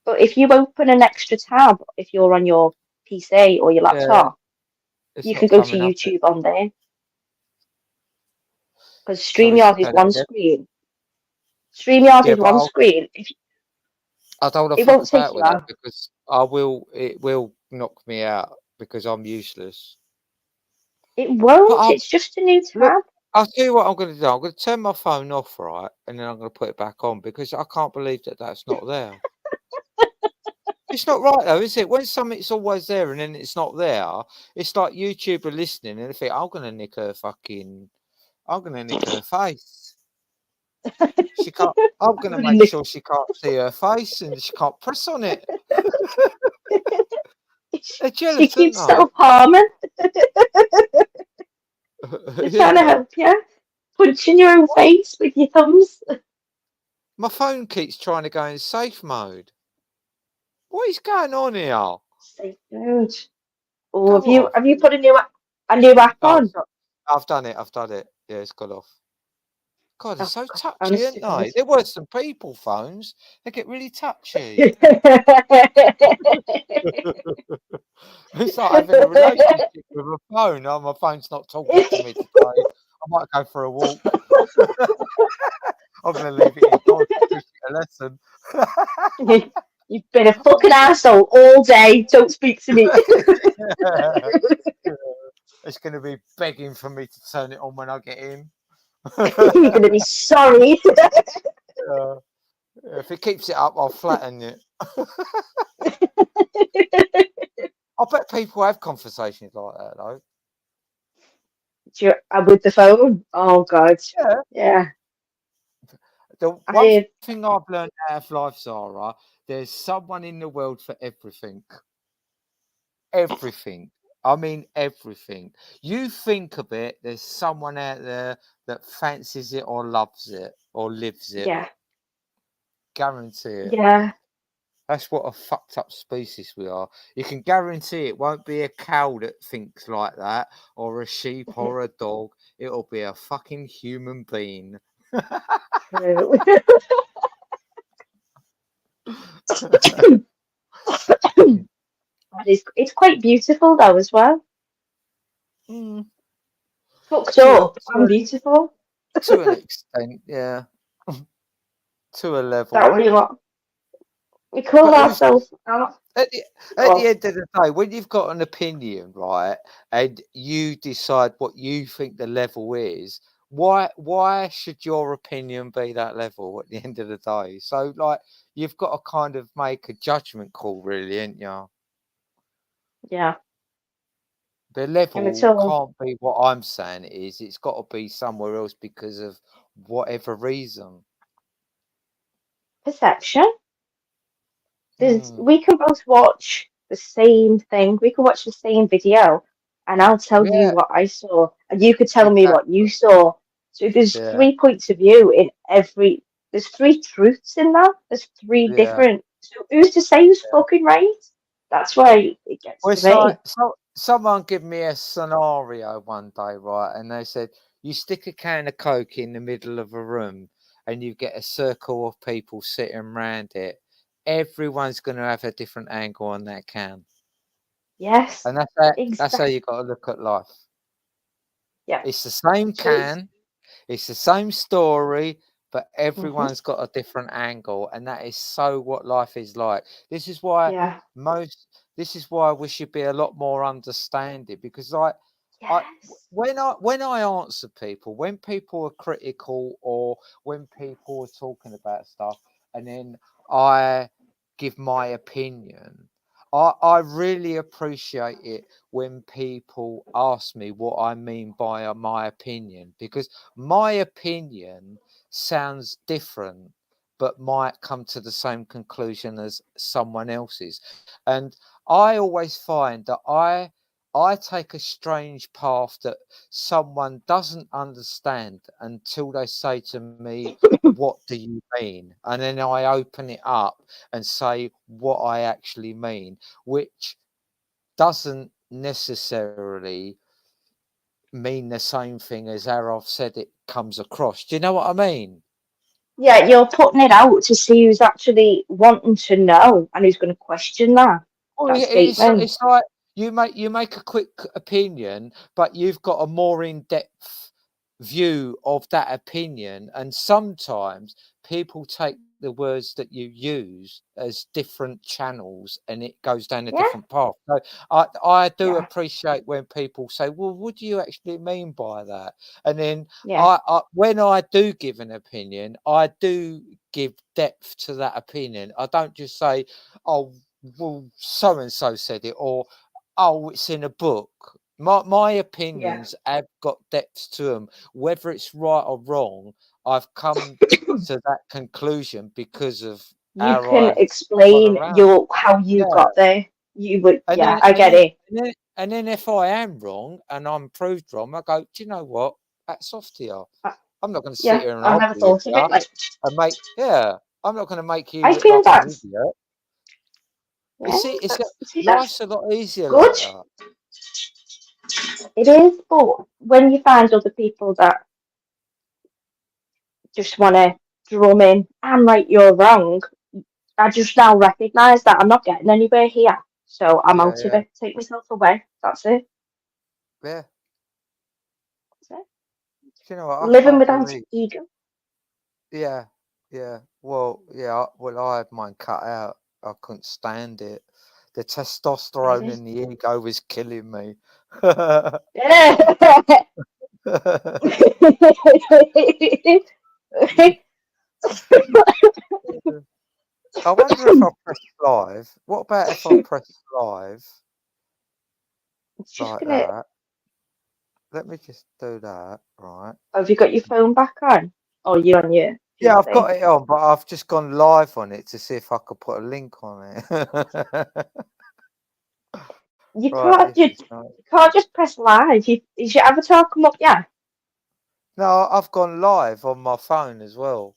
Speaker 3: But if you open an extra tab, if you're on your PC or your
Speaker 1: Yeah,
Speaker 3: laptop,
Speaker 1: it's
Speaker 3: you
Speaker 1: not
Speaker 3: can go to
Speaker 1: coming up.
Speaker 3: YouTube on there because
Speaker 1: Sorry,
Speaker 3: StreamYard is
Speaker 1: say that
Speaker 3: one
Speaker 1: again.
Speaker 3: screen. StreamYard
Speaker 1: Yeah,
Speaker 3: is
Speaker 1: but
Speaker 3: one screen. If
Speaker 1: I don't want to
Speaker 3: it
Speaker 1: fuck
Speaker 3: won't take
Speaker 1: about
Speaker 3: you
Speaker 1: with that
Speaker 3: long.
Speaker 1: because I will. It will knock me out because I'm useless.
Speaker 3: It
Speaker 1: But
Speaker 3: won't.
Speaker 1: I'll
Speaker 3: It's just a new
Speaker 1: look.
Speaker 3: tab.
Speaker 1: I'll tell you what I'm going to do. I'm going to turn my phone off, right, and then I'm going to put it back on because I can't believe that that's not there. It's not right though, is it? When something's always there and then it's not there, it's like YouTube are listening and they think, I'm gonna nick her face. She can't I'm gonna make sure she can't see her face and she can't press on it. They're
Speaker 3: She
Speaker 1: jealous, aren't
Speaker 3: keeps
Speaker 1: they?
Speaker 3: self-harming. They're trying to
Speaker 1: Yeah.
Speaker 3: help you. Punching your own
Speaker 1: What?
Speaker 3: face with your thumbs.
Speaker 1: My phone keeps trying to go in safe mode. What is going on here?
Speaker 3: Safe mode. Or
Speaker 1: Go off.
Speaker 3: have you put a new app
Speaker 1: Oh,
Speaker 3: on?
Speaker 1: I've done it. I've done it. Yeah, it's gone off. God, they're
Speaker 3: Oh,
Speaker 1: so
Speaker 3: God,
Speaker 1: touchy,
Speaker 3: honest
Speaker 1: aren't
Speaker 3: to God.
Speaker 1: they? They're worse than people phones. They get really touchy. It's like having a relationship with a phone. Oh, my phone's not talking to me today. I might go for a walk. I'm going to leave it indoors to teach it a lesson.
Speaker 3: You've been a fucking asshole all day. Don't speak to me.
Speaker 1: It's going to be begging for me to turn it on when I get in.
Speaker 3: You're gonna be sorry.
Speaker 1: Uh, if it keeps it up, I'll flatten it. I bet people have conversations like that, though.
Speaker 3: With the phone. Oh God.
Speaker 1: Yeah.
Speaker 3: Yeah.
Speaker 1: The one
Speaker 3: I
Speaker 1: thing I've learned out of life, Zara, there's someone in the world for everything. Everything. I mean, everything. You think of it, there's someone out there that fancies it or loves it or lives it.
Speaker 3: yeah.
Speaker 1: Guarantee it.
Speaker 3: Yeah.
Speaker 1: That's what a fucked up species we are. You can guarantee it won't be a cow that thinks like that, or a sheep or a dog. It'll be a fucking human being.
Speaker 3: True. It's quite beautiful though as well.
Speaker 1: Mm,
Speaker 3: Fucked
Speaker 1: to a
Speaker 3: up and beautiful.
Speaker 1: to an extent, yeah. To a
Speaker 3: That
Speaker 1: level.
Speaker 3: what you want? We call
Speaker 1: But who's
Speaker 3: ourselves. I'm
Speaker 1: at the
Speaker 3: go
Speaker 1: at
Speaker 3: on.
Speaker 1: the end of the day, when you've got an opinion, right, and you decide what you think the level is, why should your opinion be that level at the end of the day? So like you've got to kind of make a judgment call, really, ain't you?
Speaker 3: Yeah.
Speaker 1: The
Speaker 3: And
Speaker 1: level
Speaker 3: until
Speaker 1: can't be what I'm saying it is. It's got to be somewhere else because of whatever reason.
Speaker 3: perception.
Speaker 1: Hmm.
Speaker 3: We can both watch the same thing. We can watch the same video, and I'll tell you
Speaker 1: Yeah,
Speaker 3: what I saw, and you could tell me what you
Speaker 1: exactly.
Speaker 3: saw. So there's
Speaker 1: Yeah,
Speaker 3: three points of view in every. There's three truths in that. There's three
Speaker 1: yeah.
Speaker 3: different. So who's to say who's fucking right? That's why it gets
Speaker 1: Well,
Speaker 3: to
Speaker 1: it's like
Speaker 3: me.
Speaker 1: someone give me a scenario one day, right? And they said you stick a can of Coke in the middle of a room, and you get a circle of people sitting around it. Everyone's going to have a different angle on that can,
Speaker 3: Yes,
Speaker 1: and that's how
Speaker 3: exactly.
Speaker 1: you got to look at life.
Speaker 3: Yeah.
Speaker 1: It's the same
Speaker 3: So it's.
Speaker 1: can, it's the same story, but
Speaker 3: Hmm.
Speaker 1: everyone's got a different angle, and that is so what life is like. This is why
Speaker 3: Yeah.
Speaker 1: most. This is why we should be a lot more understanding because, like,
Speaker 3: Yes.
Speaker 1: when I answer people, when people are critical or when people are talking about stuff, and then I give my opinion, I really appreciate it when people ask me what I mean by my opinion because my opinion sounds different but might come to the same conclusion as someone else's. And I always find that I take a strange path that someone doesn't understand until they say to me, "What do you mean?" And then I open it up and say what I actually mean, which doesn't necessarily mean the same thing as how I've said it comes across. Do you know what I mean?
Speaker 3: Yeah, you're putting it out to see who's actually wanting to know and who's going to question
Speaker 1: Well,
Speaker 3: that statement.
Speaker 1: it's like you make a quick opinion, but you've got a more in-depth view of that opinion, and sometimes people take the words that you use as different channels, and it goes down a
Speaker 3: Yeah,
Speaker 1: different path. So I do
Speaker 3: yeah,
Speaker 1: appreciate when people say, "Well, what do you actually mean by that?" And then
Speaker 3: yeah,
Speaker 1: when I do give an opinion, I do give depth to that opinion. I don't just say, "Oh, well, so and so said it," or "Oh, it's in a book." My
Speaker 3: yeah.
Speaker 1: opinions have got depth to them. Whether it's right or wrong, I've come to that conclusion because of
Speaker 3: You
Speaker 1: how
Speaker 3: can
Speaker 1: I've gone
Speaker 3: explain
Speaker 1: around.
Speaker 3: your how you
Speaker 1: Yeah,
Speaker 3: got there. You would,
Speaker 1: and
Speaker 3: yeah,
Speaker 1: then
Speaker 3: I
Speaker 1: and
Speaker 3: get
Speaker 1: then
Speaker 3: it.
Speaker 1: and then and then if I am wrong and I'm proved wrong, I go, "Do you know what? Hats off to you.
Speaker 3: Uh,
Speaker 1: I'm not going to sit
Speaker 3: Yeah,
Speaker 1: here and
Speaker 3: I never
Speaker 1: argue with
Speaker 3: thought of
Speaker 1: you
Speaker 3: it. Like,
Speaker 1: and make yeah. I'm not going to make you
Speaker 3: I
Speaker 1: look
Speaker 3: feel
Speaker 1: like an
Speaker 3: that's
Speaker 1: idiot." You
Speaker 3: yeah,
Speaker 1: see,
Speaker 3: that's see, that's
Speaker 1: life's a lot easier
Speaker 3: good.
Speaker 1: like that.
Speaker 3: It is, but when you find other people that just want to drum in, I'm right, you're wrong, I just now recognise that I'm not getting anywhere here. So I'm
Speaker 4: Yeah,
Speaker 3: out of
Speaker 4: yeah,
Speaker 3: it. Take myself away. That's it.
Speaker 4: yeah.
Speaker 3: That's it.
Speaker 4: Do you know what? I
Speaker 3: Living
Speaker 4: can't
Speaker 3: without
Speaker 4: believe.
Speaker 3: ego.
Speaker 4: Yeah, yeah. Well, yeah. Well, I had mine cut out. I couldn't stand it. The
Speaker 3: It
Speaker 4: testosterone
Speaker 3: is.
Speaker 4: in the ego was killing me. I wonder if I press live. What about if I press live
Speaker 3: It's just
Speaker 4: like
Speaker 3: gonna.
Speaker 4: that? Let me just do that, right?
Speaker 3: Have you got your phone back on? Or you on your
Speaker 4: Yeah, I've
Speaker 3: PC?
Speaker 4: got it on, but I've just gone live on it to see if I could put a link on it.
Speaker 3: You
Speaker 4: Right,
Speaker 3: can't.
Speaker 4: this
Speaker 3: You
Speaker 4: is nice.
Speaker 3: can't just press live. Is your avatar come up? Yeah.
Speaker 4: No, I've gone live on my phone as well.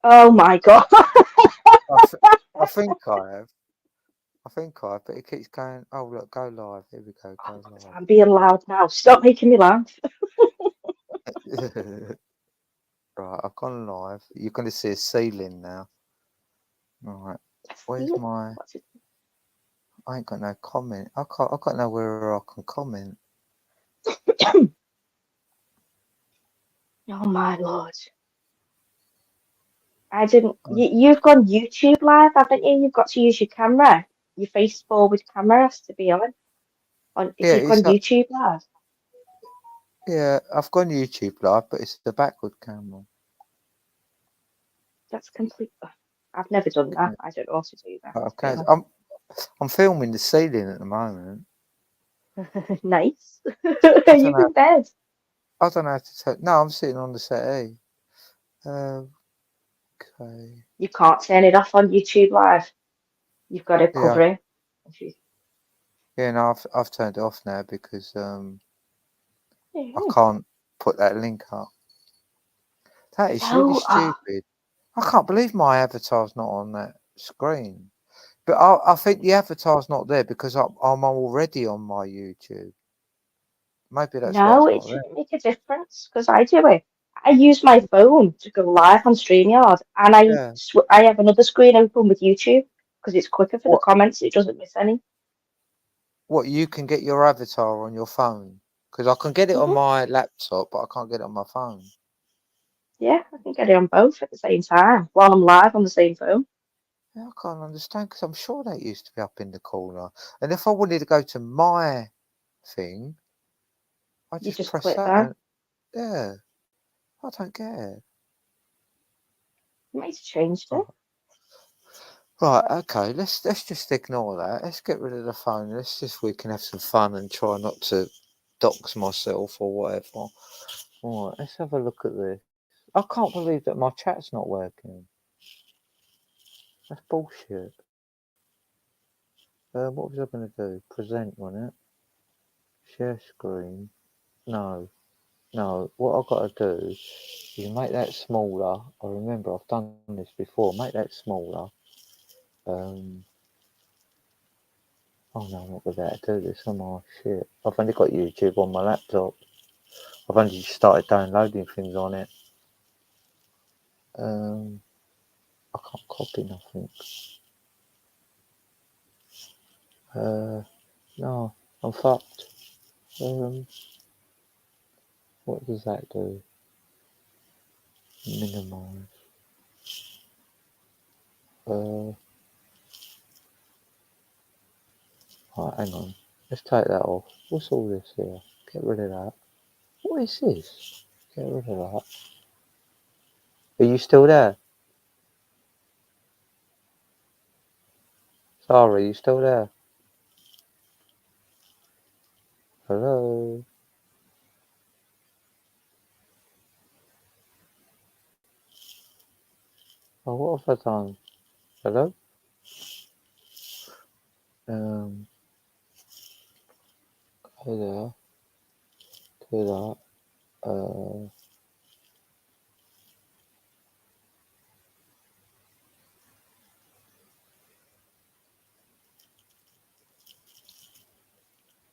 Speaker 3: Oh my god.
Speaker 4: I, th- I think I have. I think I have, but it keeps going. Oh, look, go live. Here we go.
Speaker 3: Oh,
Speaker 4: Go
Speaker 3: I'm being loud now. Stop making me laugh.
Speaker 4: live. Right, I've gone live. You're going to see a ceiling now. Right, where's my?
Speaker 3: What's it?
Speaker 4: I ain't got no comment. I can't. I got nowhere I can comment.
Speaker 3: Oh my lord. I didn't.
Speaker 4: Oh,
Speaker 3: You've gone YouTube live, haven't you? You've got to use your camera. Your face forward camera has to be on. If
Speaker 4: yeah,
Speaker 3: you've gone
Speaker 4: it's not.
Speaker 3: YouTube live,
Speaker 4: Yeah, I've gone YouTube live, but it's the backward camera.
Speaker 3: that's complete. I've never done that.
Speaker 4: Okay,
Speaker 3: I don't know how to do that, to be
Speaker 4: okay.
Speaker 3: honest.
Speaker 4: I'm filming the ceiling at the moment.
Speaker 3: Nice.
Speaker 4: I don't
Speaker 3: You've
Speaker 4: know.
Speaker 3: in bed.
Speaker 4: I don't know how to tell. No, I'm sitting on the settee. Okay.
Speaker 3: You can't turn it off on YouTube live. You've got to
Speaker 4: Yeah,
Speaker 3: cover it.
Speaker 4: yeah. No, I've turned it off now because I
Speaker 3: Yeah.
Speaker 4: can't put that link up. That is really
Speaker 3: So,
Speaker 4: stupid. I can't believe my avatar's not on that screen. But I think the avatar's not there because I'm already on my YouTube. Maybe that's why
Speaker 3: no,
Speaker 4: it's
Speaker 3: it
Speaker 4: not there.
Speaker 3: shouldn't make a difference because I do it. I use my phone to go live on StreamYard, and
Speaker 4: Yeah.
Speaker 3: I have another screen open with YouTube because it's quicker for the
Speaker 4: What
Speaker 3: comments. It doesn't miss any.
Speaker 4: what you can get your avatar on your phone? Because I can get it on
Speaker 3: Hmm.
Speaker 4: my laptop, but I can't get it on my phone.
Speaker 3: Yeah, I can get it on both at the same time while I'm live on the same phone.
Speaker 4: Yeah, I can't understand because I'm sure that used to be up in the corner. And if I wanted to go to my thing, I
Speaker 3: You
Speaker 4: just
Speaker 3: just
Speaker 4: press
Speaker 3: click
Speaker 4: that
Speaker 3: there.
Speaker 4: and yeah, I don't get it.
Speaker 3: You might have changed it.
Speaker 4: Right, right, okay. Let's just ignore that. Let's get rid of the phone. Let's just we can have some fun and try not to dox myself or whatever. All right, let's have a look at this. I can't believe that my chat's not working. That's bullshit. What was I going to do? Present, wasn't it? Share screen. No, no. What I've got to do is make that smaller. I remember I've done this before. Make that smaller. Um. Oh no, I'm not going to do this. Am I? Shit. I've only got YouTube on my laptop. I've only just started downloading things on it. Um. I can't copy nothing. No, I'm fucked. Um. What does that do? Minimize. Right, hang on. Let's take that off. What's all this here? Get rid of that. What is this? Get rid of that. Are you still there? Sorry, you still there? Hello? Oh, what have I done? Hello? Um, Go there. Do that.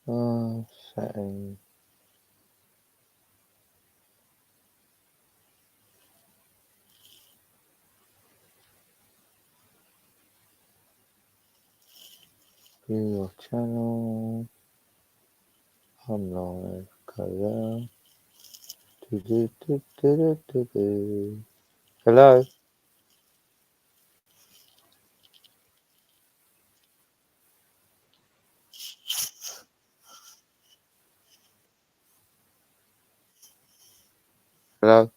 Speaker 4: Settings. View your channel. I'm live. Go there. Do. Hello. Hello.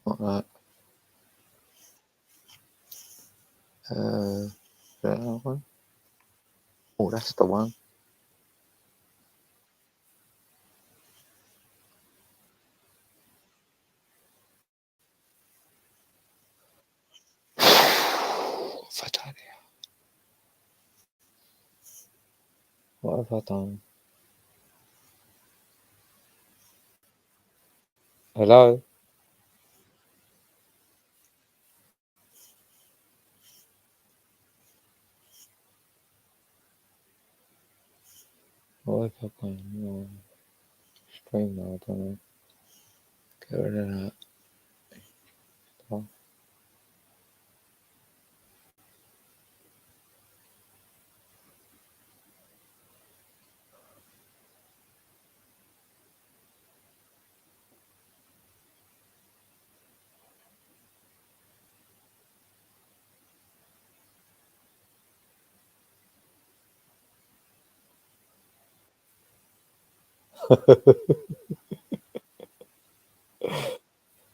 Speaker 4: What that? That one. Oh, that's the one. What's I done here? What have I done? Hello. What have I done? No. Stream mode, I don't know. Get rid of that. Oh.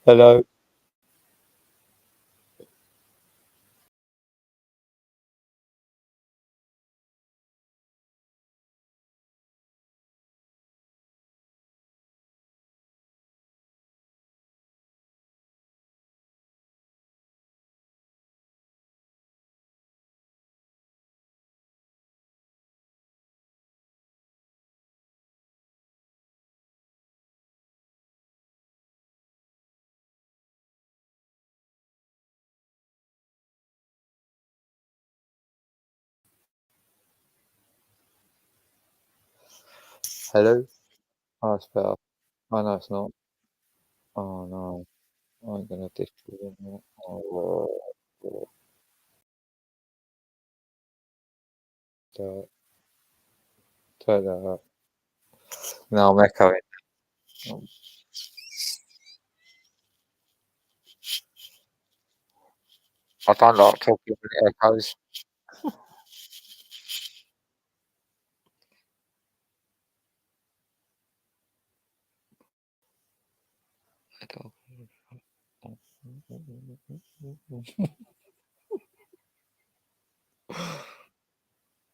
Speaker 4: Hello. Hello. Oh, it's better. Oh, no, it's not. Oh, no. I'm going to destroy it. Oh, turn that up. No, I'm echoing. I don't like talking when it echoes.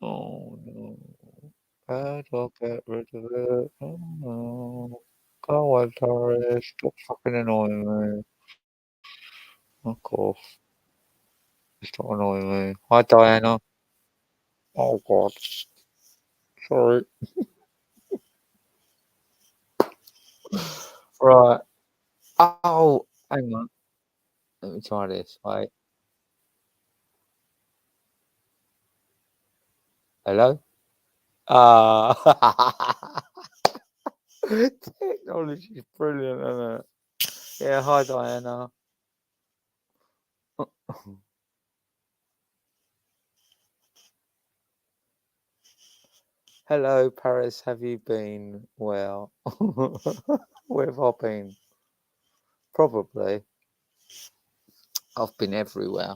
Speaker 4: Oh, no. How do I get rid of it? Oh, no. Go on, Taurus. Stop fucking annoying me. Of course. Stop annoying me. Hi, Diana. Oh, God. Sorry. Right. Oh, hang on. Let me try this. Wait. Hello? Ah. Technology is brilliant, isn't it? Yeah, hi, Diana. Hello, Paris. Have you been well? Where have I been? Probably. I've been everywhere.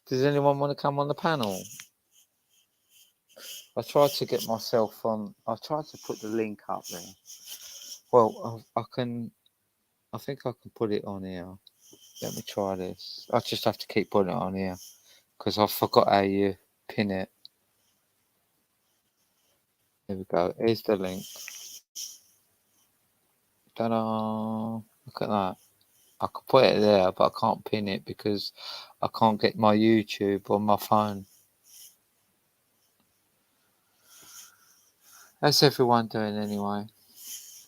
Speaker 4: Does anyone want to come on the panel? I tried to get myself on. I tried to put the link up there. Well, I can. I think I can put it on here. Let me try this. I just have to keep putting it on here because I forgot how you pin it. There we go. Here's the link. Ta-da! Look at that. I could put it there, but I can't pin it because I can't get my YouTube on my phone. How's everyone doing anyway?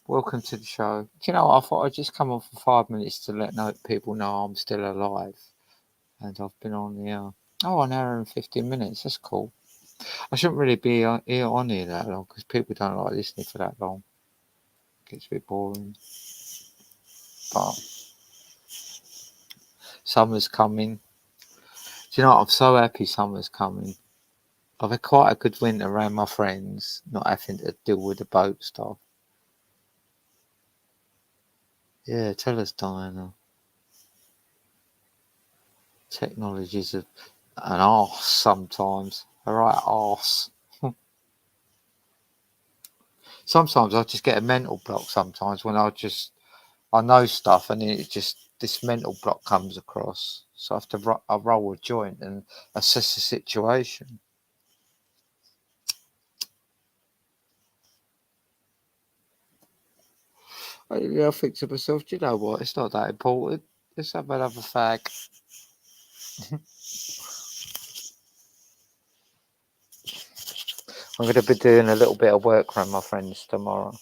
Speaker 4: Welcome to the show. Do you know what? I thought I'd just come on for 5 minutes to let people know I'm still alive. And I've been on here. Oh, an hour and 15 minutes. That's cool. I shouldn't really be on here that long because people don't like listening for that long. It gets a bit boring. But summer's coming. Do you know what? I'm so happy summer's coming. I've had quite a good winter around my friends, not having to deal with the boat stuff. Yeah, tell us, Diana. Technology's an arse sometimes. A right arse. Sometimes I just get a mental block sometimes when I know stuff and it just this mental block comes across. So I have to I roll a joint and assess the situation. I think to myself, do you know what? It's not that important. Let's have another fag. I'm going to be doing a little bit of work around my friends tomorrow.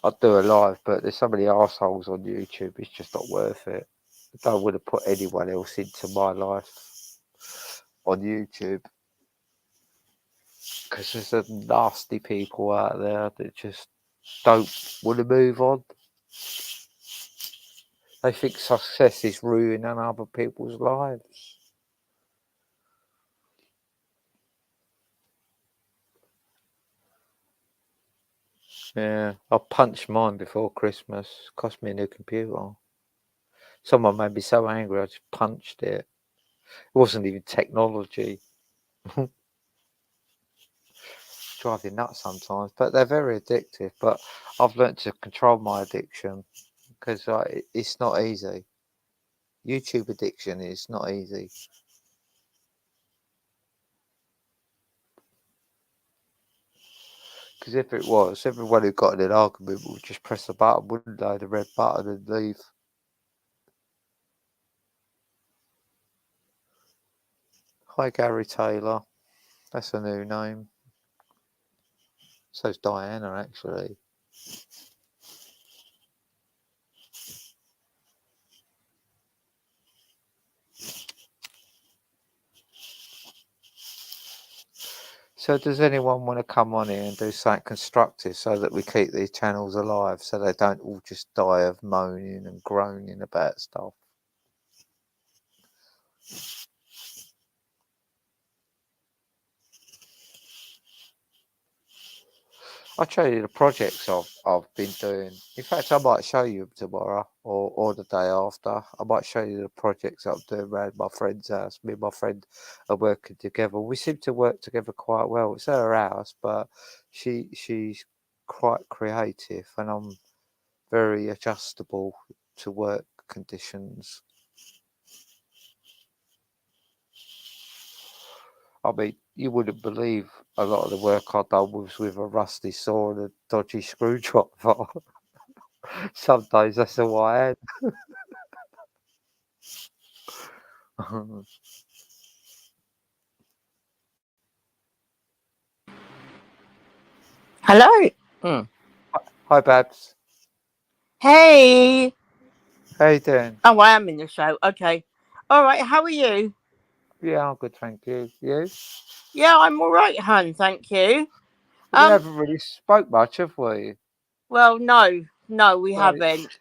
Speaker 4: I'd do a live, but there's so many arseholes on YouTube, it's just not worth it. I don't want to put anyone else into my life on YouTube. Because there's some nasty people out there that just don't want to move on. They think success is ruining other people's lives. Yeah, I punched mine before Christmas. Cost me a new computer. Someone made me so angry I just punched it. It wasn't even technology. Drive you nuts sometimes, but they're very addictive. But I've learnt to control my addiction because it's not easy. YouTube addiction is not easy. Because if it was, everyone who got in an argument would just press the button, wouldn't they? The red button and leave. Hi, Gary Taylor. That's a new name. So's Diana, actually. So does anyone want to come on here and do something constructive so that we keep these channels alive so they don't all just die of moaning and groaning about stuff? I'll show you the projects I've been doing. In fact, I might show you tomorrow or the day after. I might show you the projects I'm doing around my friend's house. Me and my friend are working together. We seem to work together quite well. It's her house, but she's quite creative and I'm very adjustable to work conditions. I mean, you wouldn't believe a lot of the work I've done was with a rusty saw and a dodgy screwdriver. Some days that's all I had.
Speaker 5: Hello. Mm.
Speaker 4: Hi, Babs.
Speaker 5: Hey.
Speaker 4: How you doing?
Speaker 5: Oh, I am in the show. Okay. All right. How are you?
Speaker 4: Yeah, I'm good, thank you. You?
Speaker 5: Yeah, I'm all right, hun. Thank you.
Speaker 4: We haven't really spoke much, have we?
Speaker 5: Well, no, we
Speaker 4: Right.
Speaker 5: haven't.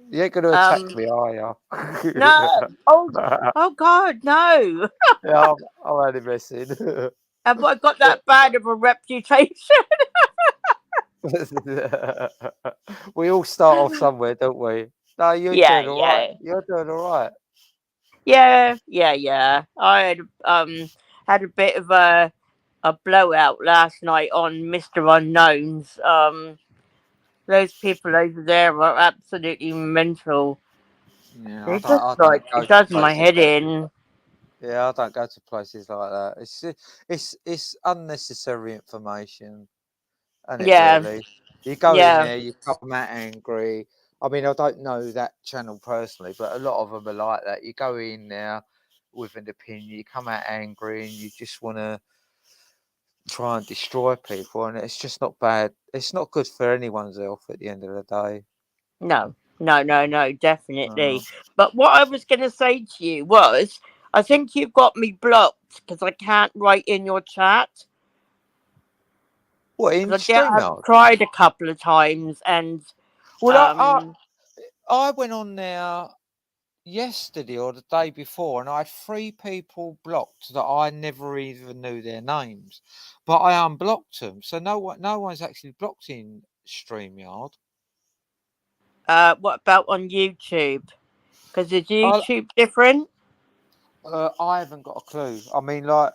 Speaker 4: You ain't going to attack me, are you?
Speaker 5: No. Oh God, no.
Speaker 4: Yeah, I'm only messing.
Speaker 5: Have I got that bad of a reputation?
Speaker 4: We all start off somewhere, don't we? No, you're
Speaker 5: Yeah,
Speaker 4: doing all right.
Speaker 5: yeah,
Speaker 4: You're doing all right.
Speaker 5: yeah. I had a bit of a blowout last night on Mr. Unknown's. Those people over there are absolutely mental.
Speaker 4: Yeah,
Speaker 5: They just
Speaker 4: I don't
Speaker 5: like
Speaker 4: go
Speaker 5: it
Speaker 4: to
Speaker 5: does my
Speaker 4: places
Speaker 5: head
Speaker 4: like
Speaker 5: in.
Speaker 4: yeah, I don't go to places like that. It's unnecessary information, isn't it?
Speaker 5: Yeah,
Speaker 4: Really, you go in
Speaker 5: yeah,
Speaker 4: there, you come out angry. I mean, I don't know that channel personally, but a lot of them are like that. You go in there with an opinion, you come out angry, and you just want to try and destroy people, and it's just not bad. It's not good for anyone's health at the end of the day.
Speaker 5: No, no,
Speaker 4: Uh,
Speaker 5: definitely. But what I was going to say to you was, I think you've got me blocked because I can't write in your chat.
Speaker 4: what in
Speaker 5: Because I've
Speaker 4: StreamYard?
Speaker 5: tried a couple of times, and
Speaker 4: Well,
Speaker 5: um,
Speaker 4: I went on there yesterday or the day before, and I had 3 people blocked that I never even knew their names, but I unblocked them. So no one's actually blocked in StreamYard.
Speaker 5: what about on YouTube? Because is
Speaker 4: I
Speaker 5: YouTube different?
Speaker 4: I haven't got a clue. I mean, like,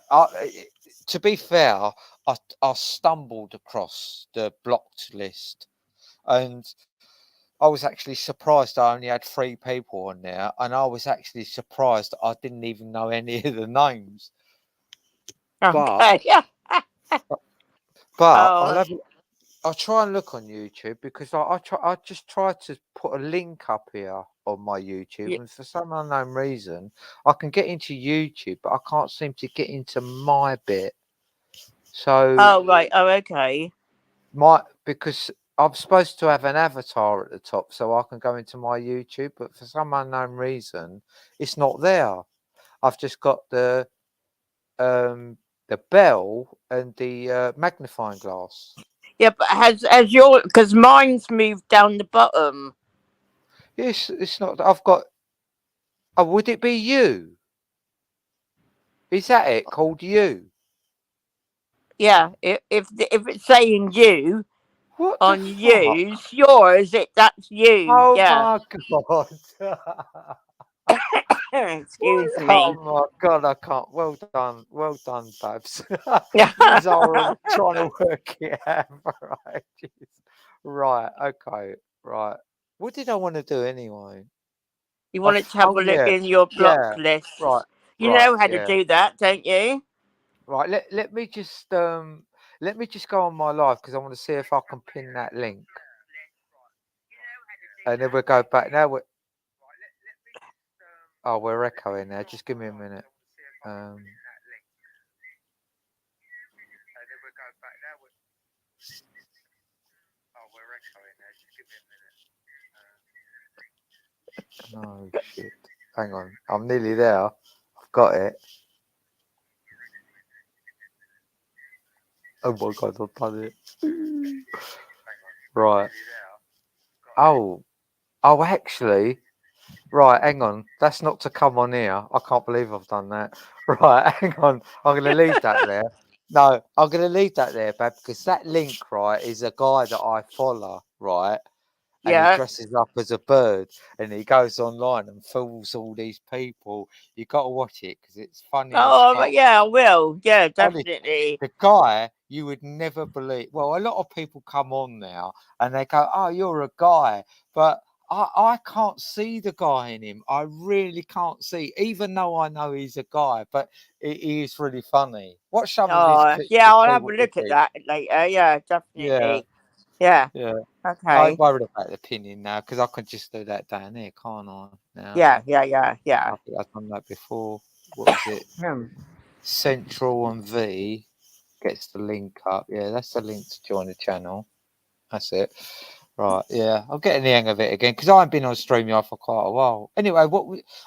Speaker 4: to be fair, I stumbled across the blocked list, and I was actually surprised I only had 3 people on there, and I was actually surprised I didn't even know any of the names. But
Speaker 5: Okay, yeah.
Speaker 4: but
Speaker 5: Oh,
Speaker 4: I'll try and look on YouTube, because I just tried to put a link up here on my YouTube,
Speaker 5: yeah.
Speaker 4: and for some unknown reason I can get into YouTube, but I can't seem to get into my bit. So
Speaker 5: Oh, right. Oh, okay.
Speaker 4: because I'm supposed to have an avatar at the top so I can go into my YouTube, but for some unknown reason it's not there. I've just got um the bell and the magnifying glass.
Speaker 5: Yeah, but has your, because mine's moved down the bottom.
Speaker 4: It's not. I've got. Oh, would it be you? Is that it? Called you?
Speaker 5: Yeah, if it's saying you
Speaker 4: What the
Speaker 5: on
Speaker 4: fuck?
Speaker 5: yours, that's you.
Speaker 4: Oh
Speaker 5: Yeah.
Speaker 4: my god! What?
Speaker 5: Excuse
Speaker 4: Oh
Speaker 5: me.
Speaker 4: my god! I can't. Well done, Babs. You are trying to work it out for ages. Right. Okay. Right. What did I want to do anyway?
Speaker 5: You wanted to have
Speaker 4: Oh
Speaker 5: a look
Speaker 4: yeah.
Speaker 5: in your block
Speaker 4: Yeah. Right.
Speaker 5: lists. You
Speaker 4: Right.
Speaker 5: know how to
Speaker 4: Yeah.
Speaker 5: do that, don't you?
Speaker 4: Right. Let me just go on my live, because I want to see if I can pin that link, and then we'll go back. Now we're echoing now. Just give me a minute. Um, oh shit! Hang on. I'm nearly there. I've got it. Oh my god! I've done it. Right. Oh. Oh, actually. Right, hang on. That's not to come on here. I can't believe I've done that. Right, hang on. I'm going to leave that there. No, I'm going to leave that there, Bab, because that link, right, is a guy that I follow, right? And he
Speaker 5: Yeah.
Speaker 4: dresses up as a bird, and he goes online and fools all these people. You got to watch it because it's funny as
Speaker 5: Oh,
Speaker 4: fuck.
Speaker 5: yeah, I will. Yeah,
Speaker 4: Honest,
Speaker 5: definitely.
Speaker 4: the guy you would never believe. Well, a lot of people come on now and they go, "Oh, you're a guy," but I can't see the guy in him. I really can't see, even though I know he's a guy. But he is really funny. Watch some of his
Speaker 5: Oh,
Speaker 4: clips
Speaker 5: yeah,
Speaker 4: and
Speaker 5: I'll
Speaker 4: see
Speaker 5: have a
Speaker 4: what you
Speaker 5: look at
Speaker 4: think.
Speaker 5: that later. Yeah,
Speaker 4: Yeah,
Speaker 5: definitely. Yeah.
Speaker 4: yeah. I ain't
Speaker 5: Okay.
Speaker 4: worried about the opinion now, because I can just do that down there, can't I? Now
Speaker 5: Yeah.
Speaker 4: I think I've done that before. What was it?
Speaker 5: Hmm.
Speaker 4: Central and V gets the link up. Yeah, that's the link to join the channel. That's it. Right, yeah. I'm getting the hang of it again, because I haven't been on StreamYard for quite a while. Anyway,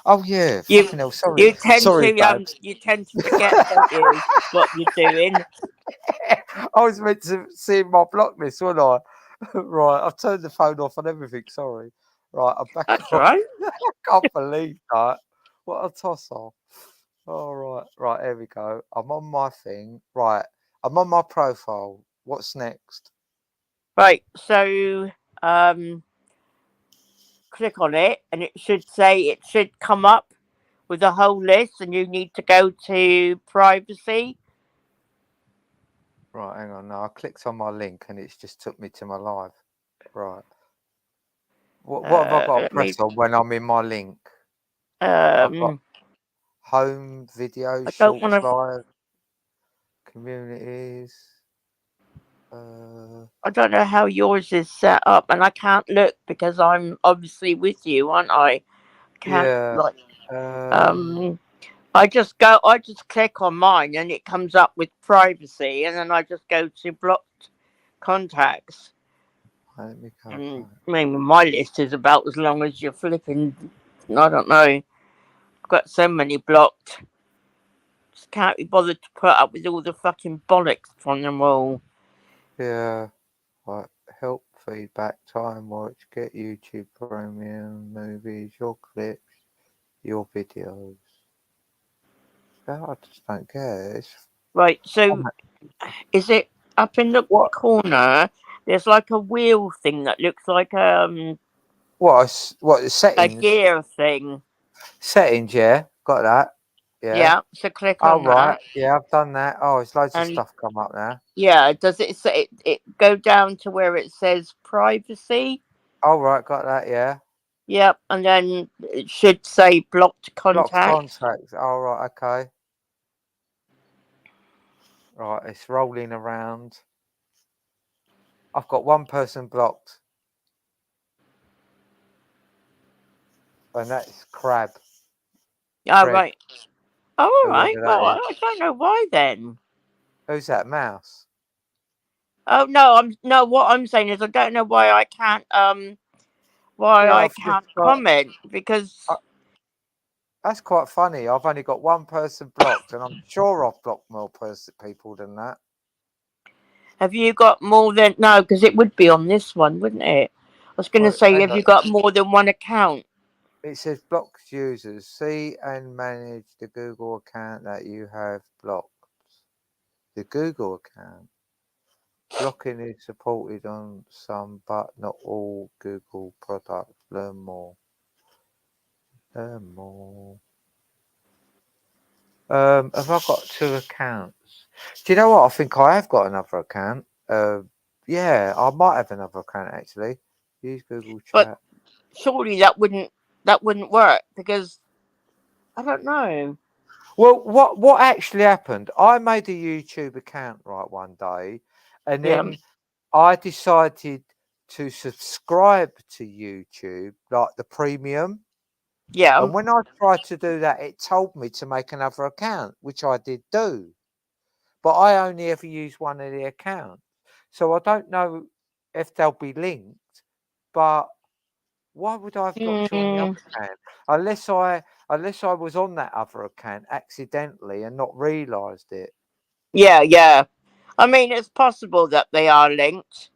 Speaker 4: oh yeah,
Speaker 5: You
Speaker 4: fucking hell, sorry, Babs.
Speaker 5: you tend to forget, don't you, what you're doing?
Speaker 4: I was meant to see my block list, wasn't I? Right, I've turned the phone off and everything, sorry. Right, I'm back
Speaker 5: That's all
Speaker 4: on.
Speaker 5: right.
Speaker 4: I can't believe that. What a toss off. All right, right, here we go. I'm on my thing. Right, I'm on my profile. What's next?
Speaker 5: Right. So, um, click on it, and it should come up with a whole list, and you need to go to privacy.
Speaker 4: Right, hang on. Now I clicked on my link and it's just took me to my live. Right. What have I got to
Speaker 5: Let me.
Speaker 4: press on when I'm in my link? I've got
Speaker 5: Um,
Speaker 4: home, videos,
Speaker 5: I don't want
Speaker 4: shorts,
Speaker 5: to.
Speaker 4: live, communities. Uh,
Speaker 5: I don't know how yours is set up, and I can't look because I'm obviously with you, aren't I? Can't
Speaker 4: yeah.
Speaker 5: like.
Speaker 4: Um,
Speaker 5: Um, I just click on mine and it comes up with privacy, and then I just go to blocked contacts.
Speaker 4: Let me go
Speaker 5: And
Speaker 4: back.
Speaker 5: I mean, my list is about as long as you're flipping. I don't know. I've got so many blocked. Just can't be bothered to put up with all the fucking bollocks from them all.
Speaker 4: Yeah. Right. Help, feedback, time watch, get YouTube Premium, movies, your clips, your videos. I just don't get it.
Speaker 5: Right. So, is it up in the
Speaker 4: What?
Speaker 5: corner? There's like a wheel thing that looks like
Speaker 4: What
Speaker 5: a
Speaker 4: settings?
Speaker 5: gear thing.
Speaker 4: Settings, yeah. Got that. Yeah.
Speaker 5: Yeah. So click
Speaker 4: Oh
Speaker 5: on
Speaker 4: right.
Speaker 5: that,
Speaker 4: Yeah, I've done that. Oh, there's loads of
Speaker 5: and
Speaker 4: stuff come up now.
Speaker 5: yeah, does it say it go down to where it says privacy?
Speaker 4: Oh right, got that, yeah.
Speaker 5: Yep, and then it should say blocked
Speaker 4: Blocked
Speaker 5: contacts.
Speaker 4: contacts. Oh right, okay. Right, it's rolling around. I've got one person blocked. And that's Crab.
Speaker 5: Oh
Speaker 4: Fred,
Speaker 5: right. Oh, all right.
Speaker 4: whoever
Speaker 5: Well,
Speaker 4: that is.
Speaker 5: I don't know why then.
Speaker 4: Who's that? Mouse.
Speaker 5: Oh no, what I'm saying is I don't know why I can't
Speaker 4: Yeah, I've just got
Speaker 5: comment because
Speaker 4: uh, that's quite funny. I've only got one person blocked, and I'm sure I've blocked more people than that.
Speaker 5: have you got more than no? Because it would be on this one, wouldn't it? I was going to
Speaker 4: Well,
Speaker 5: say,
Speaker 4: hang
Speaker 5: have
Speaker 4: on.
Speaker 5: you got more than one account?
Speaker 4: It says blocked users. See and manage the Google account that you have blocked. The Google account. Blocking is supported on some, but not all Google products. Learn more. Learn more. Have I got 2 accounts? Do you know what? I think I have got another account. Yeah, I might have another account actually. Use Google
Speaker 5: But
Speaker 4: Chat.
Speaker 5: surely that wouldn't work because I don't know.
Speaker 4: Well, what actually happened? I made a YouTube account right one day, and
Speaker 5: Yeah,
Speaker 4: then I decided to subscribe to YouTube, like the premium.
Speaker 5: yeah,
Speaker 4: And when I tried to do that, it told me to make another account, which I did do. But I only ever use one of the accounts. So I don't know if they'll be linked, but why would I have blocked you on the other
Speaker 5: mm,
Speaker 4: account? Unless I was on that other account accidentally and not realised it.
Speaker 5: yeah. I mean, it's possible that they are linked.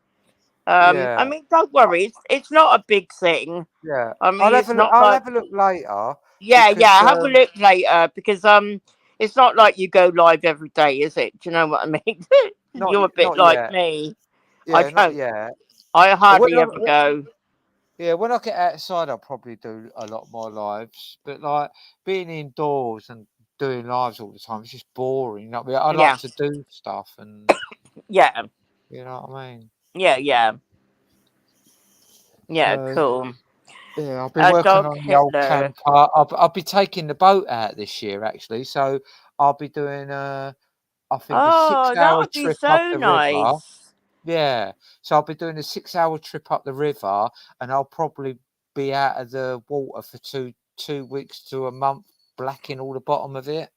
Speaker 5: I
Speaker 4: Yeah.
Speaker 5: mean, don't worry, it's not a big thing.
Speaker 4: Yeah.
Speaker 5: I mean, it's not
Speaker 4: I'll
Speaker 5: like
Speaker 4: have a look later
Speaker 5: yeah.
Speaker 4: because
Speaker 5: Have a look later because it's not like you go live every day, is it? Do you know what I mean? You're a bit
Speaker 4: not
Speaker 5: like
Speaker 4: yet.
Speaker 5: me. I
Speaker 4: Yeah, not
Speaker 5: don't.
Speaker 4: yet.
Speaker 5: I
Speaker 4: When
Speaker 5: hardly
Speaker 4: I,
Speaker 5: ever go.
Speaker 4: yeah, when I get outside, I'll probably do a lot more lives. But like being indoors and doing lives all the time, it's just boring. I mean, I like
Speaker 5: Yeah,
Speaker 4: to do stuff, and
Speaker 5: yeah,
Speaker 4: you know what I mean.
Speaker 5: yeah. Yeah,
Speaker 4: So
Speaker 5: cool.
Speaker 4: yeah, I'll be working
Speaker 5: Dog
Speaker 4: on the old
Speaker 5: Hitler.
Speaker 4: camper. I'll be taking the boat out this year actually. So I'll be doing I think a six
Speaker 5: Oh, that
Speaker 4: hour
Speaker 5: would be
Speaker 4: trip up
Speaker 5: so
Speaker 4: the river.
Speaker 5: nice.
Speaker 4: Yeah. So I'll be doing a 6 hour trip up the river, and I'll probably be out of the water for 2 weeks to a month, blacking all the bottom of it.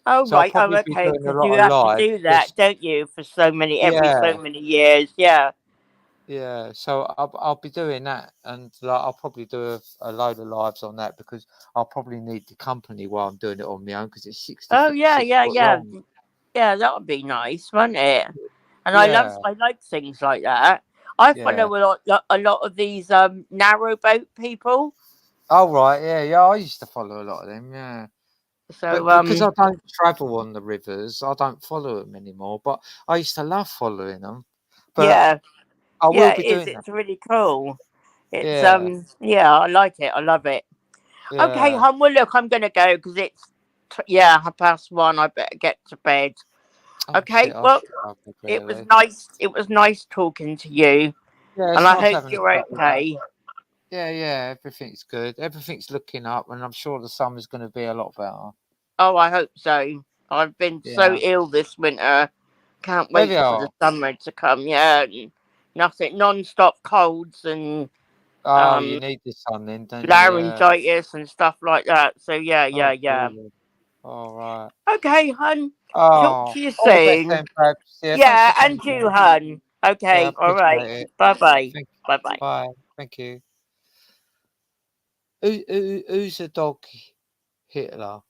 Speaker 5: Oh
Speaker 4: So I'll
Speaker 5: right. Oh
Speaker 4: probably be
Speaker 5: okay.
Speaker 4: doing a
Speaker 5: Because
Speaker 4: lot
Speaker 5: you
Speaker 4: of
Speaker 5: have to
Speaker 4: live.
Speaker 5: do that, don't you? For every
Speaker 4: Yeah,
Speaker 5: so many years. Yeah.
Speaker 4: yeah. So I'll be doing that, and like I'll probably do a load of lives on that because I'll probably need the company while I'm doing it on my own because it's
Speaker 5: Oh
Speaker 4: 6 foot
Speaker 5: yeah.
Speaker 4: long.
Speaker 5: Yeah, that would be nice, wouldn't it? And
Speaker 4: Yeah,
Speaker 5: I like things like that. I
Speaker 4: yeah.
Speaker 5: follow a lot of these narrowboat people.
Speaker 4: Oh right, yeah, yeah. I used to follow a lot of them. Yeah. But
Speaker 5: So
Speaker 4: because I don't travel on the rivers, I don't follow them anymore. But I used to love following them. But
Speaker 5: yeah,
Speaker 4: I will
Speaker 5: yeah,
Speaker 4: be
Speaker 5: it is.
Speaker 4: doing that.
Speaker 5: It's really cool. It's
Speaker 4: Yeah,
Speaker 5: yeah, I like it. I love it. Okay,
Speaker 4: yeah.
Speaker 5: hon. Well, look, I'm gonna go because it's yeah 1:30. I better get to bed.
Speaker 4: Oh shit,
Speaker 5: Okay.
Speaker 4: I
Speaker 5: Well,
Speaker 4: should go to
Speaker 5: it
Speaker 4: bed
Speaker 5: was
Speaker 4: early.
Speaker 5: nice. It was nice talking to you,
Speaker 4: Yeah,
Speaker 5: and
Speaker 4: it's
Speaker 5: I
Speaker 4: nice
Speaker 5: hope
Speaker 4: having a
Speaker 5: you're
Speaker 4: chat with you.
Speaker 5: okay.
Speaker 4: Yeah, yeah. Everything's good. Everything's looking up, and I'm sure the summer's going to be a lot better.
Speaker 5: Oh, I hope so. I've been so
Speaker 4: Yeah.
Speaker 5: ill this winter. Can't
Speaker 4: There we
Speaker 5: wait for the
Speaker 4: are.
Speaker 5: summer to come. Yeah, and nothing, non-stop colds and
Speaker 4: Oh, you
Speaker 5: um,
Speaker 4: need the sun then, don't you? Yeah.
Speaker 5: laryngitis and stuff like that. So
Speaker 4: Oh,
Speaker 5: yeah.
Speaker 4: really? All right.
Speaker 5: Okay, hun. Talk
Speaker 4: Oh,
Speaker 5: to you
Speaker 4: all the best
Speaker 5: soon.
Speaker 4: then, Babs. Yeah, thanks for
Speaker 5: Yeah,
Speaker 4: coming
Speaker 5: and you,
Speaker 4: on.
Speaker 5: hun.
Speaker 4: Yeah, I
Speaker 5: Okay, all right.
Speaker 4: appreciate it.
Speaker 5: Bye bye.
Speaker 4: Thank
Speaker 5: Bye bye.
Speaker 4: Bye. Thank you. Who's a dog Hitler?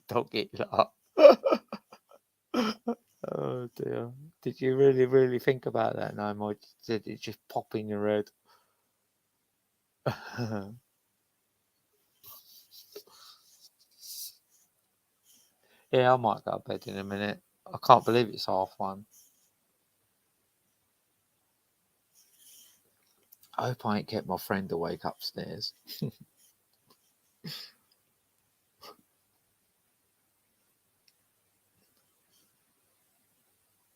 Speaker 4: Dog Hitler. Oh dear. Did you really think about that name, or did it just pop in your head? Yeah, I might go to bed in a minute. I can't believe it's 1:30. I hope I ain't kept my friend awake upstairs.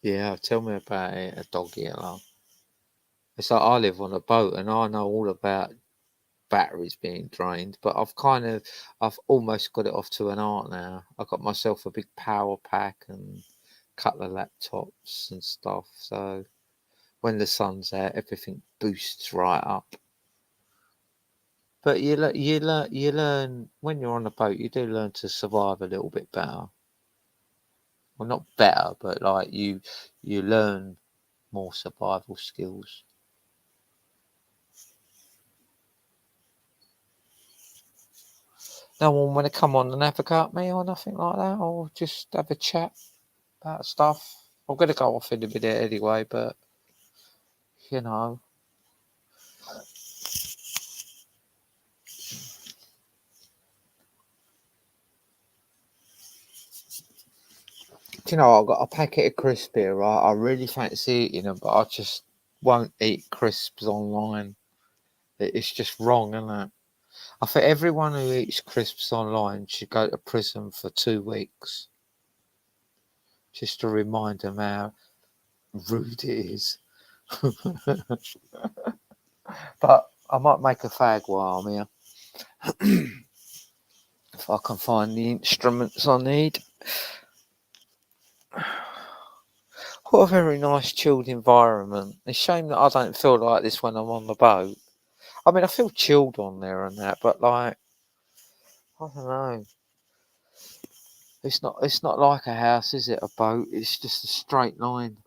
Speaker 4: Yeah, tell me about it, a dog Hitler. It's like I live on a boat and I know all about batteries being drained, but I've almost got it off to an art now. I got myself a big power pack and a couple of laptops and stuff. So when the sun's out, everything boosts right up. But you learn when you're on a boat. You do learn to survive a little bit better. Well, not better, but like you learn more survival skills. No one want to come on and advocate me or nothing like that, or just have a chat about stuff. I'm going to go off in a minute anyway, but you know. Do you know, I've got a packet of crisps here, right? I really fancy eating them, but I just won't eat crisps online. It's just wrong, isn't it? I think everyone who eats crisps online should go to prison for 2 weeks. Just to remind them how rude it is. But I might make a fag while I'm here. If I can find the instruments I need. What a very nice chilled environment. It's a shame that I don't feel like this when I'm on the boat. I mean, I feel chilled on there and that, but like, I don't know. It's not like a house, is it? A boat. It's just a straight line.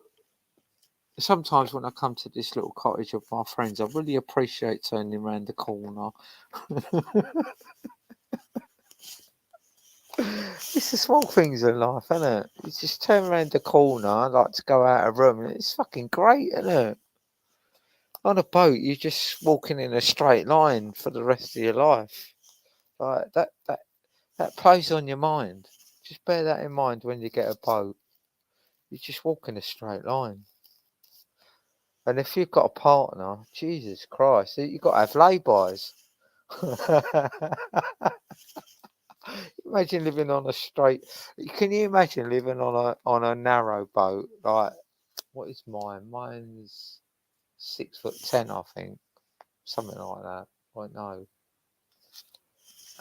Speaker 4: Sometimes when I come to this little cottage of my friends, I really appreciate turning around the corner. It's the small things in life, isn't it? You just turn around the corner, I like to go out of room, and it's fucking great, isn't it? On a boat, you're just walking in a straight line for the rest of your life. Like that plays on your mind. Just bear that in mind when you get a boat. You just walk in a straight line. And if you've got a partner, Jesus Christ, you've got to have lay-bys. Imagine living on a straight. Can you imagine living on a narrow boat? Like, what is mine? Mine's 6'10", I think, something like that. I know.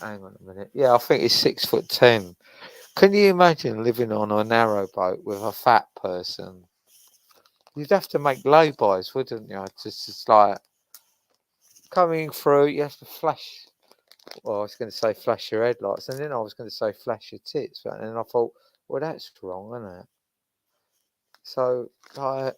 Speaker 4: Hang on a minute. Yeah, I think it's 6'10". Can you imagine living on a narrow boat with a fat person? You'd have to make lay-bys, wouldn't you? Just like coming through, you have to flash. Well, I was going to say flash your headlights, and then I was going to say flash your tits, but then I thought, well, that's wrong, isn't it? So, like,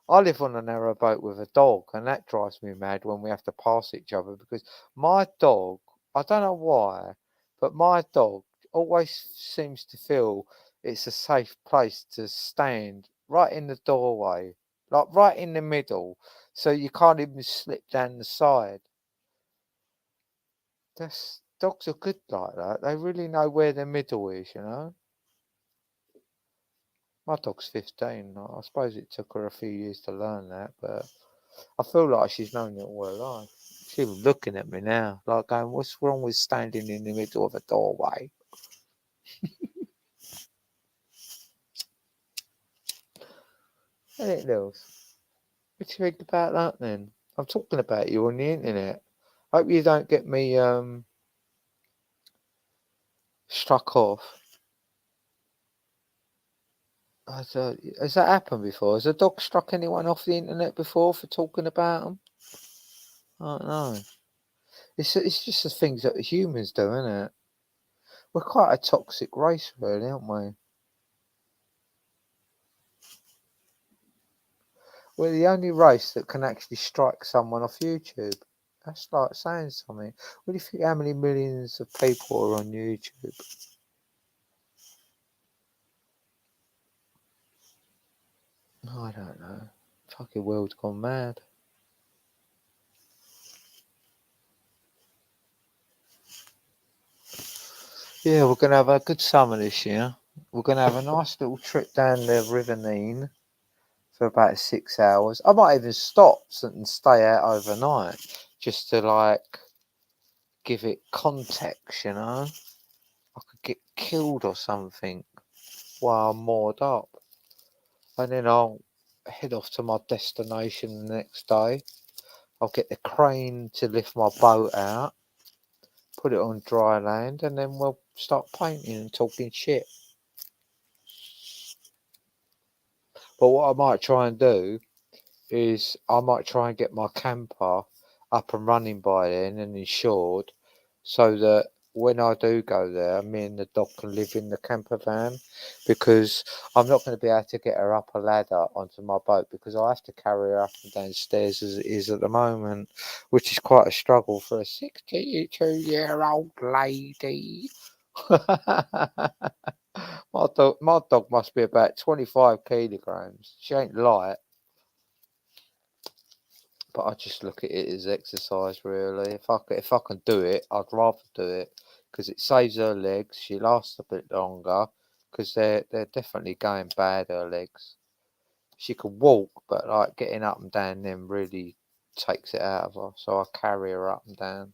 Speaker 4: I live on a narrow boat with a dog, and that drives me mad when we have to pass each other because my dog, I don't know why, but my dog always seems to feel it's a safe place to stand right in the doorway, like right in the middle, so you can't even slip down the side. Dogs are good like that. They really know where the middle is, you know. My dog's 15. I suppose it took her a few years to learn that, but I feel like she's known it all her life. She was looking at me now, like going, "What's wrong with standing in the middle of a doorway?" Anything else? What do you think about that then? I'm talking about you on the internet. Hope you don't get me struck off. Has that happened before? Has a dog struck anyone off the internet before for talking about them? I don't know. It's just the things that humans do, isn't it? We're quite a toxic race, really, aren't we? We're the only race that can actually strike someone off YouTube. That's like saying something. What do you think? How many millions of people are on YouTube? I don't know. Fucking world's gone mad. Yeah, we're gonna have a good summer this year. We're gonna have a nice little trip down the River Nene for about 6 hours. I might even stop and stay out overnight just to like give it context, you know. I could get killed or something while I'm moored up, and then I'll head off to my destination the next day. I'll get the crane to lift my boat out, put it on dry land, and then we'll start painting and talking shit. But what I might try and do is I might try and get my camper up and running by then and insured, so that when I do go there, me and the dog can live in the camper van, because I'm not going to be able to get her up a ladder onto my boat, because I have to carry her up and downstairs as it is at the moment, which is quite a struggle for a 62-year-old lady. My dog must be about 25 kilograms. She ain't light, but I just look at it as exercise, really. If I can do it, I'd rather do it, because it saves her legs. She lasts a bit longer, because they're definitely going bad, her legs. She can walk, but like getting up and down them really takes it out of her. So I carry her up and down,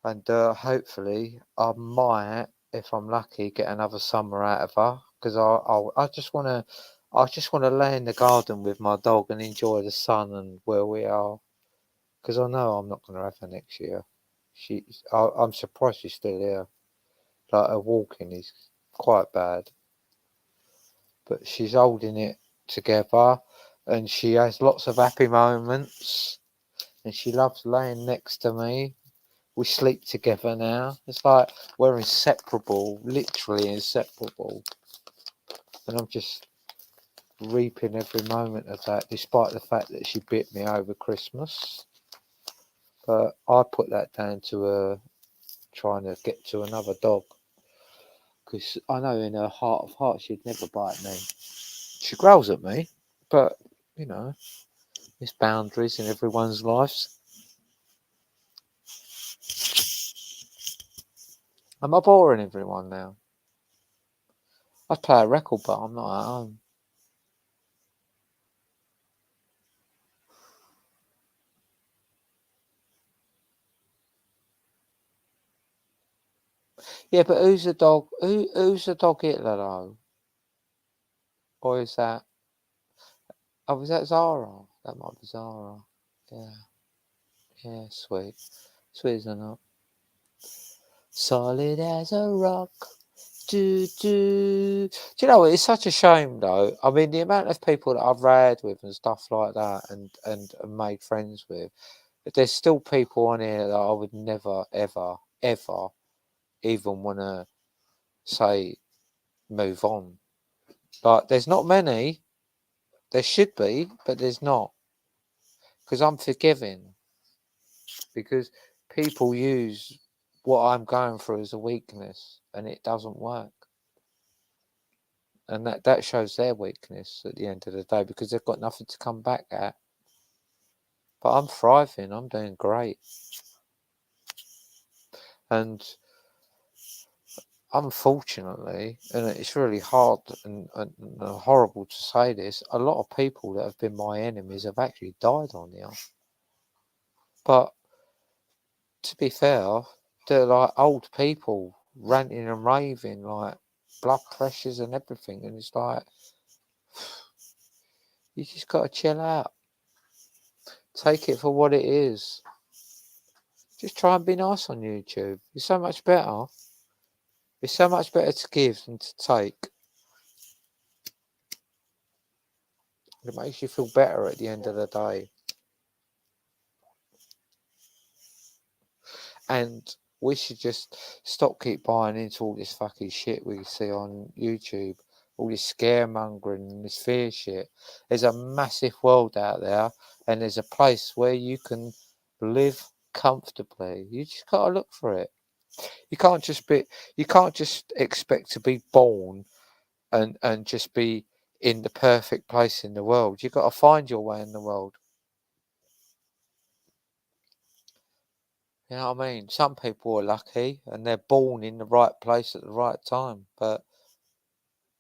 Speaker 4: and hopefully I might, if I'm lucky, get another summer out of her, because I just want to. I just want to lay in the garden with my dog and enjoy the sun and where we are, because I know I'm not going to have her next year. I'm surprised she's still here. Like, her walking is quite bad, but she's holding it together, and she has lots of happy moments, and she loves laying next to me. We sleep together now. It's like we're inseparable, literally inseparable, and I'm just reaping every moment of that, despite the fact that she bit me over Christmas. But I put that down to her trying to get to another dog, because I know in her heart of hearts she'd never bite me. She growls at me, but you know, there's boundaries in everyone's lives. Am I boring everyone now? I play a record, but I'm not at home. Yeah, but who's the dog? Who's the dog Hitler though? Or is that? Oh, was that Zara? That might be Zara. Yeah, yeah, sweet, sweet as a nut. Solid as a rock. Do do. Do you know what? It's such a shame though. I mean, the amount of people that I've read with and stuff like that, and made friends with. But there's still people on here that I would never, ever, ever even want to say move on. Like, there's not many. There should be, but there's not. Because I'm forgiving. Because people use what I'm going through as a weakness, and it doesn't work. And that shows their weakness at the end of the day, because they've got nothing to come back at. But I'm thriving. I'm doing great. And unfortunately, and it's really hard and horrible to say this, a lot of people that have been my enemies have actually died on here. But to be fair, they're like old people ranting and raving, like blood pressures and everything. And it's like, you just got to chill out. Take it for what it is. Just try and be nice on YouTube. It's so much better. It's so much better to give than to take. It makes you feel better at the end of the day. And We should just keep buying into all this fucking shit we see on YouTube, all this scaremongering and this fear shit. There's a massive world out there, and there's a place where you can live comfortably. You just gotta look for it. You can't just expect to be born and just be in the perfect place in the world. You've got to find your way in the world. You know what I mean? Some people are lucky and they're born in the right place at the right time, but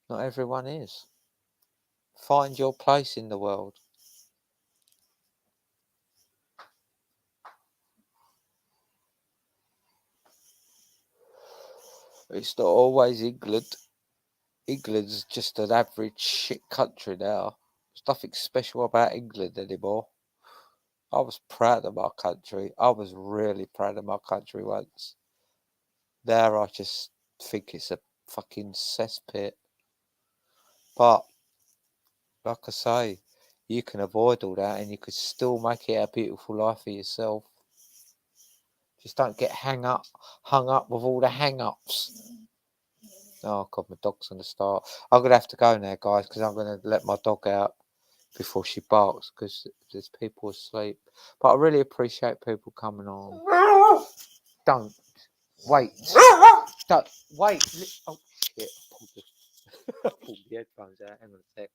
Speaker 4: not everyone is. Find your place in the world. It's not always England. England's just an average shit country now. There's nothing special about England anymore. I was proud of my country. I was really proud of my country once. Now I just think it's a fucking cesspit. But, like I say, you can avoid all that and you could still make it a beautiful life for yourself. Just don't get hung up with all the hang-ups. Oh, God, my dog's going to start. I'm going to have to go now, guys, because I'm going to let my dog out before she barks, because there's people asleep. But I really appreciate people coming on. Don't. Wait. Don't. Wait. Oh, shit. I pulled the headphones out. Hang on a sec.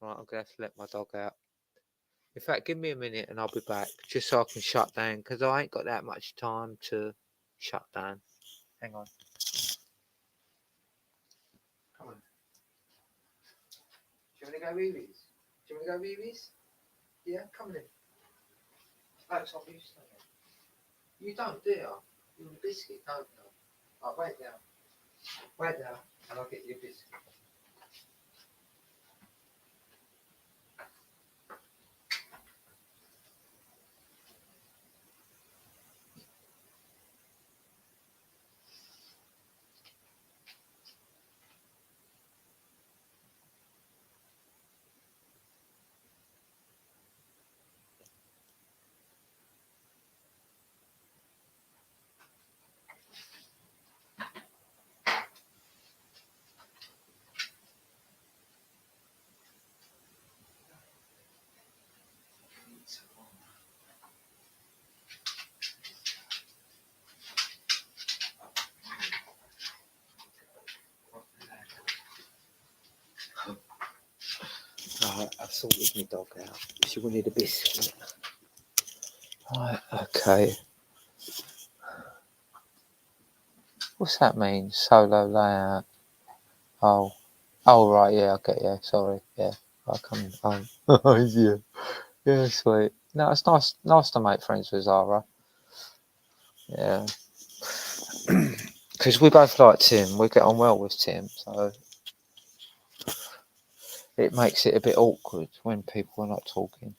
Speaker 4: Right, I'm going to have to let my dog out. In fact, give me a minute and I'll be back, just so I can shut down, because I ain't got that much time to shut down. Hang on. Come on. Do you want to go movies? Do you want to go movies? Yeah, come in. Alex, I'll be staying. You don't, do you? You want a biscuit, don't you? Right, wait there. Wait there, and I'll get you a biscuit. Right, I sorted my dog out. She wanted a biscuit. Right, okay. What's that mean? Solo layout. Oh, right, yeah, okay, yeah, sorry, yeah. I come home. Oh, yeah. Yeah, sweet. No, it's nice to make friends with Zara. Yeah. Because we both like Tim. We get on well with Tim, so it makes it a bit awkward when people are not talking.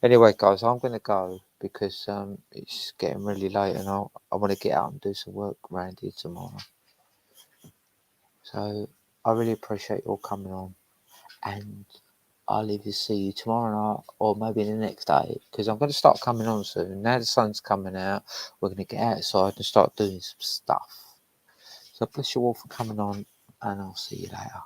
Speaker 4: Anyway, guys, I'm going to go because it's getting really late and I want to get out and do some work around here tomorrow. So I really appreciate you all coming on, and I'll either see you tomorrow night or maybe the next day, because I'm going to start coming on soon. Now the sun's coming out, we're going to get outside and start doing some stuff. So bless you all for coming on, and I'll see you later.